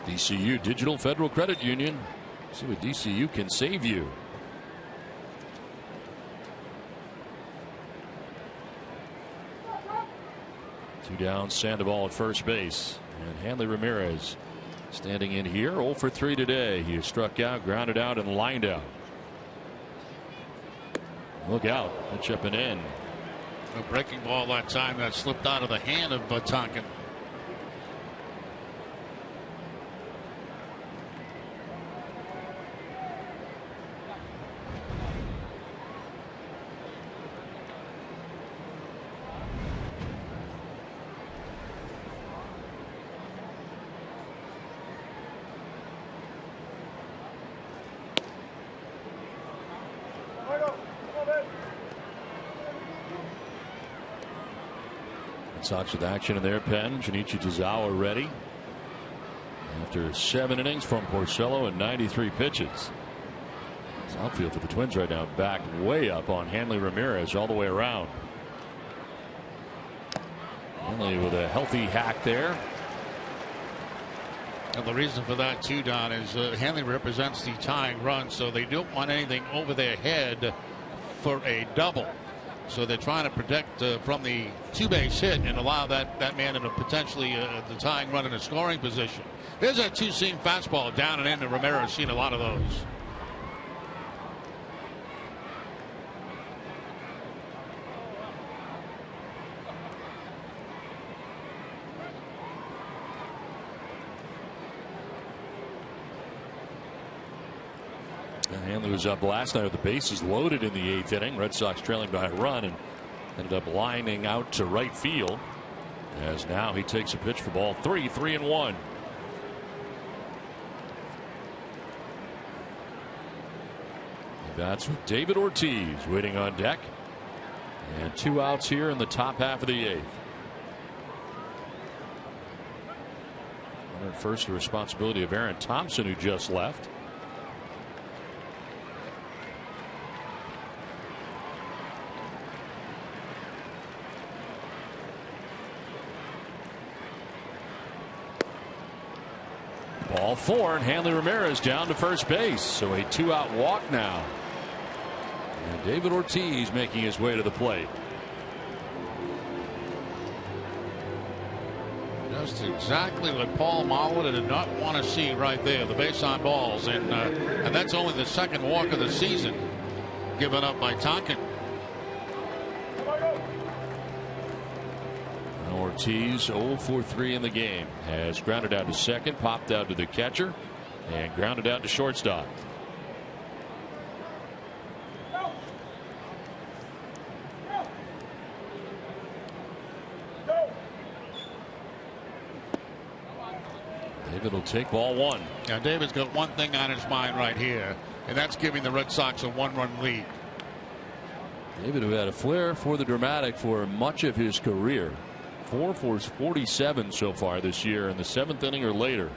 DCU, Digital Federal Credit Union. See what DCU can save you. Two down, Sandoval at first base. And Hanley Ramirez standing in here, 0 for 3 today. He has struck out, grounded out, and lined out. Look out, pitch up and in. A breaking ball that time that slipped out of the hand of Tonkin. Sox with action in their pen. Junichi Tozawa ready after 7 innings from Porcello and 93 pitches. This outfield for the Twins right now back way up on Hanley Ramirez all the way around. Hanley with a healthy hack there. And the reason for that too, Don, is Hanley represents the tying run, so they don't want anything over their head for a double. So they're trying to protect from the 2-base hit and allow that man in a potentially the tying run in a scoring position. There's a 2-seam fastball down and in, and Ramirez seen a lot of those. Hanley was up last night with the bases loaded in the 8th inning. Red Sox trailing by a run and ended up lining out to right field. As now he takes a pitch for ball 3, 3-1. That's with David Ortiz waiting on deck. And 2 outs here in the top half of the 8th. First, the responsibility of Aaron Thompson, who just left. Ball 4, and Hanley Ramirez down to first base. So a 2-out walk now. And David Ortiz making his way to the plate. Just exactly what Paul Molitor did not want to see right there. The base on balls. And that's only the second walk of the season given up by Tonkin. Ortiz 0 for 3 in the game. Has grounded out to second, popped out to the catcher, and grounded out to shortstop. David will take ball 1. Now David's got one thing on his mind right here, and that's giving the Red Sox a 1-run lead. David, who had a flair for the dramatic for much of his career. 4 for 47 so far this year in the 7th inning or later.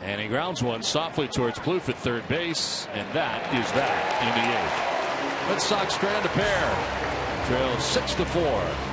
And he grounds one softly towards Plouffe at third base, and that is that in the 8th. Red Sox strand a pair, trail 6-4.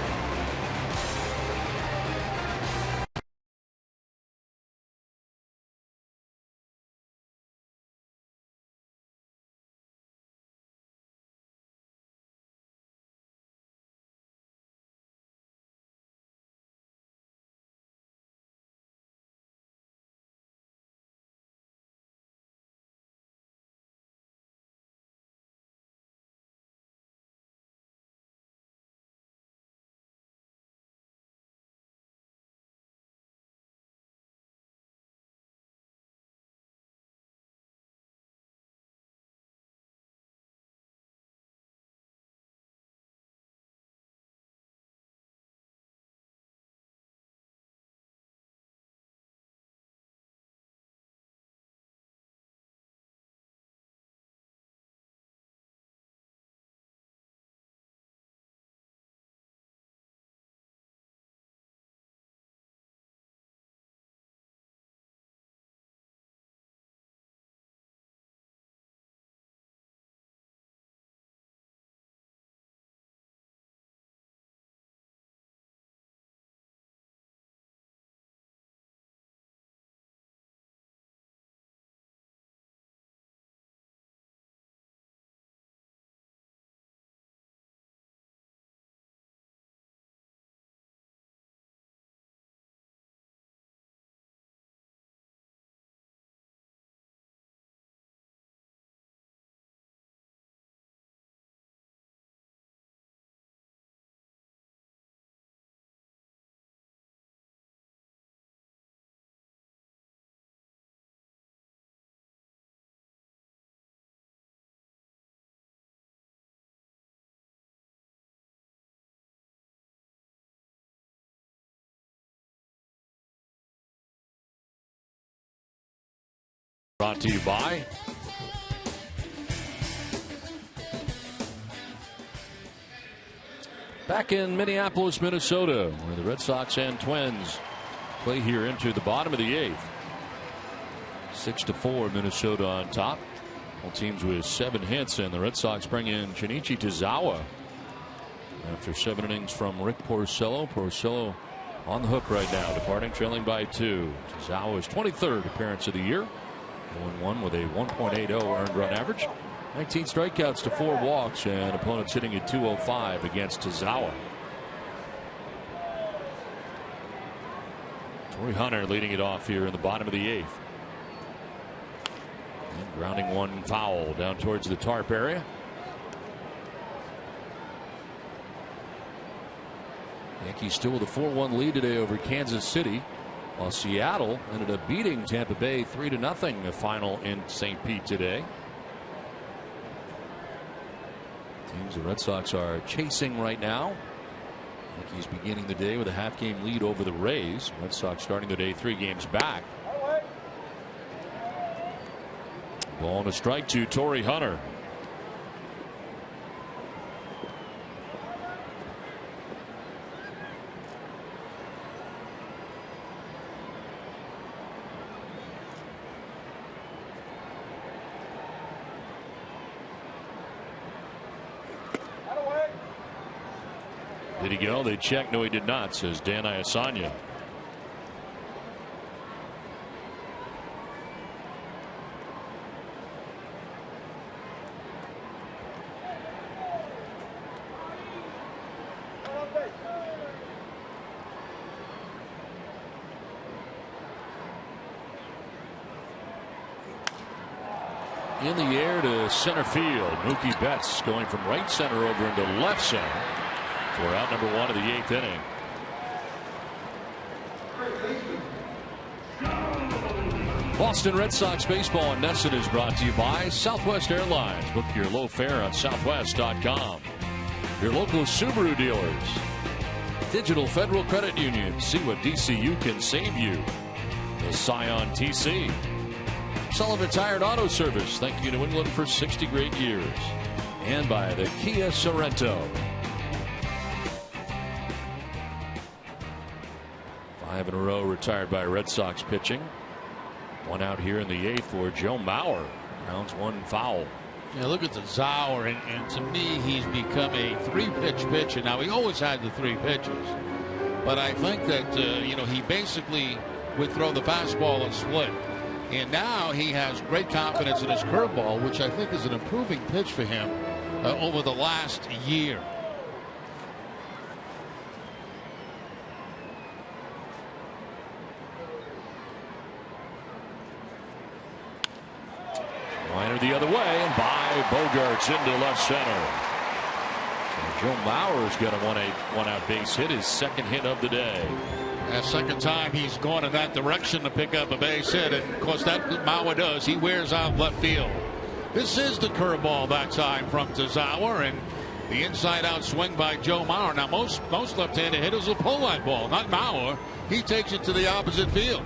Brought to you by back in Minneapolis, Minnesota, where the Red Sox and Twins play here into the bottom of the 8th. 6-4 Minnesota on top. All teams with 7 hits, and the Red Sox bring in Shinichi Tozawa after 7 innings from Rick Porcello. Porcello on the hook right now, departing trailing by 2. Tozawa's 23rd appearance of the year. 0-1 with a 1.80 earned run average. 19 strikeouts to 4 walks, and opponents hitting at 205 against Tozawa. Torrey Hunter leading it off here in the bottom of the 8th. And grounding one foul down towards the tarp area. Yankees still with a 4-1 lead today over Kansas City, while Seattle ended up beating Tampa Bay 3-0, the final in St. Pete today. Teams the Red Sox are chasing right now. Yankees beginning the day with a half-game lead over the Rays. Red Sox starting the day 3 games back. Ball and a strike to Torrey Hunter. Did he go? They checked. No, he did not, says Dan Iasanya. In the air to center field. Mookie Betts going from right center over into left center for out number 1 of the 8th inning. Boston Red Sox baseball in Nesson is brought to you by Southwest Airlines. Book your low fare on southwest.com. Your local Subaru dealers. Digital Federal Credit Union. See what DCU can save you. The Scion TC. Sullivan Tire and Auto Service. Thank you, New England, for 60 great years. And by the Kia Sorrento. 5 in a row retired by Red Sox pitching. 1 out here in the 8th for Joe Mauer. Rounds 1 foul. Yeah, look at the Zauer, and to me, he's become a 3-pitch pitcher. Now, he always had the 3 pitches, but I think that he basically would throw the fastball and split. And now he has great confidence in his curveball, which I think is an improving pitch for him over the last year. Liner the other way, and by Bogarts into left center. So Joe Mauer's got a 1-out base hit, his 2nd hit of the day. That 2nd time he's gone in that direction to pick up a base hit, and of course that Mauer does. He wears out left field. This is the curveball that time from Tozawa, and the inside-out swing by Joe Mauer. Now most left-handed hitters will pull that ball, not Mauer. He takes it to the opposite field.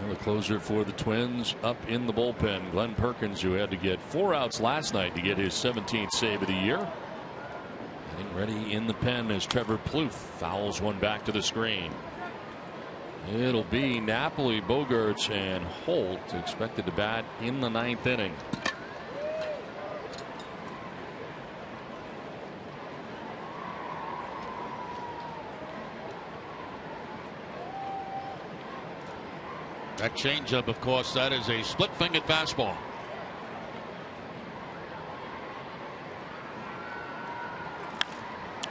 The closer for the Twins up in the bullpen, Glenn Perkins, who had to get 4 outs last night to get his 17th save of the year. Getting ready in the pen as Trevor Plouffe fouls one back to the screen. It'll be Napoli, Bogarts, and Holt expected to bat in the 9th inning. That changeup, of course, that is a split-fingered fastball.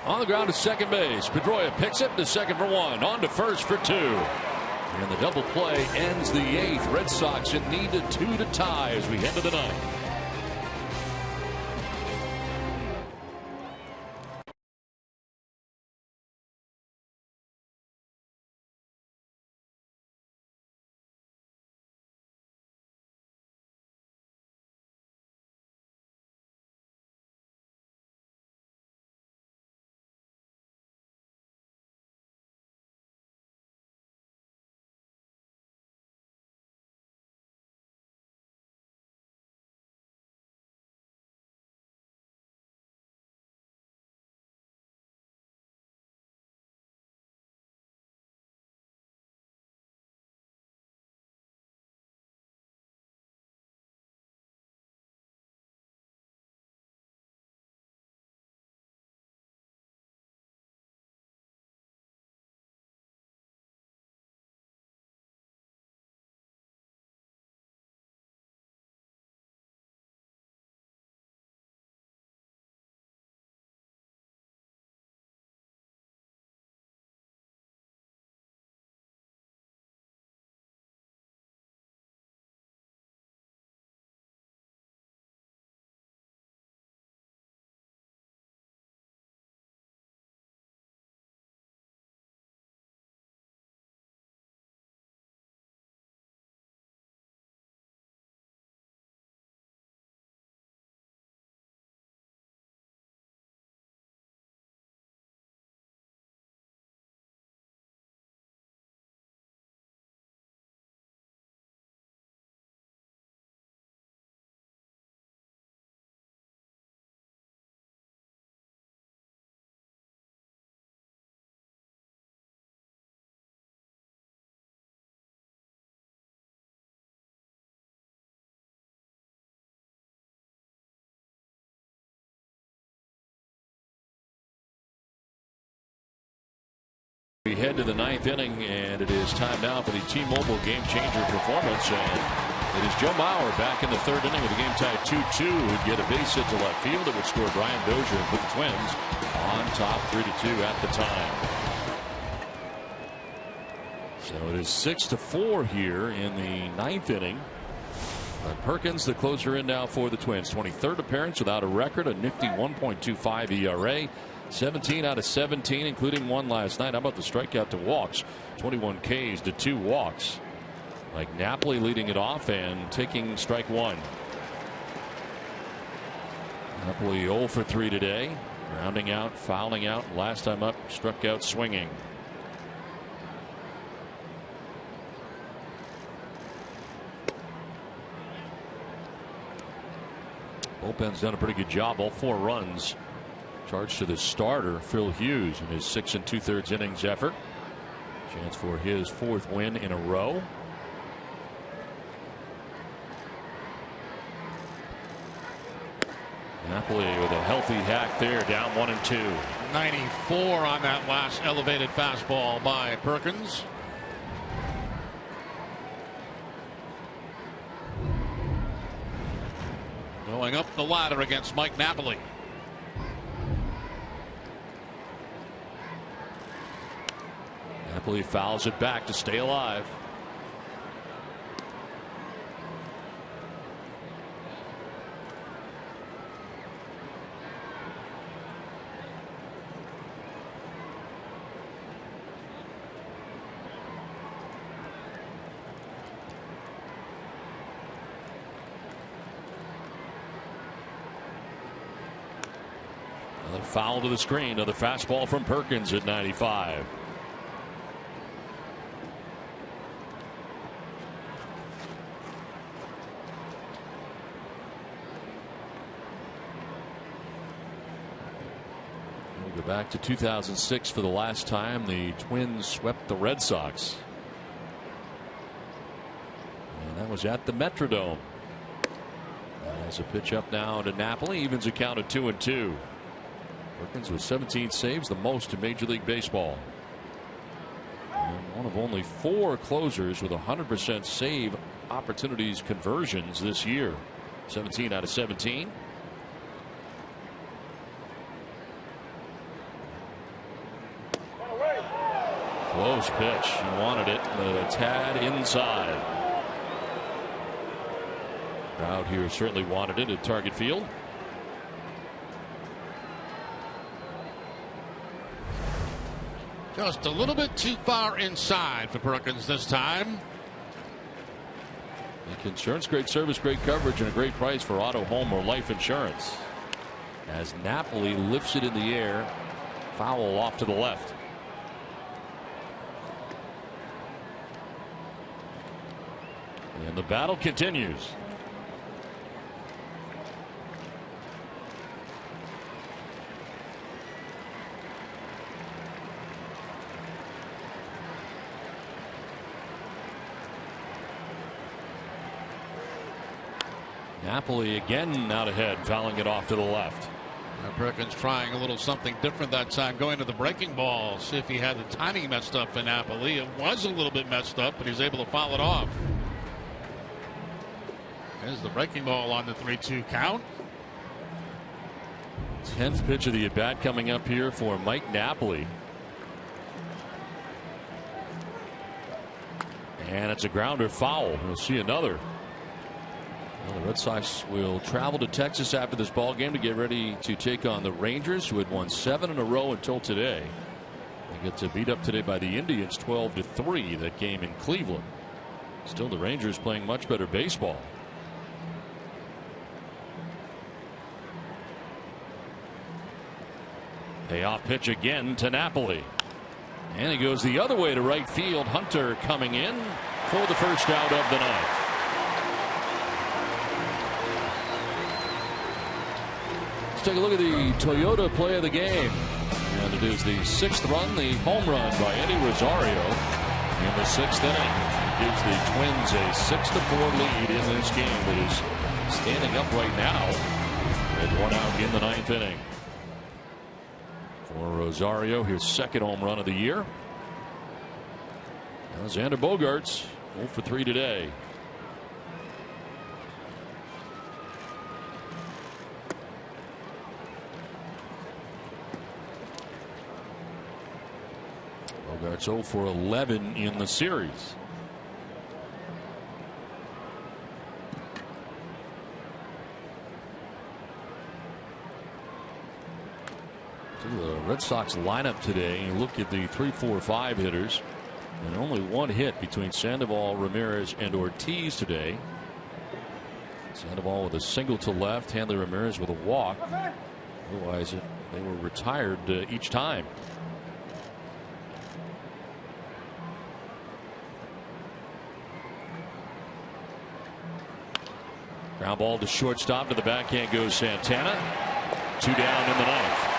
On the ground to second base. Pedroia picks it to second for 1. On to first for 2. And the double play ends the 8th. Red Sox in need of 2 to tie as we head to the 9th. ahead to the 9th inning, and it is time now for the T-Mobile game changer performance. And it is Joe Mauer back in the 3rd inning with the game tied 2-2, who'd get a base hit to left field. It would score Brian Dozier and put the Twins on top 3-2 at the time. So it is 6-4 here in the 9th inning. Perkins, the closer, in now for the Twins. 23rd appearance without a record, a nifty 1.25 ERA. 17 out of 17, including one last night. How about the strikeout to walks? 21 Ks to 2 walks. Like Napoli leading it off and taking strike 1. Napoli 0 for 3 today. Grounding out, fouling out. Last time up, struck out swinging. Bullpen's done a pretty good job. All 4 runs charged to the starter, Phil Hughes, in his 6 2/3 innings effort. Chance for his 4th win in a row. Napoli with a healthy hack there, down 1-2. 94 on that last elevated fastball by Perkins. Going up the ladder against Mike Napoli. Napoli fouls it back to stay alive. Another foul to the screen. Another fastball from Perkins at 95. We'll go back to 2006 for the last time the Twins swept the Red Sox. And that was at the Metrodome. As a pitch up now to Napoli, evens a count of 2-2. Perkins with 17 saves, the most in Major League Baseball. And one of only 4 closers with 100% save opportunities conversions this year. 17 out of 17. Close pitch. He wanted it a tad inside. Crowd here certainly wanted it at Target Field. Just a little bit too far inside for Perkins this time. Link Insurance, great service, great coverage, and a great price for auto, home, or life insurance. As Napoli lifts it in the air, foul off to the left. And the battle continues. Napoli again out ahead, fouling it off to the left. Perkins trying a little something different that time, going to the breaking ball. See if he had the timing messed up for Napoli. It was a little bit messed up, but he's able to foul it off. There's the breaking ball on the 3-2 count. 10th pitch of the at-bat coming up here for Mike Napoli. And it's a grounder foul. We'll see another. Well, the Red Sox will travel to Texas after this ball game to get ready to take on the Rangers, who had won 7 in a row until today. They get to beat up today by the Indians 12-3, that game in Cleveland. Still, the Rangers playing much better baseball. Payoff pitch again to Napoli. And he goes the other way to right field. Hunter coming in for the first out of the ninth. Let's take a look at the Toyota play of the game. And it is the 6th run, the home run by Eddie Rosario in the 6th inning. It gives the Twins a 6-4 lead in this game that is standing up right now with 1 out in the 9th inning. For Rosario, his 2nd home run of the year. Xander Bogaerts 0 for 3 today. Bogaerts 0 for 11 in the series. The Red Sox lineup today. You look at the 3, 4, 5 hitters, and only one hit between Sandoval, Ramirez, and Ortiz today. Sandoval with a single to left, Hanley Ramirez with a walk. Otherwise, they were retired each time. Ground ball to shortstop. To the backhand goes Santana. 2 down in the ninth.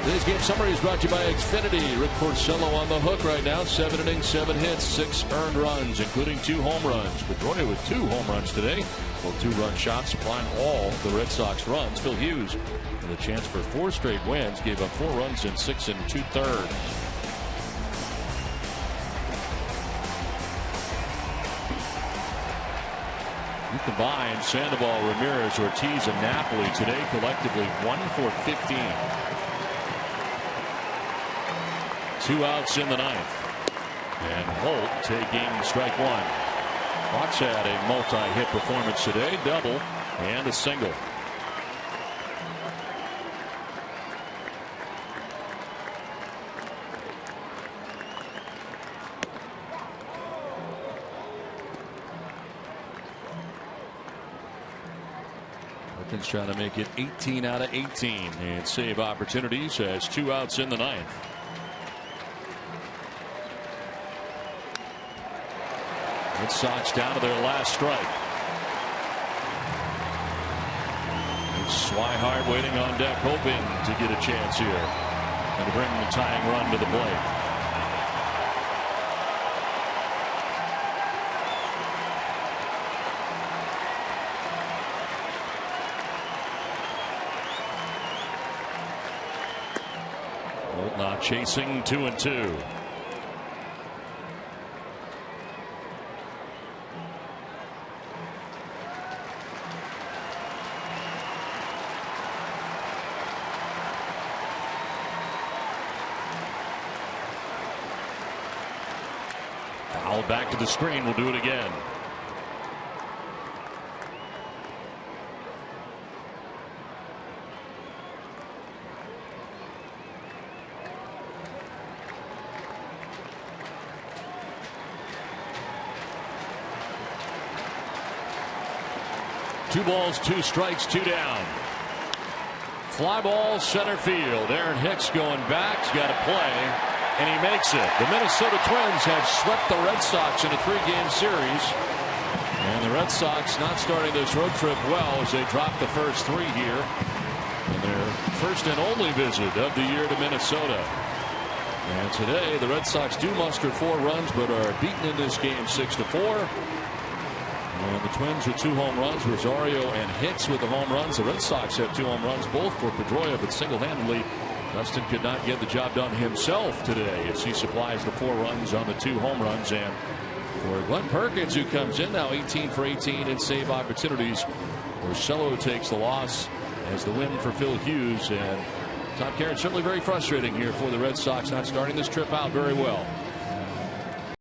Today's game summary is brought to you by Xfinity. Rick Porcello on the hook right now. 7 innings, 7 hits, 6 earned runs, including 2 home runs. Pedroia with 2 home runs today. Both 2-run shots supplying all the Red Sox runs. Phil Hughes with a chance for 4 straight wins. Gave up 4 runs in 6 2/3. You combine Sandoval, Ramirez, Ortiz, and Napoli today collectively 1 for 15. 2 outs in the ninth. And Holt taking strike 1. Hawks had a multi-hit performance today. Double and a single. Perkins trying to make it 18 out of 18 and save opportunities. Has 2 outs in the ninth. Red Sox down to their last strike. It's Swihart waiting on deck, hoping to get a chance here and to bring the tying run to the plate. Holt not chasing, 2-2. Back to the screen. We'll do it again. Two balls, 2 strikes, 2 down. Fly ball center field. Aaron Hicks going back. He's got to play. And he makes it. The Minnesota Twins have swept the Red Sox in a 3-game series. And the Red Sox not starting this road trip well as they drop the first 3 here. And their first and only visit of the year to Minnesota. And today the Red Sox do muster 4 runs but are beaten in this game 6-4. And the Twins with 2 home runs. Rosario and Hicks with the home runs. The Red Sox have 2 home runs, both for Pedroia, but single-handedly Dustin could not get the job done himself today as he supplies the 4 runs on the 2 home runs. And for Glenn Perkins, who comes in now 18 for 18 in save opportunities, Porcello takes the loss as the win for Phil Hughes. And Tom Caron certainly very frustrating here for the Red Sox, not starting this trip out very well.